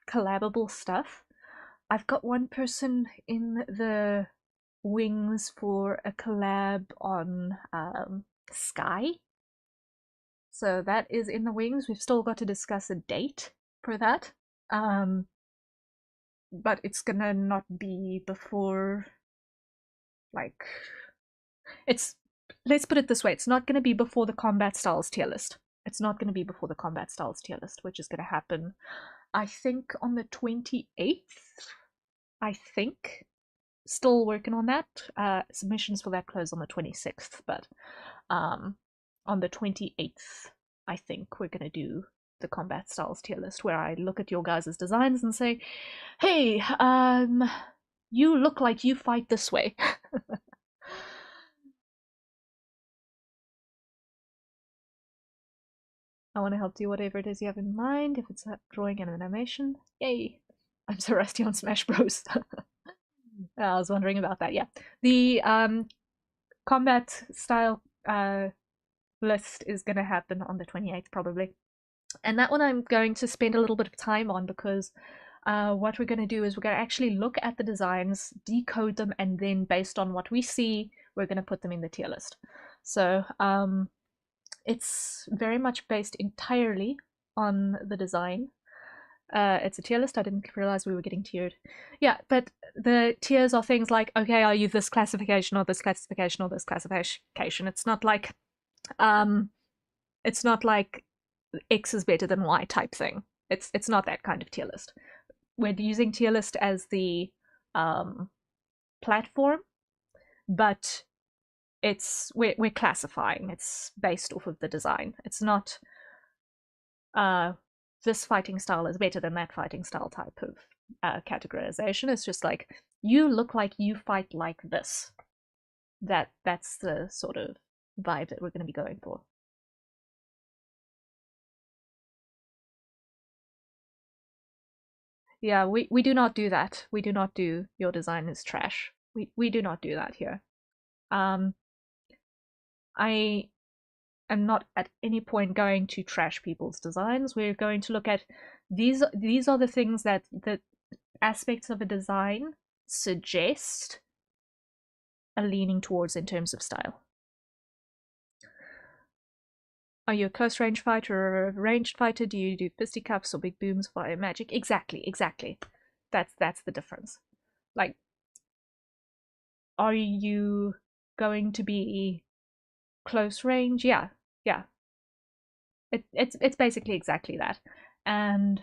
collabable stuff. I've got one person in the wings for a collab on Sky. So that is in the wings. We've still got to discuss a date for that. But it's gonna not be before, like, let's put it this way, it's not gonna be before the combat styles tier list. It's not gonna be before the combat styles tier list, which is gonna happen, I think, on the 28th. I think. Still working on that. Submissions for that close on the 26th, but on the 28th, I think we're gonna do the combat styles tier list, where I look at your guys' designs and say, hey, You look like you fight this way. I want to help do whatever it is you have in mind. If it's a drawing and animation, yay! I'm so rusty on Smash Bros. I was wondering about that. Yeah, the combat style list is going to happen on the 28th probably, and that one I'm going to spend a little bit of time on because what we're going to do is we're going to actually look at the designs, decode them, and then based on what we see, we're going to put them in the tier list. So it's very much based entirely on the design. It's a tier list. I didn't realize we were getting tiered. Yeah, but the tiers are things like, okay, are you this classification or this classification or this classification? It's not like X is better than Y type thing. It's not that kind of tier list. We're using tier list as the platform, but we're classifying. It's based off of the design. It's not this fighting style is better than that fighting style type of categorization. It's just like, you look like you fight like this. That's the sort of vibe that we're going to be going for. Yeah, we do not do that. We do not do your design is trash. We do not do that here. I am not at any point going to trash people's designs. We're going to look at these are the things that the aspects of a design suggest a leaning towards in terms of style. Are you a close range fighter or a ranged fighter? Do you do fisticuffs or big booms, fire magic? Exactly. That's the difference. Like, are you going to be close range? Yeah. It's basically exactly that. And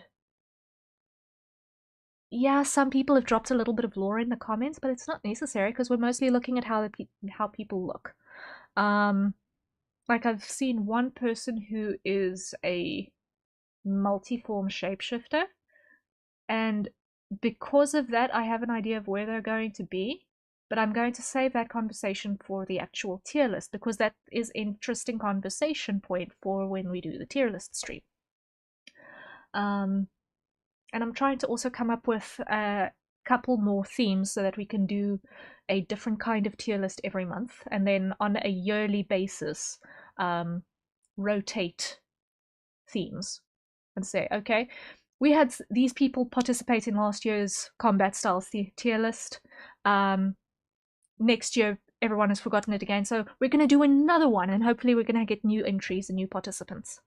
yeah, some people have dropped a little bit of lore in the comments, but it's not necessary because we're mostly looking at how people look. Like I've seen one person who is a multiform shapeshifter, and because of that, I have an idea of where they're going to be. But I'm going to save that conversation for the actual tier list because that is interesting conversation point for when we do the tier list stream. And I'm trying to also come up with a couple more themes so that we can do a different kind of tier list every month, and then on a yearly basis rotate themes and say, okay, we had these people participate in last year's combat styles tier list. Next year, everyone has forgotten it again, so we're going to do another one, and hopefully we're going to get new entries and new participants.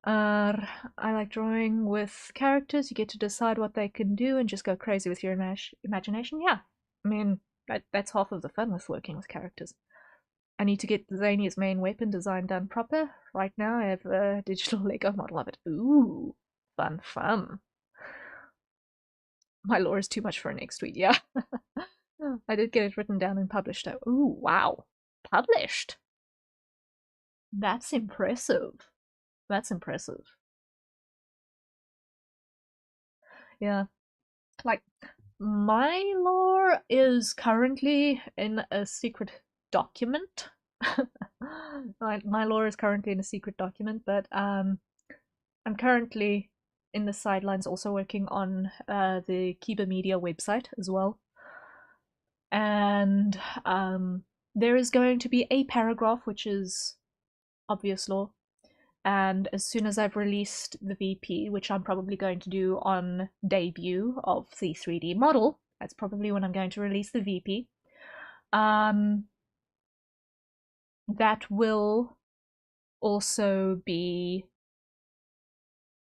I like drawing with characters. You get to decide what they can do and just go crazy with your imagination. Yeah, I mean, that's half of the fun with working with characters. I need to get Zania's main weapon design done proper. Right now I have a digital Lego model of it. Ooh, fun. My lore is too much for next week, yeah. I did get it written down and published though. Ooh, wow. Published? That's impressive. Yeah. Like, my lore is currently in a secret document. My lore is currently in a secret document, but I'm currently in the sidelines also working on the Kiba Media website as well. And there is going to be a paragraph which is obvious lore. And as soon as I've released the VP, which I'm probably going to do on debut of the 3D model, that's probably when I'm going to release the VP. That will also be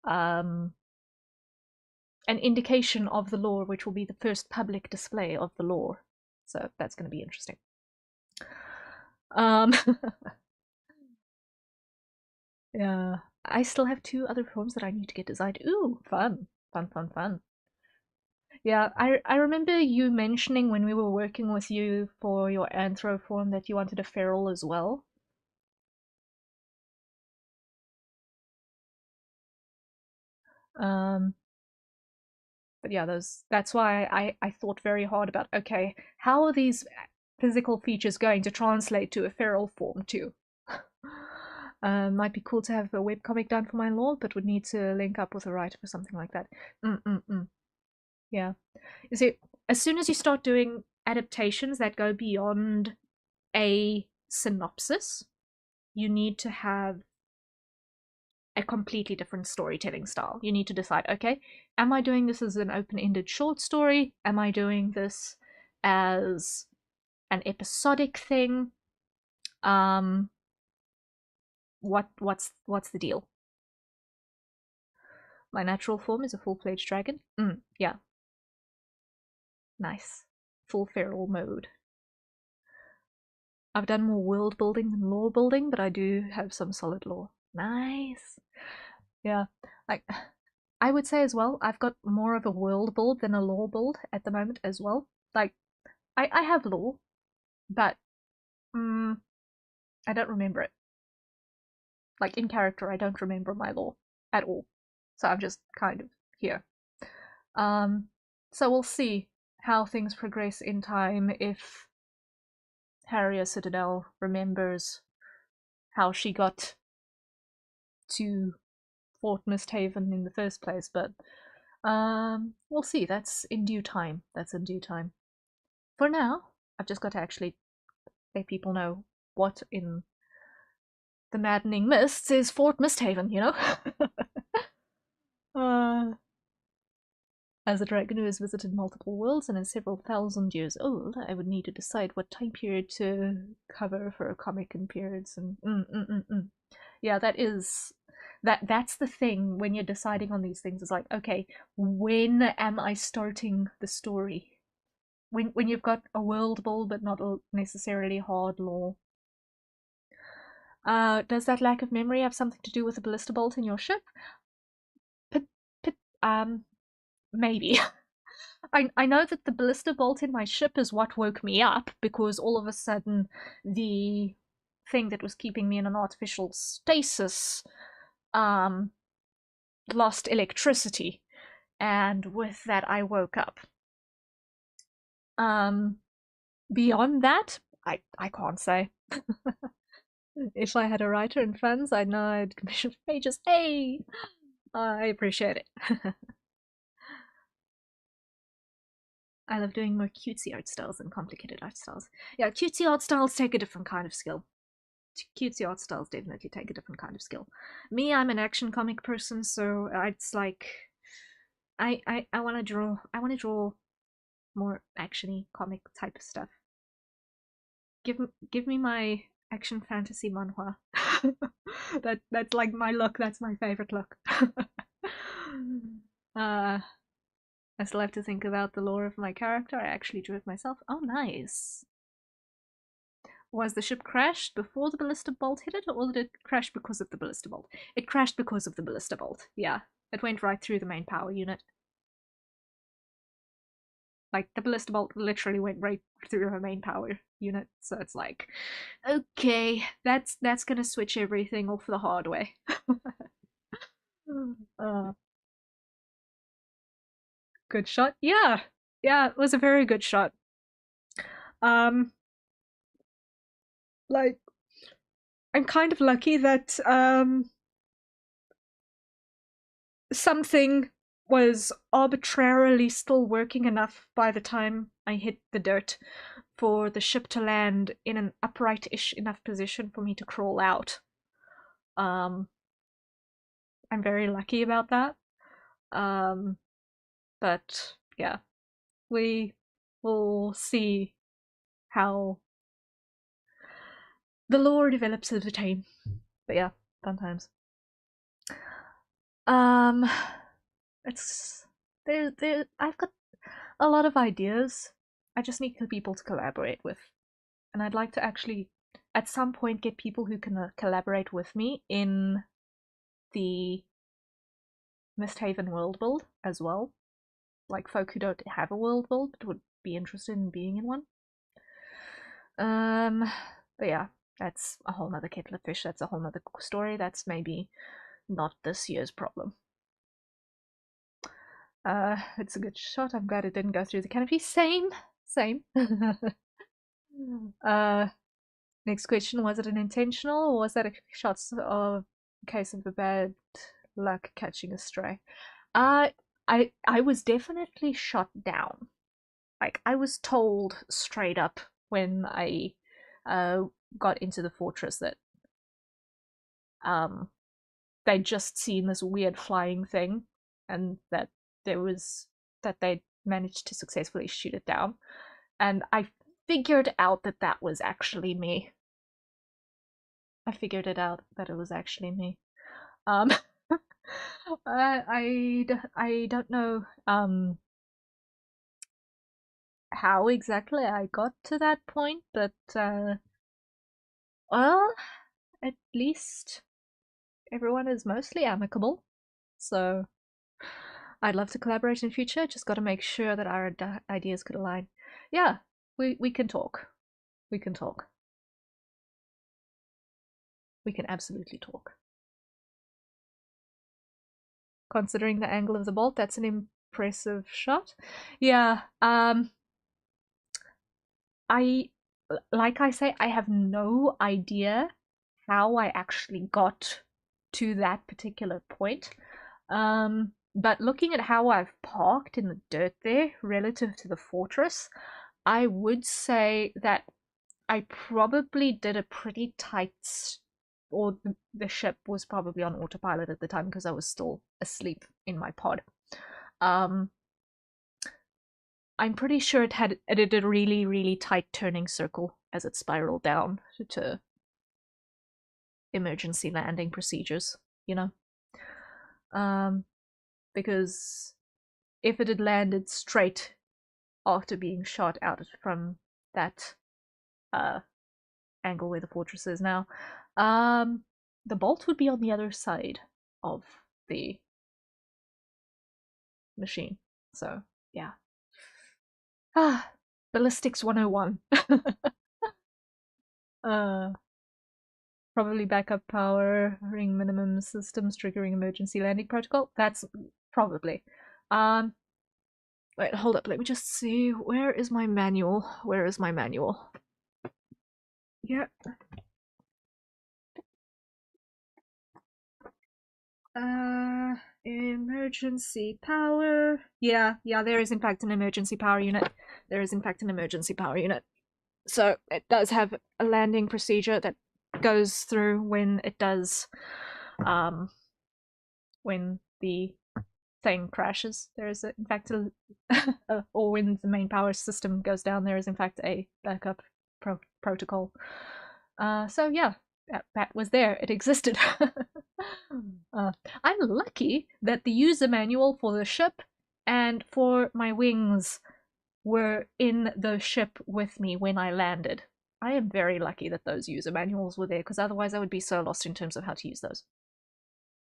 an indication of the lore, which will be the first public display of the lore. So that's going to be interesting. Yeah, I still have 2 other poems that I need to get designed. Ooh, fun. Yeah, I remember you mentioning when we were working with you for your anthro form that you wanted a feral as well. But yeah, that's why I thought very hard about, okay, how are these physical features going to translate to a feral form too? Might be cool to have a webcomic done for my lore, but would need to link up with a writer for something like that. Yeah. You see, as soon as you start doing adaptations that go beyond a synopsis, you need to have a completely different storytelling style. You need to decide, okay, am I doing this as an open-ended short story? Am I doing this as an episodic thing? What's the deal? My natural form is a full-fledged dragon. Yeah. Nice. Full feral mode. I've done more world building than lore building, but I do have some solid lore. Nice. Yeah. Like, I would say as well, I've got more of a world build than a lore build at the moment as well. Like, I have lore, but I don't remember it. Like, in character, I don't remember my lore at all. So I'm just kind of here. So we'll see how things progress in time, if Harrier Citadel remembers how she got to Fort Misthaven in the first place, but we'll see. That's in due time. That's in due time. For now, I've just got to actually let people know what in the maddening mists is Fort Misthaven, you know? As a dragon who has visited multiple worlds and is several thousand years old, I would need to decide what time period to cover for a comic and periods and yeah, that's the thing when you're deciding on these things. It's like, okay, when am I starting the story? When you've got a world build but not necessarily hard lore. Does that lack of memory have something to do with the ballista bolt in your ship? Maybe. I know that the ballista bolt in my ship is what woke me up, because all of a sudden the thing that was keeping me in an artificial stasis lost electricity, and with that I woke up. Beyond that, I can't say. If I had a writer and fans, I know I'd commission pages. Hey, I appreciate it. I love doing more cutesy art styles than complicated art styles. Yeah, cutesy art styles take a different kind of skill. Cutesy art styles definitely take a different kind of skill. Me, I'm an action comic person, so it's like I want to draw more actiony comic type of stuff. Give me my action fantasy manhwa. That's like my look. That's my favorite look. I still have to think about the lore of my character. I actually drew it myself. Oh, nice. Was the ship crashed before the ballista bolt hit it, or did it crash because of the ballista bolt? It crashed because of the ballista bolt. Yeah, it went right through the main power unit. Like, the ballista bolt literally went right through her main power unit, so it's like, okay, that's gonna switch everything off the hard way. Good shot. Yeah, it was a very good shot. Like, I'm kind of lucky that something was arbitrarily still working enough by the time I hit the dirt for the ship to land in an upright-ish enough position for me to crawl out. I'm very lucky about that. But yeah, we will see how the lore develops over time. But yeah, fun times. It's there. I've got a lot of ideas. I just need people to collaborate with, and I'd like to actually, at some point, get people who can collaborate with me in the Misthaven world build as well. Like folk who don't have a world build but would be interested in being in one. But yeah, that's a whole nother kettle of fish. That's a whole nother story. That's maybe not this year's problem. It's a good shot. I'm glad it didn't go through the canopy. Same. uh, Next question: was it an intentional, or was that a case of a bad luck catching a stray? Uh, I was definitely shot down. Like, I was told straight up when I uh got into the fortress that um they'd just seen this weird flying thing, and that there was that they'd managed to successfully shoot it down, and I figured out that that was actually me. I figured it out that it was actually me. Um, I don't know how exactly I got to that point, but well, at least everyone is mostly amicable. So I'd love to collaborate in future. Just got to make sure that our ideas could align. Yeah, we can talk. We can talk. We can absolutely talk. Considering the angle of the bolt, that's an impressive shot. Yeah. I like I say, I have no idea how I actually got to that particular point. But looking at how I've parked in the dirt there relative to the fortress, I would say that I probably did a pretty tight, or the ship was probably on autopilot at the time because I was still asleep in my pod. Um, I'm pretty sure it did a really, really tight turning circle as it spiraled down to emergency landing procedures, you know? Um, because if it had landed straight after being shot out from that uh, angle where the fortress is now, the bolt would be on the other side of the machine. So, yeah. Ah, ballistics 101. uh, Probably backup power, ring minimum systems triggering emergency landing protocol. That's probably. Um, Wait, hold up. Let me just see. Where is my manual? Where is my manual? Yeah. Emergency power. Yeah, there is in fact an emergency power unit. There is in fact an emergency power unit. So it does have a landing procedure that goes through when it does, when the thing crashes. There is, in fact, or when the main power system goes down, there is, in fact, a backup protocol. So, yeah, that was there. It existed. I'm lucky that the user manual for the ship and for my wings were in the ship with me when I landed. I am very lucky that those user manuals were there, because otherwise I would be so lost in terms of how to use those.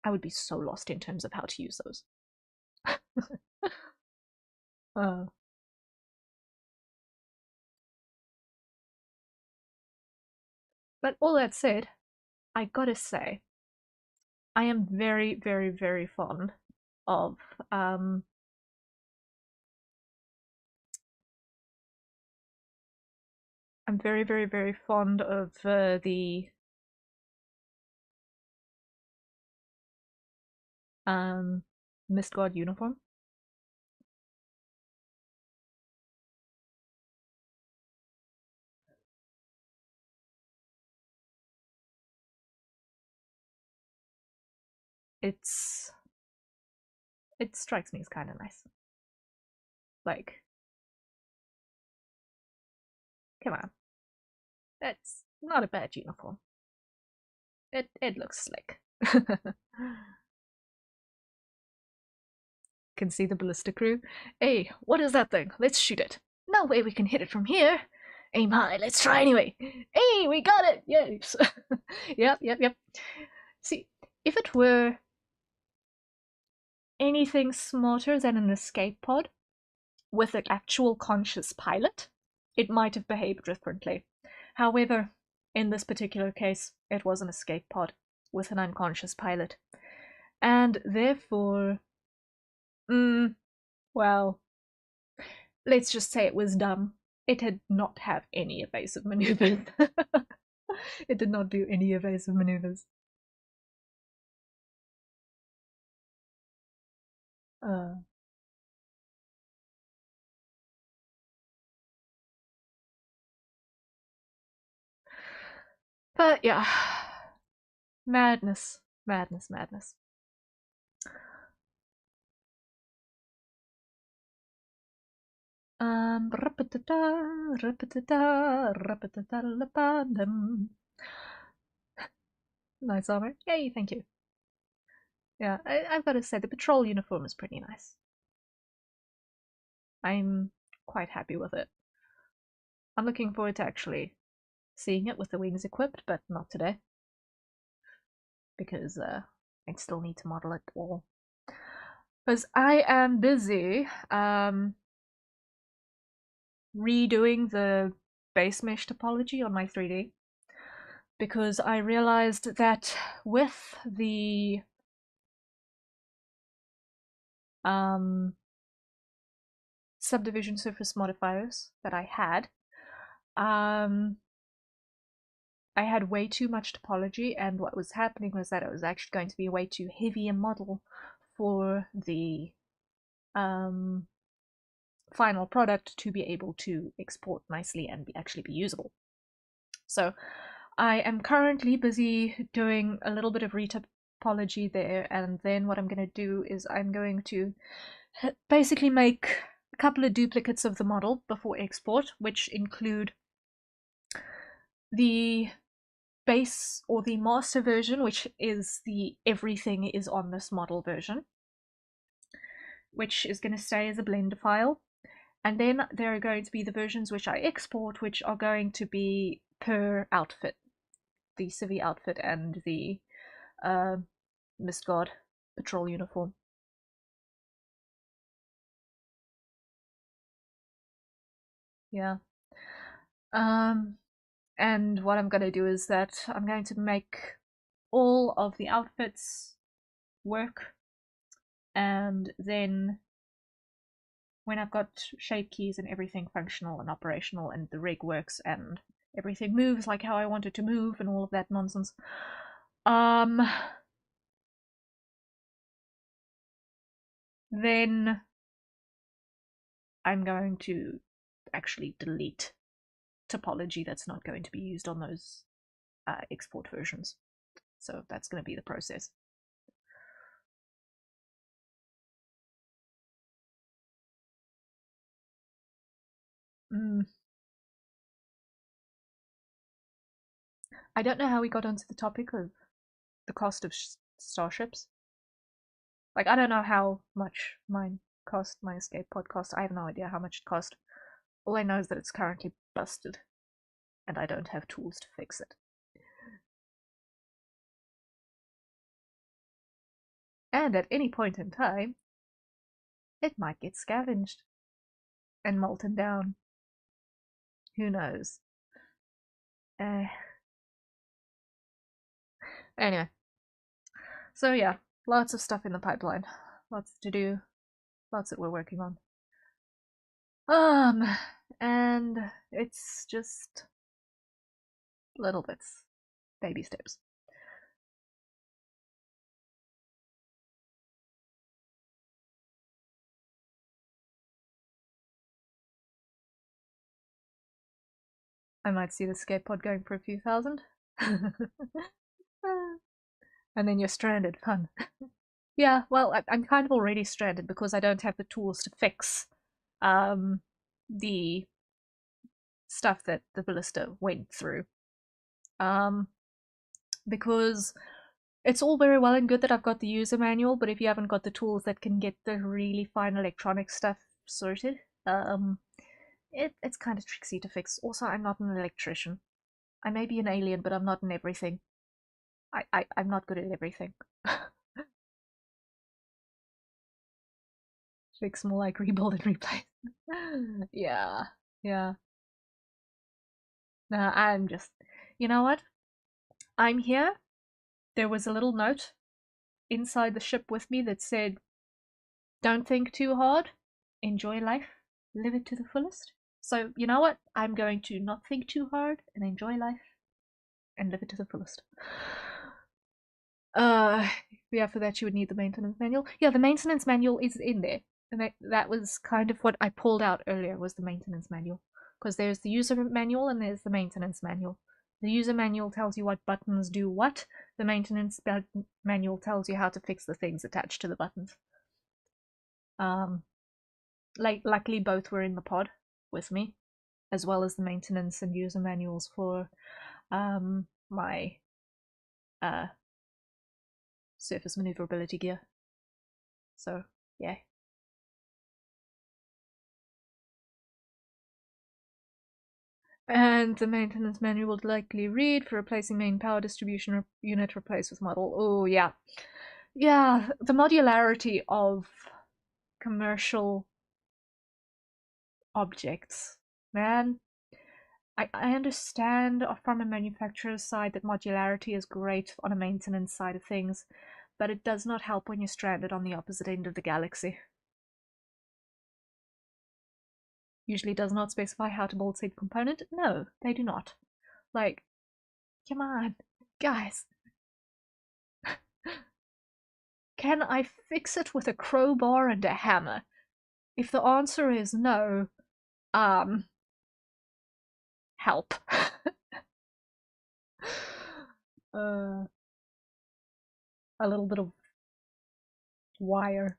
I would be so lost in terms of how to use those. uh, but all that said, I gotta say, I am very, very, very fond of I'm very, very, very fond of the Mist God uniform. It's it strikes me as kind of nice. Like, come on, that's not a bad uniform. It looks slick. Can see the ballista crew. Hey, what is that thing? Let's shoot it. No way we can hit it from here. Aim high. Let's try anyway. Hey, we got it. Yes. Yep. See, if it were anything smarter than an escape pod with an actual conscious pilot, it might have behaved differently. However, in this particular case, it was an escape pod with an unconscious pilot. And therefore, Well, let's just say it was dumb. It did not have any evasive maneuvers. It did not do any evasive maneuvers. Uh, but yeah, madness, madness, madness. Rapatata, rapatata, rapatata, nice armor. Yay, thank you. Yeah, I've got to say, the patrol uniform is pretty nice. I'm quite happy with it. I'm looking forward to actually seeing it with the wings equipped, but not today. Because I still need to model it all. Because I am busy redoing the base mesh topology on my 3D. Because I realized that with the subdivision surface modifiers that I had way too much topology, and what was happening was that it was actually going to be way too heavy a model for the final product to be able to export nicely and actually be usable. So I am currently busy doing a little bit of retopology there, and then what I'm going to do is I'm going to basically make a couple of duplicates of the model before export, which include the base or the master version, which is the everything is on this model version, which is going to stay as a Blender file. And then there are going to be the versions which I export, which are going to be per outfit. The Civi outfit and the Mist God patrol uniform. Yeah. And what I'm going to do is that I'm going to make all of the outfits work, and then when I've got shape keys and everything functional and operational and the rig works and everything moves like how I want it to move and all of that nonsense, then I'm going to actually delete topology that's not going to be used on those export versions. So that's going to be the process. I don't know how we got onto the topic of the cost of starships. Like, I don't know how much mine cost, my escape pod cost. I have no idea how much it cost. All I know is that it's currently busted, and I don't have tools to fix it. And at any point in time, it might get scavenged and molten down. Who knows? Anyway, so yeah, lots of stuff in the pipeline, lots to do, lots that we're working on. And it's just little bits, baby steps. I might see the skate pod going for a few thousand. And then you're stranded. Fun. Yeah, well, I'm kind of already stranded because I don't have the tools to fix the stuff that the ballista went through. Because it's all very well and good that I've got the user manual, but if you haven't got the tools that can get the really fine electronic stuff sorted, it's kind of tricksy to fix. Also, I'm not an electrician. I may be an alien, but I'm not in everything. I'm not good at everything. Fix more like rebuild and replace. Yeah, yeah. No, I'm just, you know what? I'm here. There was a little note inside the ship with me that said, "Don't think too hard. enjoy life, live it to the fullest. So, you know what? I'm going to not think too hard and enjoy life and live it to the fullest. Yeah, for that you would need the maintenance manual. Yeah, the maintenance manual is in there. And that was kind of what I pulled out earlier, was the maintenance manual. Because there's the user manual and there's the maintenance manual. The user manual tells you what buttons do what. The maintenance manual tells you how to fix the things attached to the buttons. Luckily both were in the pod with me, as well as the maintenance and user manuals for my surface maneuverability gear. So, yeah. And the maintenance manual would likely read, for replacing main power distribution unit, replace with model. Oh, yeah. Yeah, the modularity of commercial objects. Man, I understand from a manufacturer's side that modularity is great on a maintenance side of things, but it does not help when you're stranded on the opposite end of the galaxy. Usually does not specify how to build said component. No, they do not. Like, come on, guys. Can I fix it with a crowbar and a hammer? If the answer is no, help. A little bit of wire.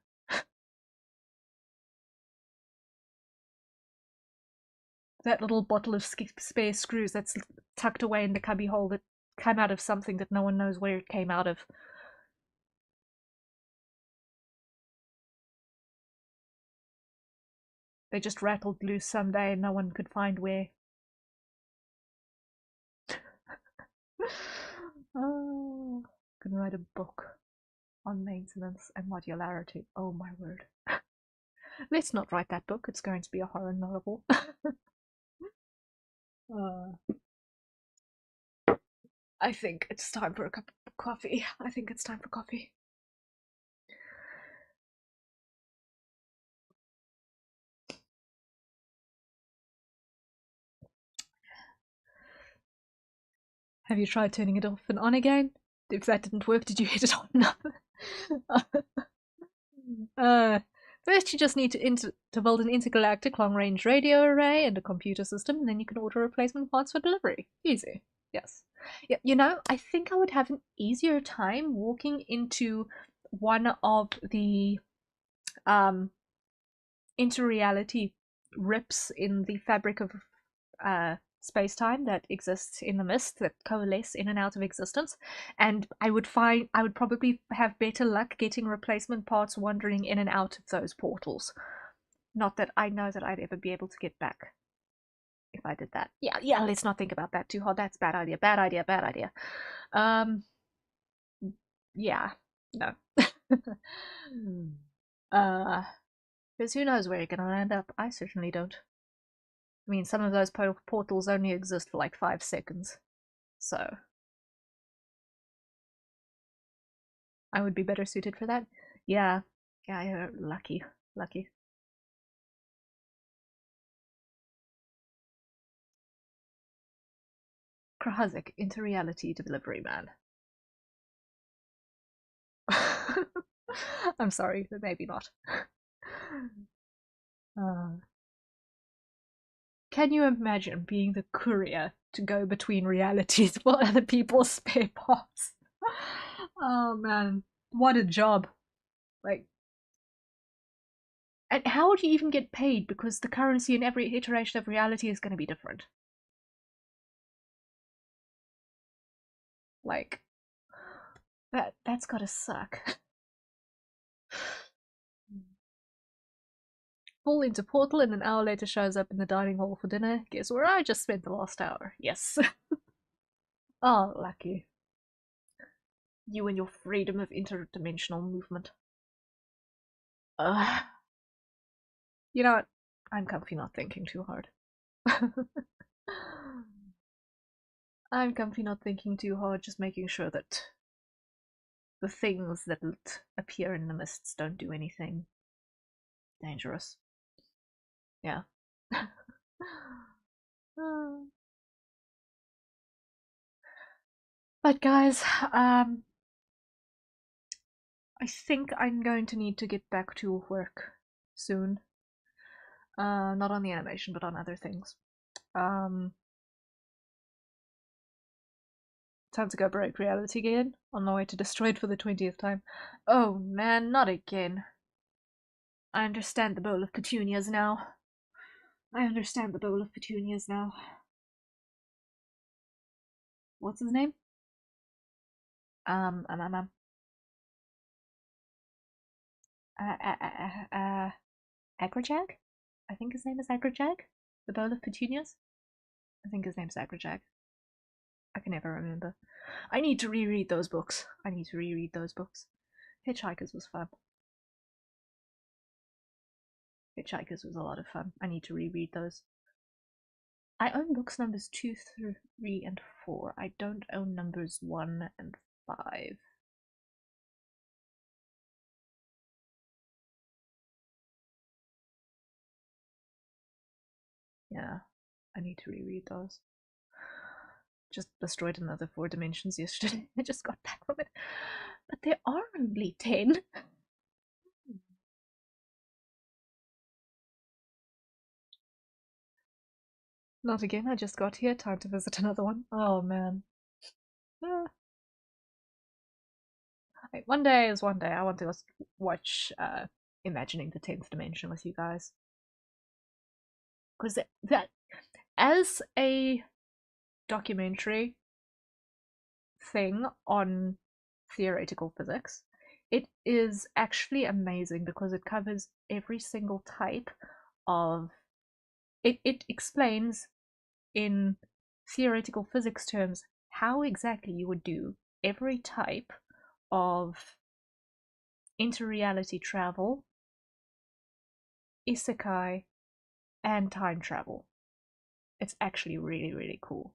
That little bottle of spare screws that's tucked away in the cubbyhole that came out of something that no one knows where it came out of. They just rattled loose someday and no one could find where. Oh, I can write a book on maintenance and modularity. Oh my word. Let's not write that book, it's going to be a horror novel. I think it's time for a cup of coffee. I think it's time for coffee. Have you tried turning it off and on again? If that didn't work, did you hit it on? First, you just need to build an intergalactic long-range radio array and a computer system, and then you can order replacement parts for delivery. Easy. Yes. Yeah, you know, I think I would have an easier time walking into one of the interreality rips in the fabric of space-time that exists in the mist, that coalesce in and out of existence, and I would probably have better luck getting replacement parts wandering in and out of those portals. Not that I know that I'd ever be able to get back if I did that. Yeah, let's not think about that too hard. That's bad idea, bad idea, bad idea. Yeah, no. Because who knows where you're gonna land up? I certainly don't. I mean, some of those portals only exist for like 5 seconds, so I would be better suited for that. Yeah, you're lucky. Krahazik, into reality delivery man. I'm sorry, but maybe not. Can you imagine being the courier to go between realities for other people's spare parts? Oh man, what a job. Like, and how would you even get paid? Because the currency in every iteration of reality is going to be different. Like, that's gotta suck. Fall into portal and an hour later shows up in the dining hall for dinner. Guess where I just spent the last hour? Yes. Oh, lucky. You and your freedom of interdimensional movement. You know what? I'm comfy not thinking too hard. I'm comfy not thinking too hard, just making sure that the things that appear in the mists don't do anything dangerous. Yeah. But guys, I think I'm going to need to get back to work soon. Not on the animation, but on other things. Time to go break reality again. On my way to Destroyed for the 20th time. Oh man, not again. I understand the bowl of petunias now. I understand the bowl of petunias now. What's his name? Um, um, um, um. Uh, uh, uh, uh, uh, Agrajag? I think his name is Agrajag? The bowl of petunias? I think his name's Agrajag. I can never remember. I need to reread those books. I need to reread those books. Hitchhikers was fun. Hitchhikers was a lot of fun. I need to reread those. I own books numbers 2, 3, and 4. I don't own numbers 1 and 5. Yeah, I need to reread those. Just destroyed another 4 dimensions yesterday. I just got back from it. But there are only 10. Not again, I just got here. Time to visit another one. Oh man. Ah. One day is one day. I want to watch Imagining the 10th Dimension with you guys. Because that, as a documentary thing on theoretical physics, it is actually amazing because it covers every single type of. It explains in theoretical physics terms how exactly you would do every type of interreality travel, isekai, and time travel. It's actually really, really cool.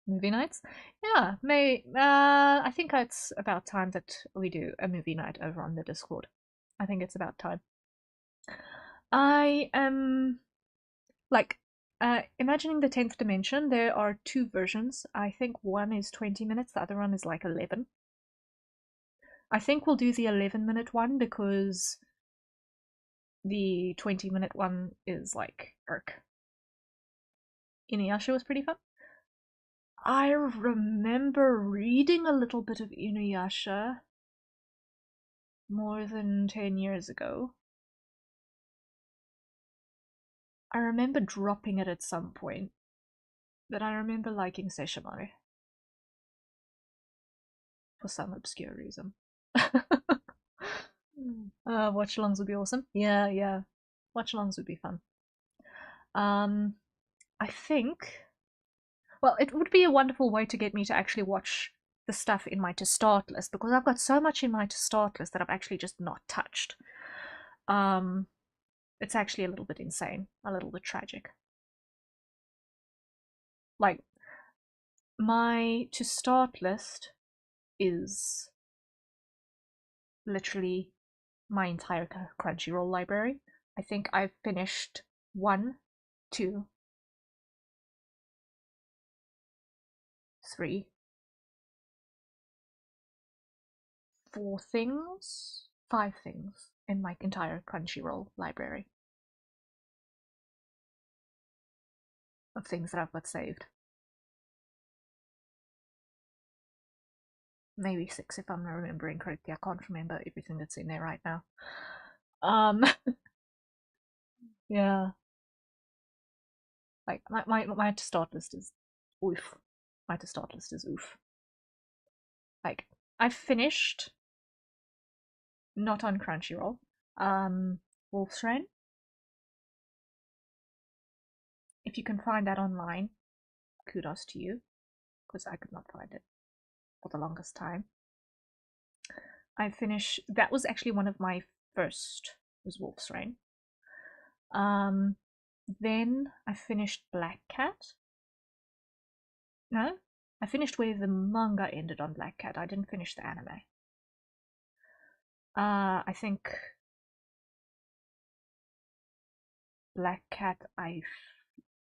Movie nights? Yeah, I think it's about time that we do a movie night over on the Discord. I think it's about time. I am like Imagining the 10th Dimension. There are 2 versions. I think one is 20 minutes, the other one is like 11. I think we'll do the 11-minute one because the 20-minute one is like irk. Inuyasha was pretty fun. I remember reading a little bit of Inuyasha more than 10 years ago. I remember dropping it at some point, but I remember liking Sesshomaru for some obscure reason. Watch alongs would be awesome. Yeah, yeah. Watch alongs would be fun. I think. Well, it would be a wonderful way to get me to actually watch the stuff in my to start list because I've got so much in my to start list that I've actually just not touched. It's actually a little bit insane, a little bit tragic. Like, my to start list is literally my entire Crunchyroll library. I think I've finished 1, 2, 3, 4 things, 5 things in my entire Crunchyroll library of things that I've got saved. Maybe 6 if I'm remembering correctly. I can't remember everything that's in there right now. Um, yeah. Like my to start list is oof. My to start list is oof. Like I've finished, not on Crunchyroll. Wolf's Rain. If you can find that online, kudos to you, because I could not find it for the longest time. I finished. That was actually one of my first. Was Wolf's Rain. Then I finished Black Cat. No, I finished where the manga ended on Black Cat. I didn't finish the anime. I think Black Cat, I've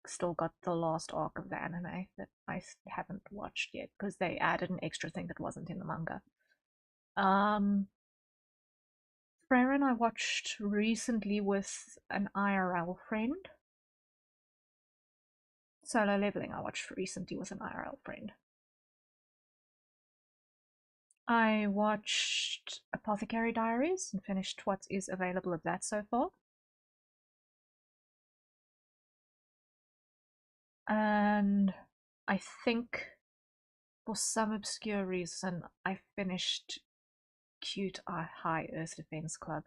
still got the last arc of the anime that I haven't watched yet because they added an extra thing that wasn't in the manga. Freyren I watched recently with an IRL friend. Solo Leveling I watched recently with an IRL friend. I watched Apothecary Diaries and finished what is available of that so far. And I think for some obscure reason I finished Cute High Earth Defense Club.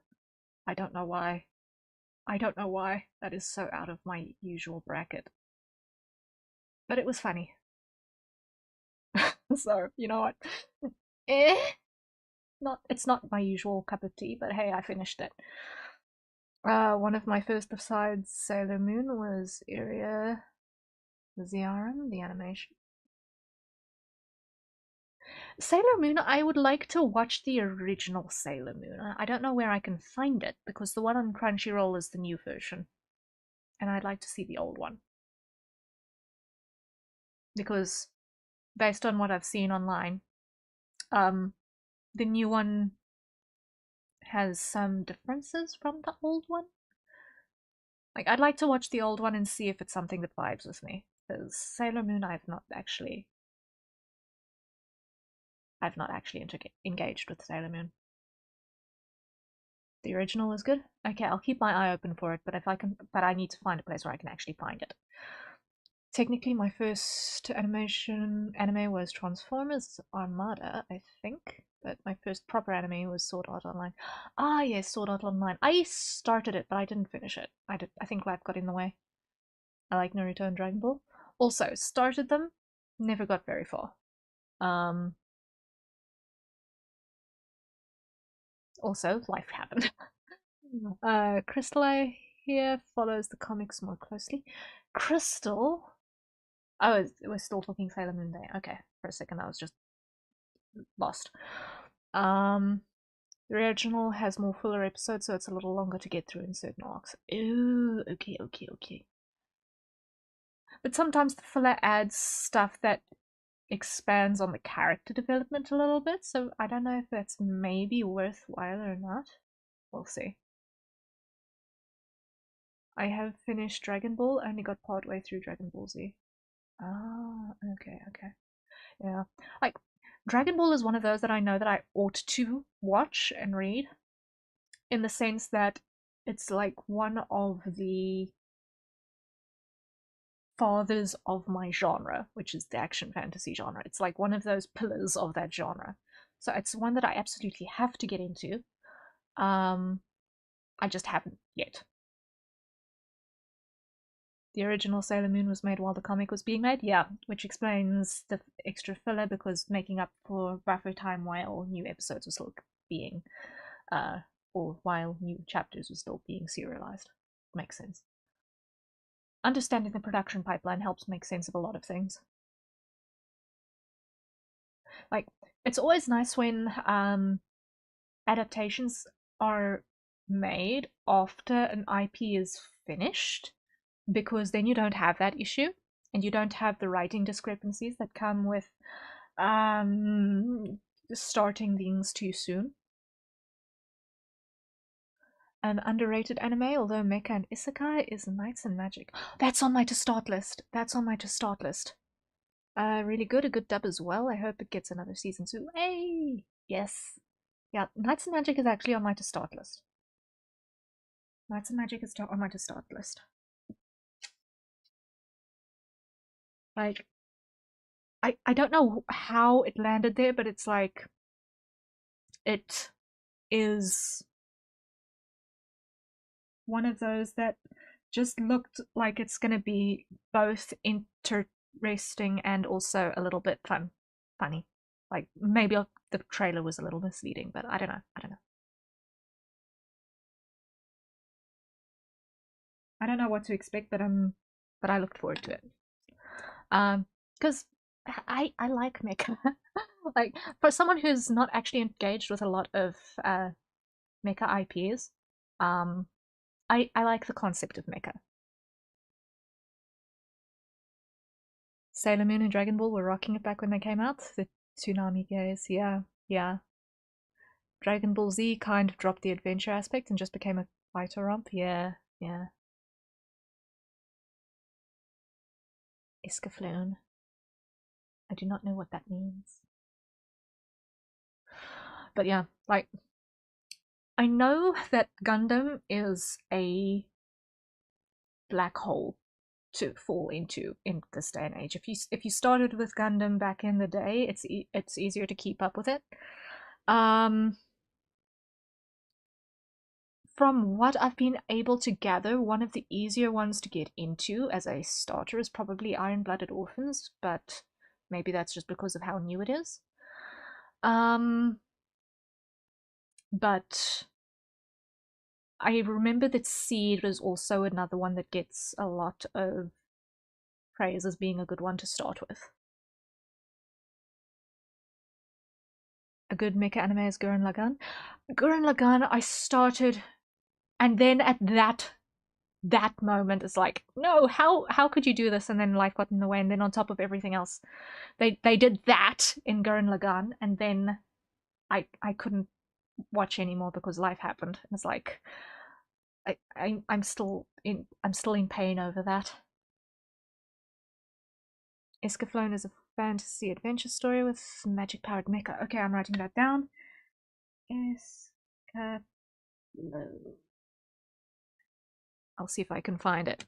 I don't know why. I don't know why. That is so out of my usual bracket. But it was funny. So, you know what? Eh. It's not my usual cup of tea, but hey, I finished it. One of my first besides Sailor Moon was Iria Ziaran, the animation. Sailor Moon, I would like to watch the original Sailor Moon. I don't know where I can find it because the one on Crunchyroll is the new version. And I'd like to see the old one. Because based on what I've seen online, the new one has some differences from the old one. Like, I'd like to watch the old one and see if it's something that vibes with me. Because Sailor Moon, I've not actually engaged with Sailor Moon. The original was good. Okay, I'll keep my eye open for it, but I need to find a place where I can actually find it. Technically, my first anime was Transformers Armada, I think, but my first proper anime was Sword Art Online. Ah, yes, Sword Art Online. I started it, but I didn't finish it. I think life got in the way. I like Naruto and Dragon Ball. Also, started them, never got very far. Also, life happened. Crystal here follows the comics more closely. Crystal. Oh, we're still talking Sailor Moon Day. Okay, for a second I was just lost. The original has more fuller episodes, so it's a little longer to get through in certain arcs. Ooh, okay. But sometimes the filler adds stuff that expands on the character development a little bit, so I don't know if that's maybe worthwhile or not. We'll see. I have finished Dragon Ball, only got part way through Dragon Ball Z. Ah, okay. Yeah. Like, Dragon Ball is one of those that I know that I ought to watch and read, in the sense that it's like one of the fathers of my genre, which is the action fantasy genre. It's like one of those pillars of that genre. So it's one that I absolutely have to get into. I just haven't yet. The original Sailor Moon was made while the comic was being made, yeah, which explains the extra filler because making up for buffer time while new episodes were still being, or while new chapters were still being serialized. Makes sense. Understanding the production pipeline helps make sense of a lot of things. Like, it's always nice when adaptations are made after an IP is finished, because then you don't have that issue and you don't have the writing discrepancies that come with starting things too soon. An underrated anime, although mecha and isekai, is Knights and Magic. That's on my to start list. Really good, a good dub as well. I hope it gets another season soon. Hey, yes, yeah. Knights and Magic is actually on my to start list. Knights and Magic is on my to start list. Like, I don't know how it landed there, but it's like it is one of those that just looked like it's gonna be both interesting and also a little bit funny. Like, maybe the trailer was a little misleading, but I don't know. I don't know what to expect, but I looked forward to it. Because I like mecha. Like, for someone who's not actually engaged with a lot of mecha IPs, um, I like the concept of mecha. Sailor Moon and Dragon Ball were rocking it back when they came out. The Tsunami days, yeah, yeah. Dragon Ball Z kind of dropped the adventure aspect and just became a fighter romp. Yeah, yeah. Iskafloon. I do not know what that means. But yeah, like, I know that Gundam is a black hole to fall into in this day and age. If you started with Gundam back in the day, it's easier to keep up with it. From what I've been able to gather, one of the easier ones to get into as a starter is probably Iron-Blooded Orphans, but maybe that's just because of how new it is. But I remember that Seed is also another one that gets a lot of praise as being a good one to start with. A good mecha anime is Gurren Lagann. Gurren Lagann, I started, and then at that moment, it's like, no, how could you do this? And then life got in the way, and then on top of everything else, they did that in Gurren Lagann, and then I couldn't watch anymore because life happened. It's like I'm still in pain over that. Iskaflown is a fantasy adventure story with magic powered mecha. Okay, I'm writing that down. Iskaflown. I'll see if I can find it.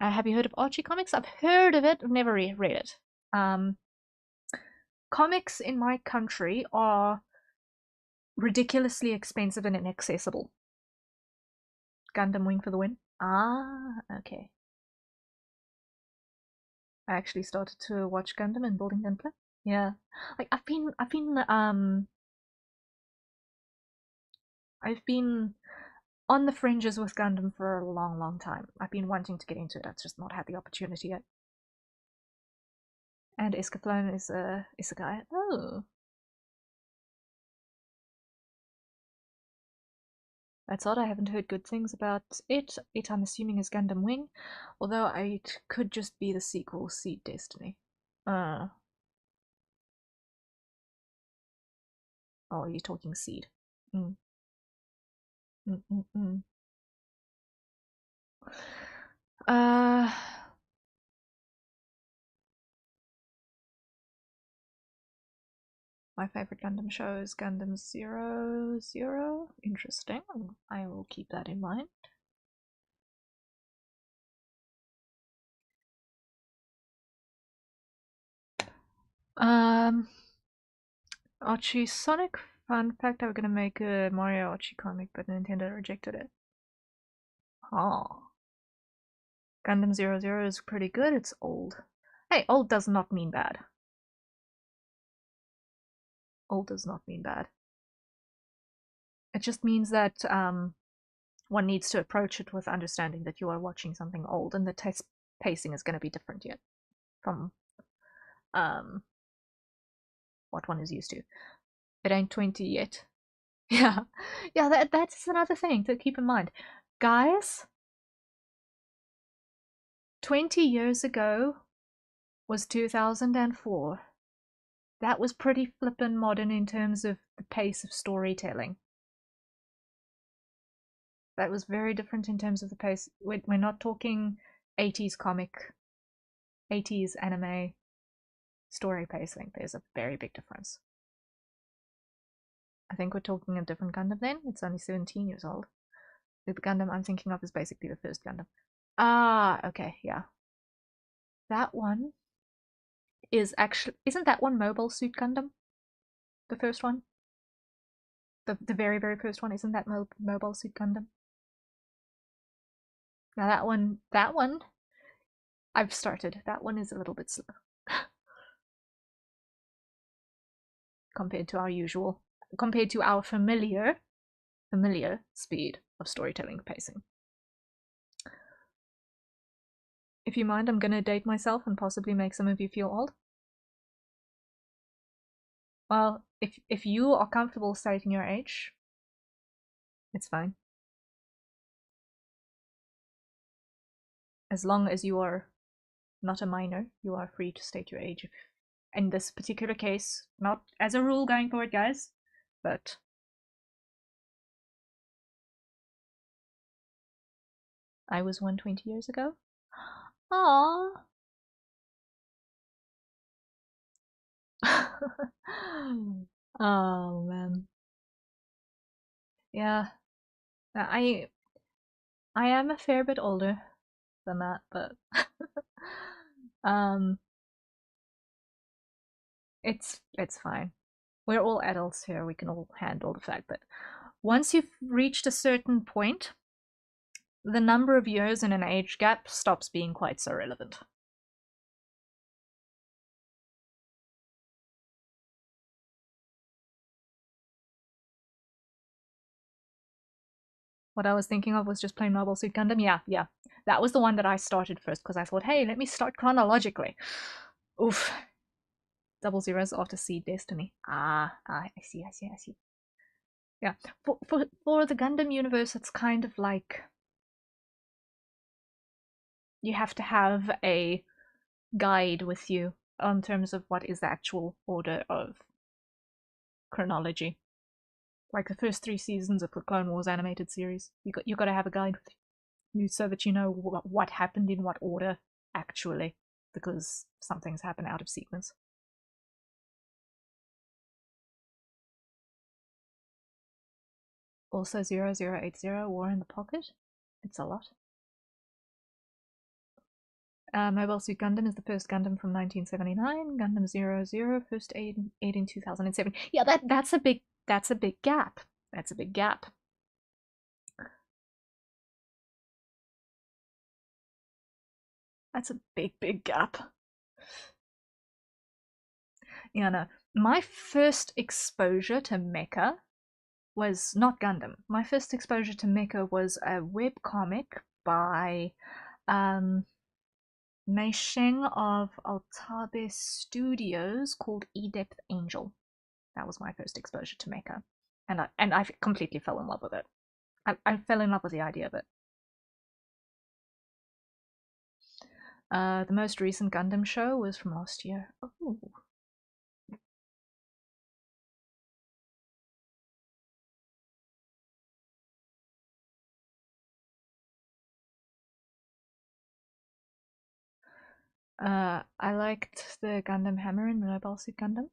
Have you heard of Archie comics? I've heard of it. I've never read it. Comics in my country are ridiculously expensive and inaccessible. Gundam Wing for the win. Ah, okay. I actually started to watch Gundam and Building Gunpla. Yeah, like I've been on the fringes with Gundam for a long, long time. I've been wanting to get into it. I've just not had the opportunity yet. And Iskaflown is a isekai. Oh, that's odd. I haven't heard good things about it. It, I'm assuming, is Gundam Wing, although it could just be the sequel, Seed Destiny. Oh, you're talking Seed. Mm. Mm, mm, mm. Uh, my favorite Gundam show is Gundam 00. Interesting. I will keep that in mind. Archie Sonic. Fun fact: I was gonna make a Mario Archie comic, but Nintendo rejected it. Oh. Gundam 00 is pretty good. It's old. Hey, old does not mean bad. Old does not mean bad. It just means that one needs to approach it with understanding that you are watching something old, and the pacing is going to be different yet from what one is used to. It ain't 20 yet. Yeah, yeah. That's another thing to keep in mind, guys. 20 years ago was 2004. That was pretty flippin' modern in terms of the pace of storytelling. That was very different in terms of the pace. We're not talking 80s comic, 80s anime story pacing. There's a very big difference. I think we're talking a different Gundam then. It's only 17 years old. The Gundam I'm thinking of is basically the first Gundam. Ah, okay, yeah. That one is actually, isn't that one Mobile Suit Gundam? The first one? The very, very first one, isn't that Mobile Suit Gundam? Now that one, I've started. That one is a little bit slow. Compared to our familiar speed of storytelling pacing. If you mind, I'm gonna date myself and possibly make some of you feel old. Well, if you are comfortable stating your age, it's fine. As long as you are not a minor, you are free to state your age. In this particular case, not as a rule going forward, guys, but I was 120 years ago. Aww. Oh man. Yeah. I am a fair bit older than that, but um it's fine. We're all adults here. We can all handle the fact that once you've reached a certain point, the number of years in an age gap stops being quite so relevant. What I was thinking of was just plain Mobile Suit Gundam. Yeah. That was the one that I started first because I thought, hey, let me start chronologically. Oof. Double zeros after Seed Destiny. I see. Yeah. For the Gundam universe, it's kind of like you have to have a guide with you in terms of what is the actual order of chronology. Like the first 3 seasons of the Clone Wars animated series, you got to have a guide with you so that you know what happened in what order actually, because some things happen out of sequence. Also 0080 War in the Pocket. It's a lot. Mobile Suit Gundam is the first Gundam from 1979. Gundam 00 first aired in 2007. Yeah, that's a big gap. That's a big gap. That's a big gap. Yeah, no. My first exposure to mecha was not Gundam. My first exposure to mecha was a webcomic by Meisheng of Altabe Studios called E-Depth Angel. That was my first exposure to mecha. And I completely fell in love with it. I fell in love with the idea of it. The most recent Gundam show was from last year. Oh. I liked the Gundam Hammer in the Mobile Suit Gundam.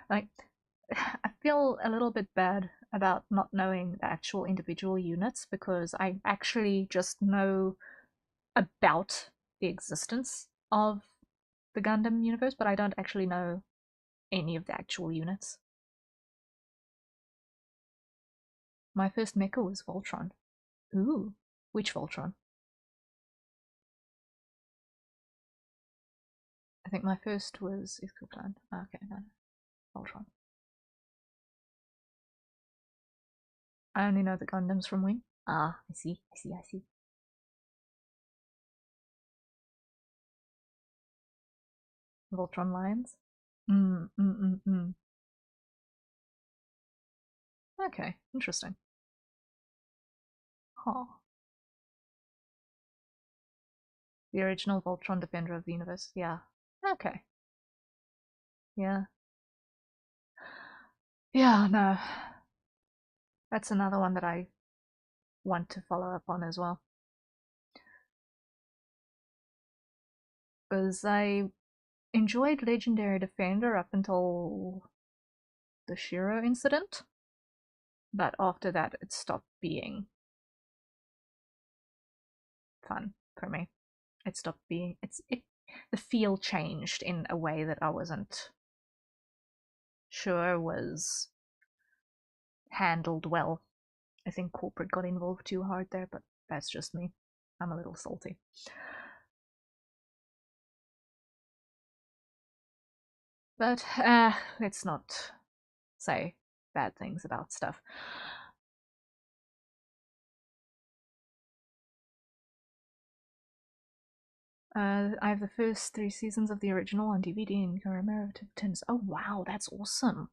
Like, I feel a little bit bad about not knowing the actual individual units because I actually just know about the existence of the Gundam universe, but I don't actually know any of the actual units. My first mecha was Voltron. Ooh, which Voltron? I think my first was Clan. Okay, no, Voltron. I only know the Gundams from Wing. I see. Voltron Lions. Okay, interesting. Huh. The original Voltron Defender of the Universe. Yeah. Okay. Yeah. Yeah, no. That's another one that I want to follow up on as well. Because I enjoyed Legendary Defender up until the Shiro incident. But after that, it stopped being fun for me. It stopped being. The feel changed in a way that I wasn't sure was handled well. I think corporate got involved too hard there, but that's just me. I'm a little salty. But let's not say bad things about stuff. I have the first 3 seasons of the original on DVD in commemorative tins. Oh wow, that's awesome.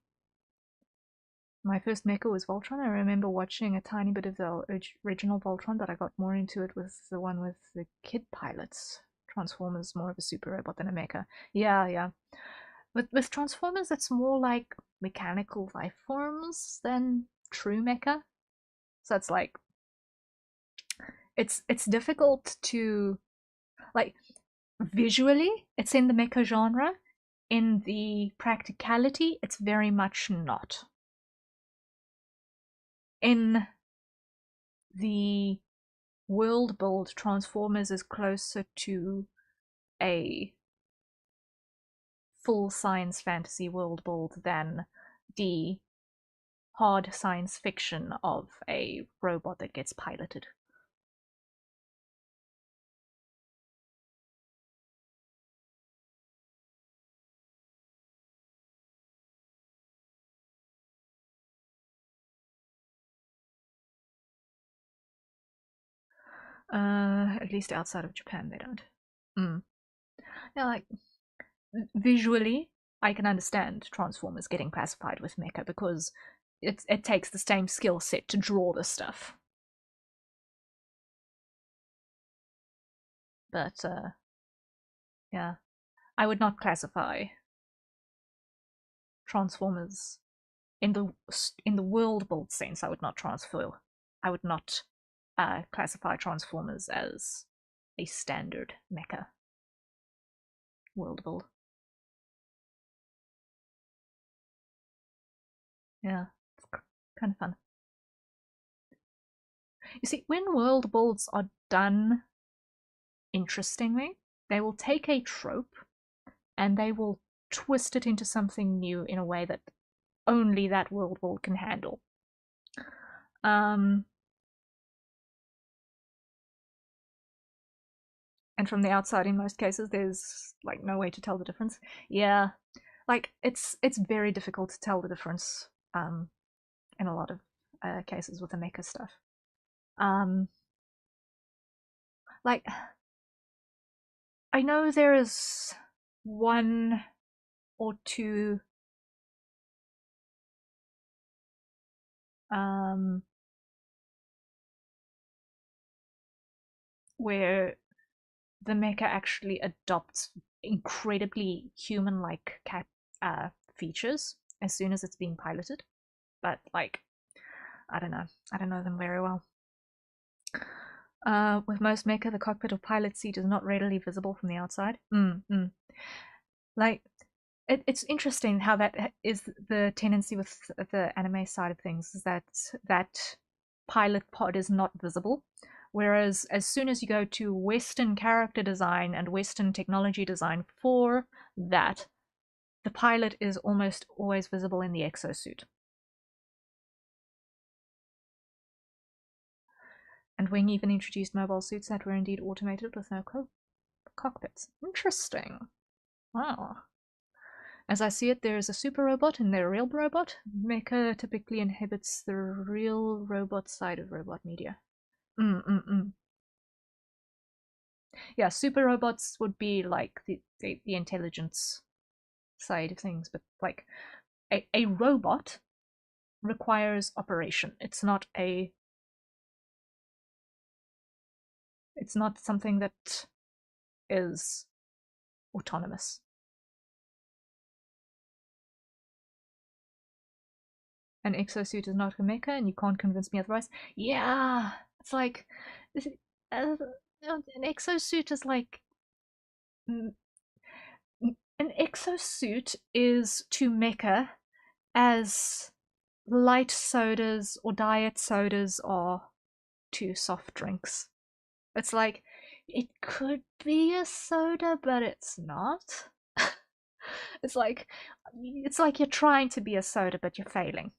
My first mecha was Voltron. I remember watching a tiny bit of the original Voltron, but I got more into it with the one with the kid pilots. Transformers, more of a super robot than a mecha. Yeah, yeah. With Transformers, it's more like mechanical life forms than true mecha. So it's like it's difficult to like visually. It's in the mecha genre. In the practicality, it's very much not. In the world build, Transformers is closer to a full science fantasy world build than the hard science fiction of a robot that gets piloted. At least outside of Japan, they don't. Yeah, like visually, I can understand Transformers getting classified with mecha because it takes the same skill set to draw the stuff. But yeah, I would not classify Transformers in the world build sense. I would not transfer. I would not classify Transformers as a standard mecha world build. Yeah, it's kind of fun. You see, when world builds are done interestingly, they will take a trope and they will twist it into something new in a way that only that world build can handle. And from the outside, in most cases, there's like no way to tell the difference. Yeah, like it's very difficult to tell the difference in a lot of cases with the mecha stuff. Like I know there is one or two where the mecha actually adopts incredibly human-like features as soon as it's being piloted. But like, I don't know. I don't know them very well. With most mecha, the cockpit or pilot seat is not readily visible from the outside. Like, it's interesting how that is the tendency with the anime side of things, is that pilot pod is not visible. Whereas as soon as you go to Western character design and Western technology design for that, the pilot is almost always visible in the exosuit. And Wing even introduced mobile suits that were indeed automated with no cockpits. Interesting. Wow. As I see it, there is a super robot and their real robot. Mecha typically inhibits the real robot side of robot media. Yeah, super robots would be like the intelligence side of things, but like a robot requires operation. It's not something that is autonomous. An exosuit is not a mecha, and you can't convince me otherwise. Yeah, it's like an exosuit is like an exosuit is to mecha as light sodas or diet sodas are to soft drinks. It's like it could be a soda, but it's not. it's like you're trying to be a soda, but you're failing.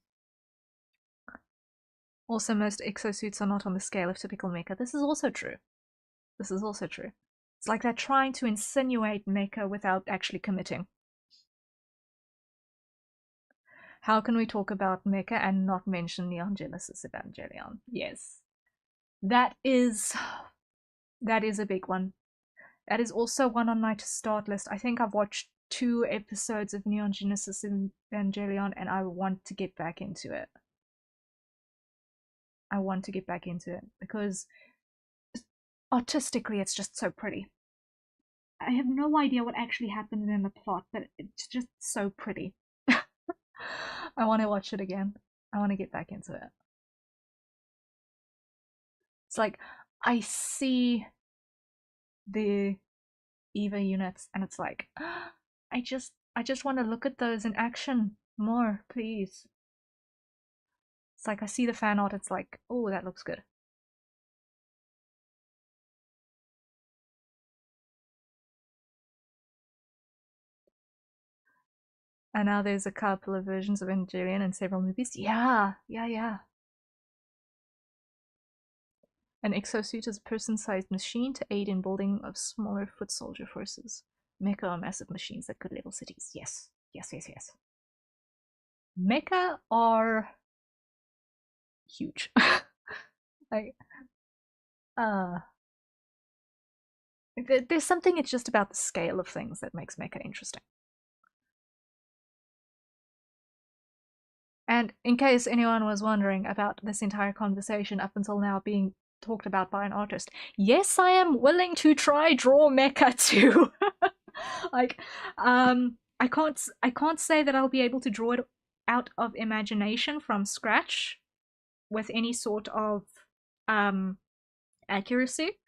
Also, most exosuits are not on the scale of typical mecha. This is also true. It's like they're trying to insinuate mecha without actually committing. How can we talk about mecha and not mention Neon Genesis Evangelion? Yes. That is a big one. That is also one on my to start list. I think I've watched 2 episodes of Neon Genesis Evangelion, and I want to get back into it. I want to get back into it because artistically it's just so pretty. I have no idea what actually happened in the plot, but it's just so pretty. I want to watch it again. I want to get back into it. It's like I see the Eva units and it's like I just want to look at those in action more, please. It's like I see the fan art, it's like, oh, that looks good. And now there's a couple of versions of Evangelion in several movies. Yeah. An exosuit is a person-sized machine to aid in building of smaller foot soldier forces. Mecha are massive machines that could level cities. Yes. Mecha are huge. Like, there's something, it's just about the scale of things that makes mecha interesting. And in case anyone was wondering about this entire conversation up until now being talked about by an artist, yes, I am willing to try draw mecha too. Like, I can't say that I'll be able to draw it out of imagination from scratch with any sort of accuracy,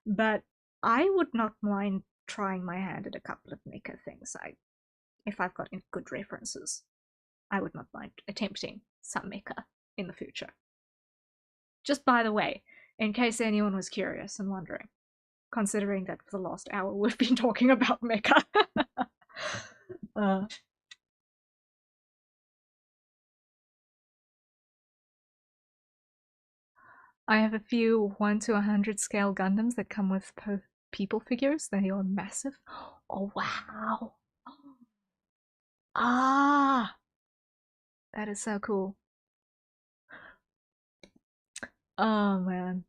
but I would not mind trying my hand at a couple of mecha things. If I've got any good references, I would not mind attempting some mecha in the future. Just by the way, in case anyone was curious and wondering, considering that for the last hour we've been talking about mecha. I have a few 1 to 100 scale Gundams that come with people figures. They are massive. Oh, wow. Ah, that is so cool. Oh, man.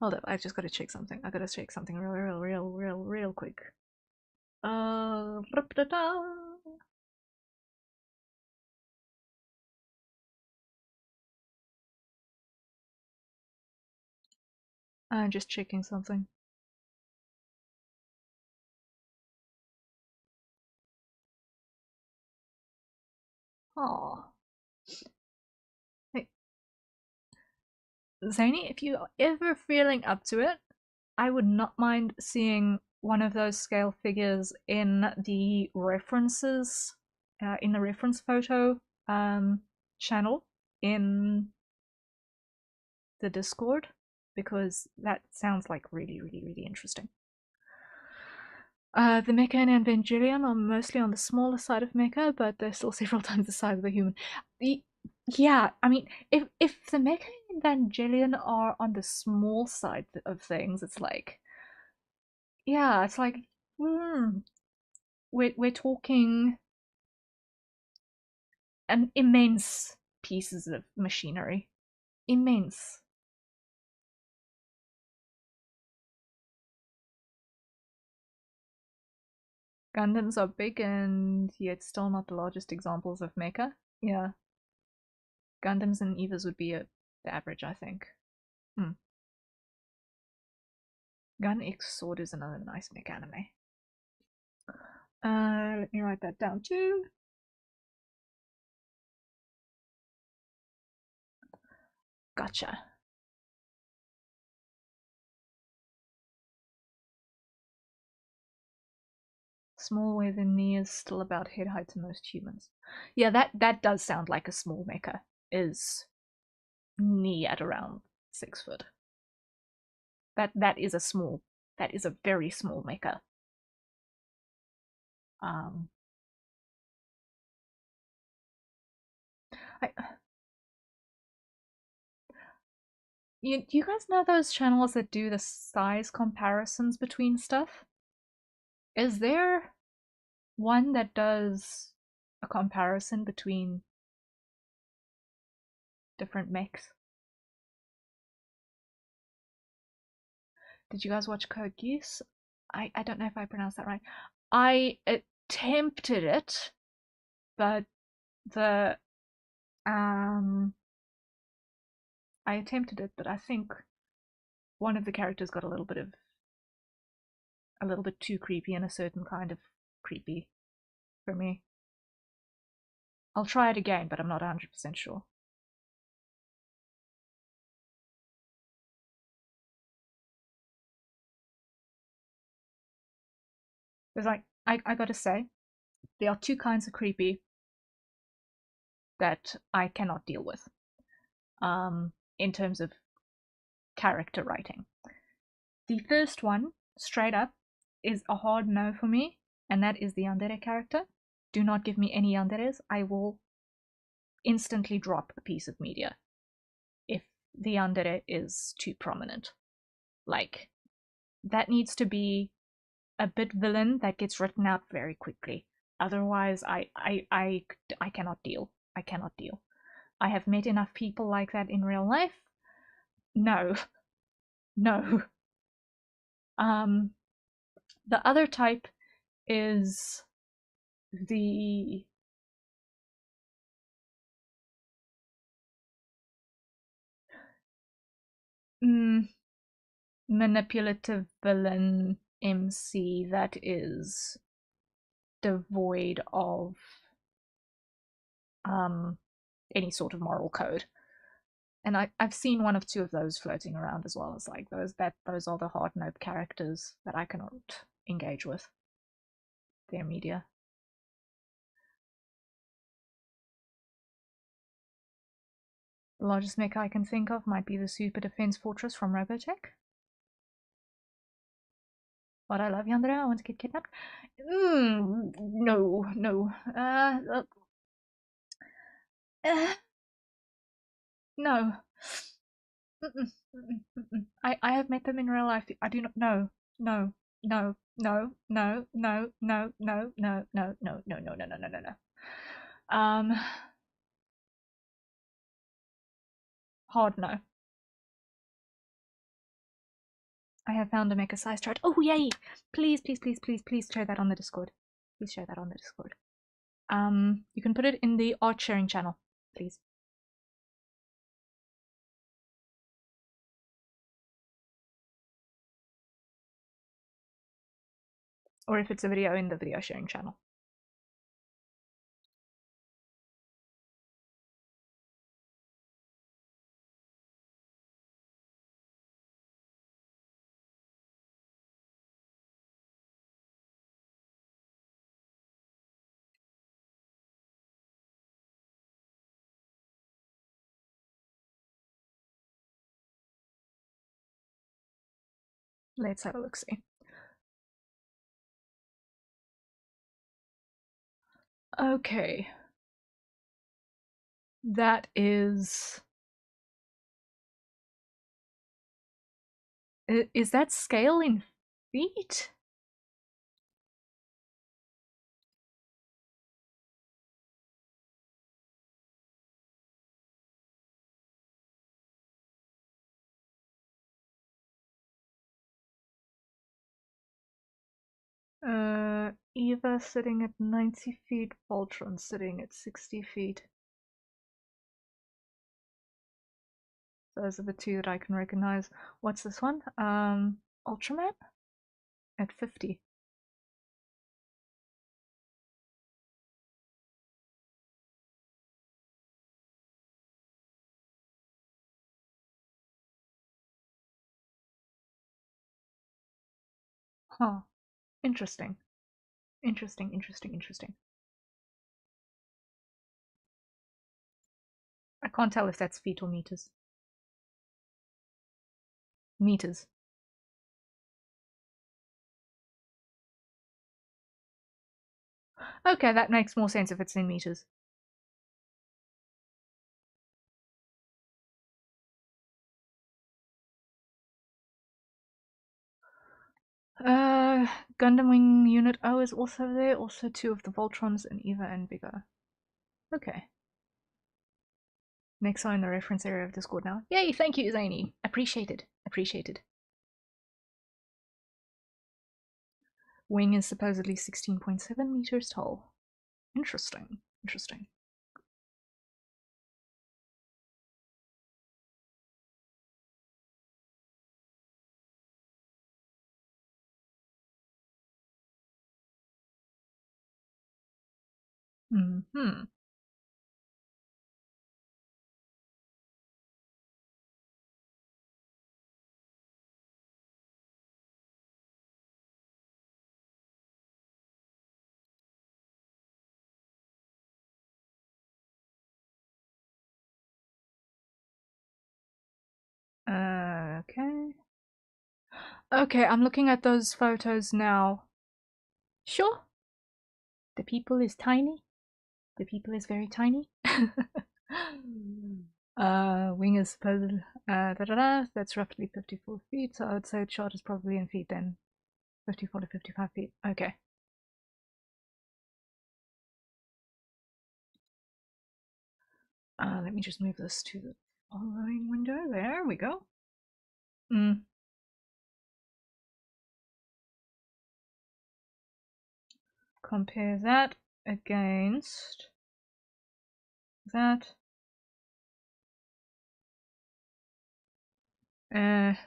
Hold up, I just gotta check something. I gotta check something real quick. I'm just checking something. Oh. Hey, Zany, if you're ever feeling up to it, I would not mind seeing one of those scale figures in the references, in the reference photo channel in the Discord, because that sounds like really interesting. The mecha in Evangelion are mostly on the smaller side of mecha, but they're still several times the size of a human. Yeah, I mean, if the mecha in Evangelion are on the small side of things, it's like, yeah, it's like, we're talking an immense pieces of machinery, immense. Gundams are big and yet still not the largest examples of mecha. Yeah, Gundams and Evas would be the average, I think. Gun X Sword is another nice mecha anime. Let me write that down too. Gotcha. Small within knee is still about head height to most humans. Yeah, that does sound like a small mecha. Is knee at around 6 foot. That is a very small mecha. I, you guys know those channels that do the size comparisons between stuff? Is there one that does a comparison between different mechs? Did you guys watch Code Geass? I don't know if I pronounced that right. I attempted it, but the I attempted it, but I think one of the characters got a little bit too creepy, and a certain kind of creepy for me. I'll try it again, but I'm not 100% sure. Because I gotta say, there are two kinds of creepy that I cannot deal with. In terms of character writing. The first one, straight up, is a hard no for me, and that is the yandere character. Do not give me any yanderes. I will instantly drop a piece of media if the yandere is too prominent. Like, that needs to be a bit villain that gets written out very quickly. Otherwise, I cannot deal. I cannot deal. I have met enough people like that in real life. No. No. The other type is the manipulative villain MC that is devoid of any sort of moral code. And I've seen one of two of those floating around as well as like those are the hard nope characters that I cannot engage with their media. The largest mech I can think of might be the Super Defense Fortress from Robotech. But I love Yandere, I want to get kidnapped. No, no. No. I have met them in real life. I do not know. No. No. No. No. No. No. No. No. No. No. No. No. No. No. No. No. No. Hard no. I have found a mecha size chart. Oh yay! Please, please, please, please, please share that on the Discord. Please share that on the Discord. You can put it in the art sharing channel, please. Or if it's a video, in the video sharing channel. Let's have a look see. Okay. That is that scale in feet? Eva sitting at 90 feet, Voltron sitting at 60 feet. Those are the two that I can recognize. What's this one? Ultraman? At 50. Huh. Interesting. Interesting, interesting, interesting. I can't tell if that's feet or meters. Meters. Okay, that makes more sense if it's in meters. Gundam Wing Unit O is also there. Also two of the Voltrons, and Eva and Bigger. Okay. Next are in the reference area of Discord now. Yay, thank you, Zany. Appreciated. Appreciated. Wing is supposedly 16.7 meters tall. Interesting. Interesting. Mm-hmm. Okay. Okay, I'm looking at those photos now. Sure. The people is tiny. The people is very tiny. Wing is supposed that's roughly 54 feet, so I would say the shot is probably in feet then. 54 to 55 feet. Okay. Let me just move this to the following window. There we go. Compare that against that. But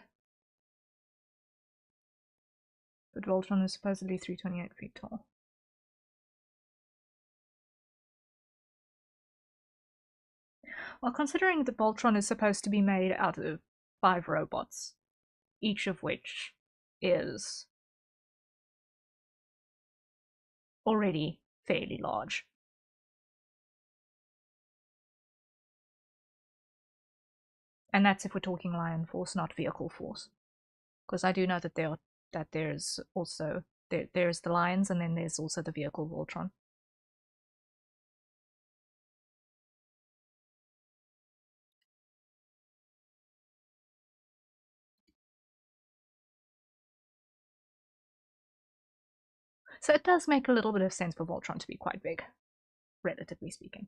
Voltron is supposedly 328 feet tall. Well, considering that Voltron is supposed to be made out of 5 robots, each of which is already fairly large. And that's if we're talking Lion Force, not Vehicle Force. Because I do know that there's also there's the Lions, and then there's also the Vehicle Voltron. So it does make a little bit of sense for Voltron to be quite big, relatively speaking.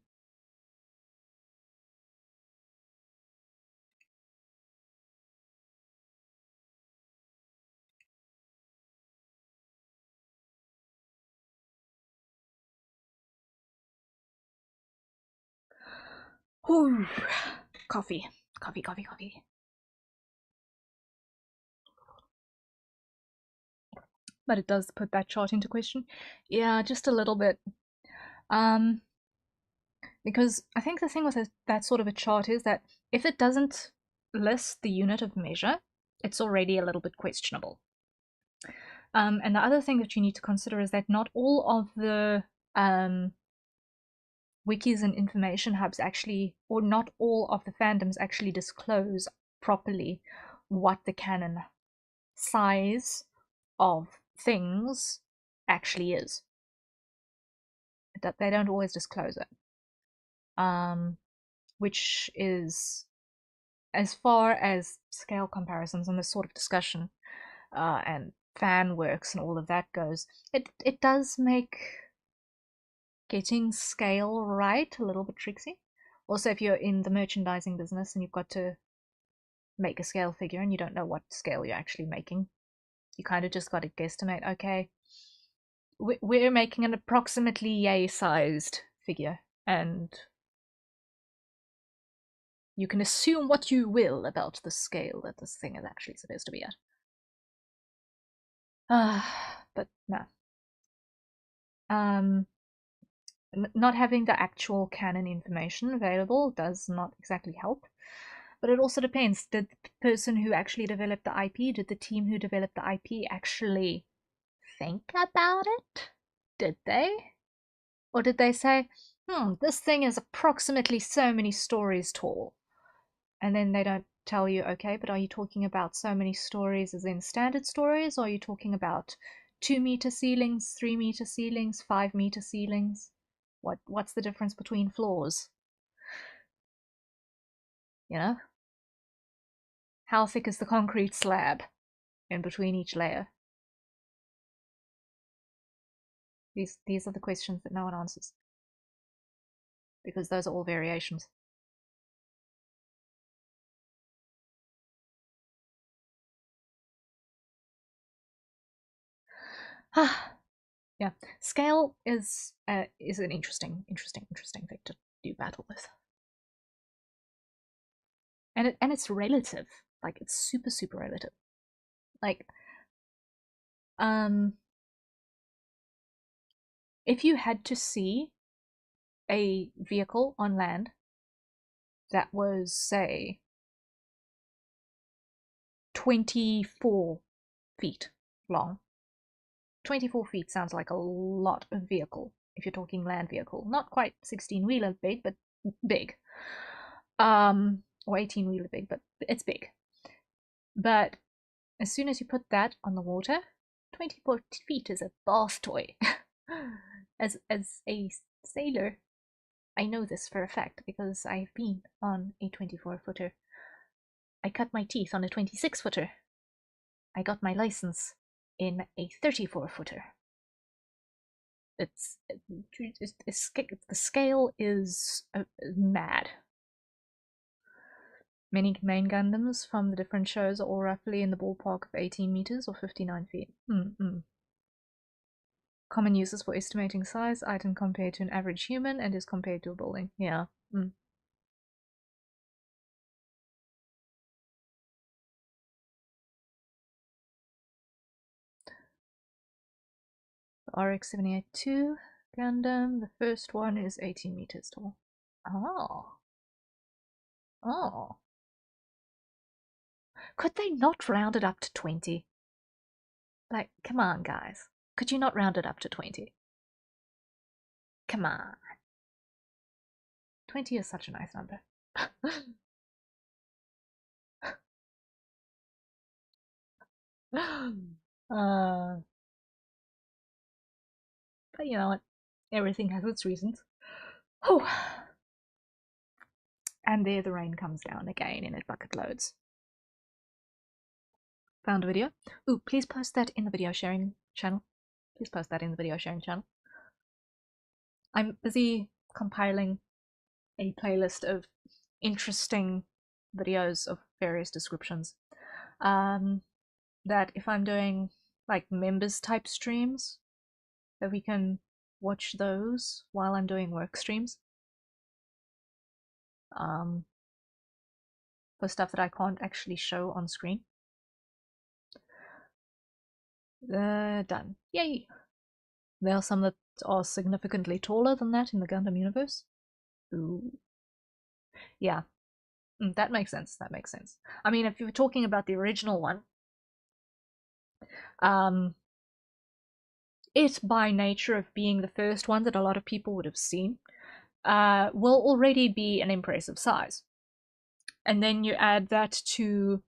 Ooh, coffee. But it does put that chart into question. Yeah, just a little bit. Because I think the thing with that sort of a chart is that if it doesn't list the unit of measure, it's already a little bit questionable. And the other thing that you need to consider is that not all of the wikis and information hubs actually, or not all of the fandoms actually disclose properly what the canon size of things actually is. They don't always disclose it. Which is, as far as scale comparisons and this sort of discussion and fan works and all of that goes, it does make getting scale right a little bit tricksy. Also, if you're in the merchandising business and you've got to make a scale figure and you don't know what scale you're actually making, you kind of just got to guesstimate, okay, we're making an approximately yay-sized figure, and you can assume what you will about the scale that this thing is actually supposed to be at. But no. Not having the actual canon information available does not exactly help. But it also depends. Did the person who actually developed the IP, did the team who developed the IP actually think about it? Did they? Or did they say, this thing is approximately so many stories tall? And then they don't tell you, okay, but are you talking about so many stories as in standard stories, or are you talking about 2-meter ceilings, 3-meter ceilings, 5-meter ceilings? What's the difference between floors? You know? How thick is the concrete slab in between each layer? These are the questions that no one answers, because those are all variations. Yeah, scale is an interesting thing to do battle with, and it's relative. Like it's super relative. Like, if you had to see a vehicle on land that was, say, 24 feet long. 24 feet sounds like a lot of vehicle if you're talking land vehicle. Not quite 16-wheeler big, but big. Or 18-wheeler big, but it's big. But as soon as you put that on the water, 24 feet is a bath toy. As a sailor, I know this for a fact because I've been on a 24-footer. I cut my teeth on a 26-footer. I got my license in a 34-footer. The scale is mad. Many main Gundams from the different shows are all roughly in the ballpark of 18 meters or 59 feet. Common uses for estimating size: item compared to an average human and is compared to a building. Yeah. The RX-78-2 Gundam, the first one, is 18 meters tall. Oh. Could they not round it up to 20? Like, come on, guys. Could you not round it up to 20? Come on. 20 is such a nice number. But you know what? Everything has its reasons. Oh. And there the rain comes down again in it bucket loads. Found a video. Ooh, please post that in the video sharing channel. Please post that in the video sharing channel. I'm busy compiling a playlist of interesting videos of various descriptions. That if I'm doing like members type streams, that we can watch those while I'm doing work streams. For stuff that I can't actually show on screen. Done. Yay! There are some that are significantly taller than that in the Gundam universe. Ooh. Yeah. That makes sense. That makes sense. I mean, if you were talking about the original one, it, by nature of being the first one that a lot of people would have seen, will already be an impressive size. And then you add that to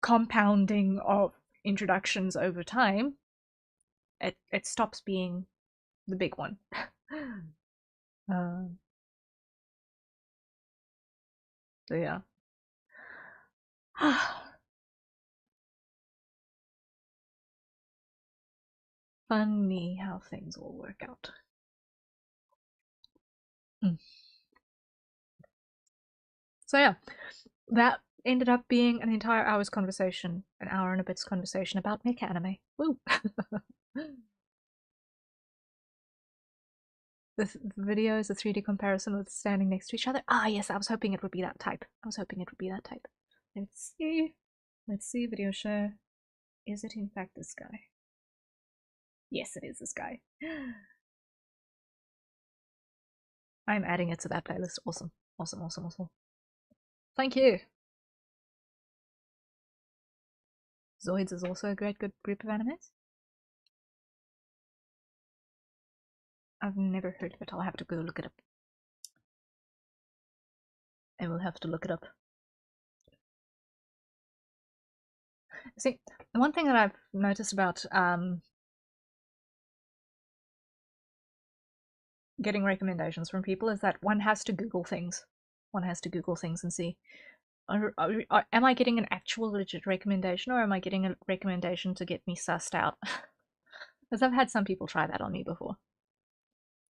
compounding of introductions over time, it stops being the big one. So yeah. Funny how things all work out. So yeah, that ended up being an entire hour's conversation, an hour and a bit's conversation about mecha anime. Woo! The video is a 3D comparison with standing next to each other. Ah, yes, I was hoping it would be that type. Let's see. Let's see, video share. Is it in fact this guy? Yes, it is this guy. I'm adding it to that playlist. Awesome. Thank you. Zoids is also a great good group of animes. I've never heard of it. I'll have to go look it up. I will have to look it up. See, the one thing that I've noticed about getting recommendations from people is that one has to Google things. One has to Google things and see, am I getting an actual legit recommendation, or am I getting a recommendation to get me sussed out? Because I've had some people try that on me before.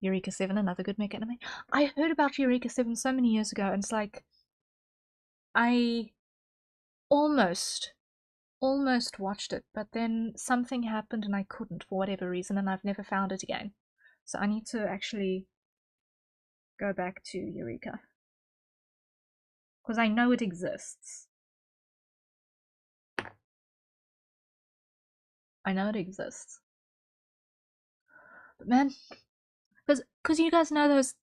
Eureka 7, another good mech anime. I heard about Eureka 7 so many years ago, and it's like, I almost almost watched it, but then something happened and I couldn't for whatever reason, and I've never found it again. So I need to actually go back to Eureka. Because I know it exists. I know it exists. But man, because you guys know those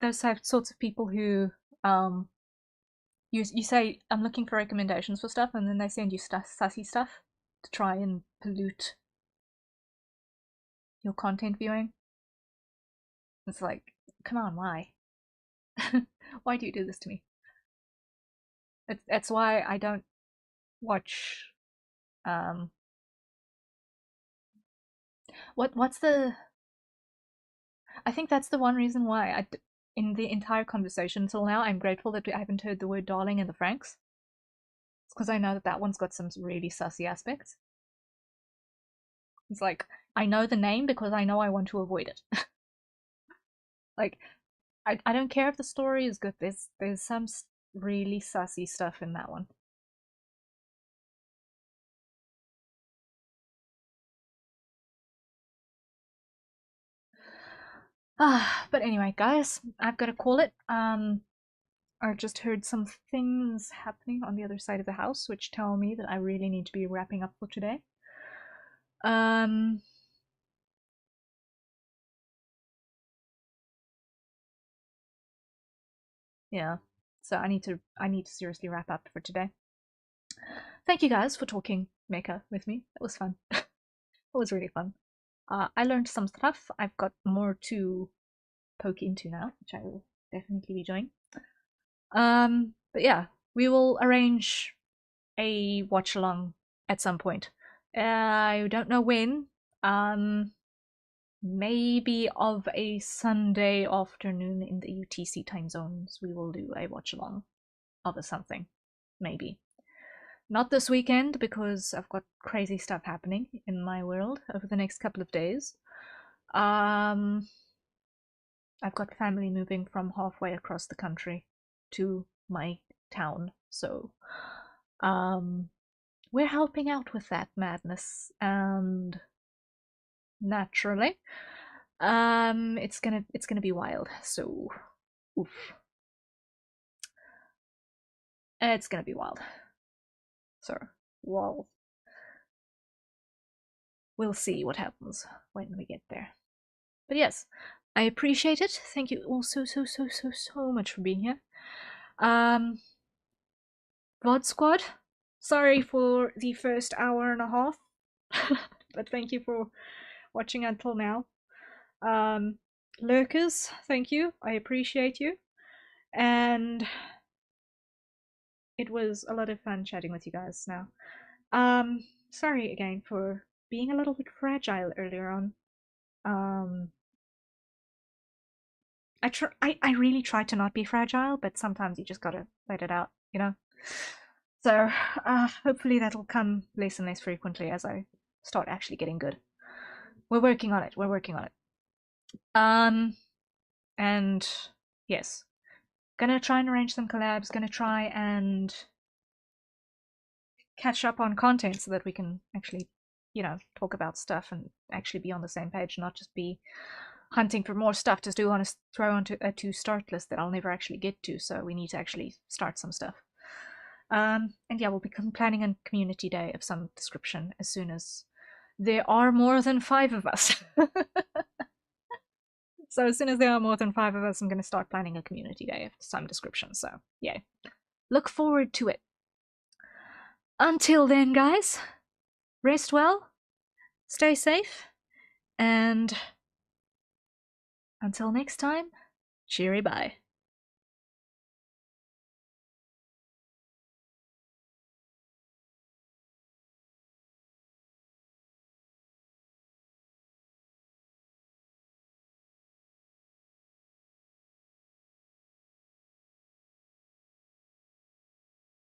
sorts of people who you say I'm looking for recommendations for stuff, and then they send you sussy stuff to try and pollute your content viewing. It's like, come on, why? Why do you do this to me? That's why I don't watch. What's the? I think that's the one reason why in the entire conversation until now, I'm grateful that I haven't heard the word darling in the Franks. It's because I know that one's got some really sussy aspects. It's like, I know the name because I know I want to avoid it. Like, I don't care if the story is good. There's some really sussy stuff in that one. But anyway, guys, I've got to call it. I just heard some things happening on the other side of the house, which tell me that I really need to be wrapping up for today. Yeah. So I need to seriously wrap up for today. Thank you guys for talking Mecha with me. It was fun. It was really fun. I learned some stuff. I've got more to poke into now, which I will definitely be doing. But yeah, we will arrange a watch along at some point. I don't know when. Maybe of a Sunday afternoon in the UTC time zones, we will do a watch along of a something. Maybe. Not this weekend because I've got crazy stuff happening in my world over the next couple of days. I've got family moving from halfway across the country to my town, so we're helping out with that madness, and naturally, it's gonna be wild. So, oof, it's gonna be wild. So, well, we'll see what happens when we get there. But yes, I appreciate it. Thank you all so much for being here. VOD Squad, sorry for the first hour and a half, but thank you for watching until now. Lurkers, thank you. I appreciate you. And it was a lot of fun chatting with you guys now. Sorry again for being a little bit fragile earlier on. I really try to not be fragile, but sometimes you just gotta let it out, you know? So, hopefully that'll come less and less frequently as I start actually getting good. We're working on it. We're working on it. And yes, gonna try and arrange some collabs. Gonna try and catch up on content so that we can actually, you know, talk about stuff and actually be on the same page, not just be hunting for more stuff to do on throw onto a to start list that I'll never actually get to. So we need to actually start some stuff. And yeah, we'll be planning a community day of some description as soon as there are more than 5 of us. So as soon as there are more than 5 of us, I'm going to start planning a community day of some description. So yeah, look forward to it. Until then, guys, rest well, stay safe, and until next time, cheery bye.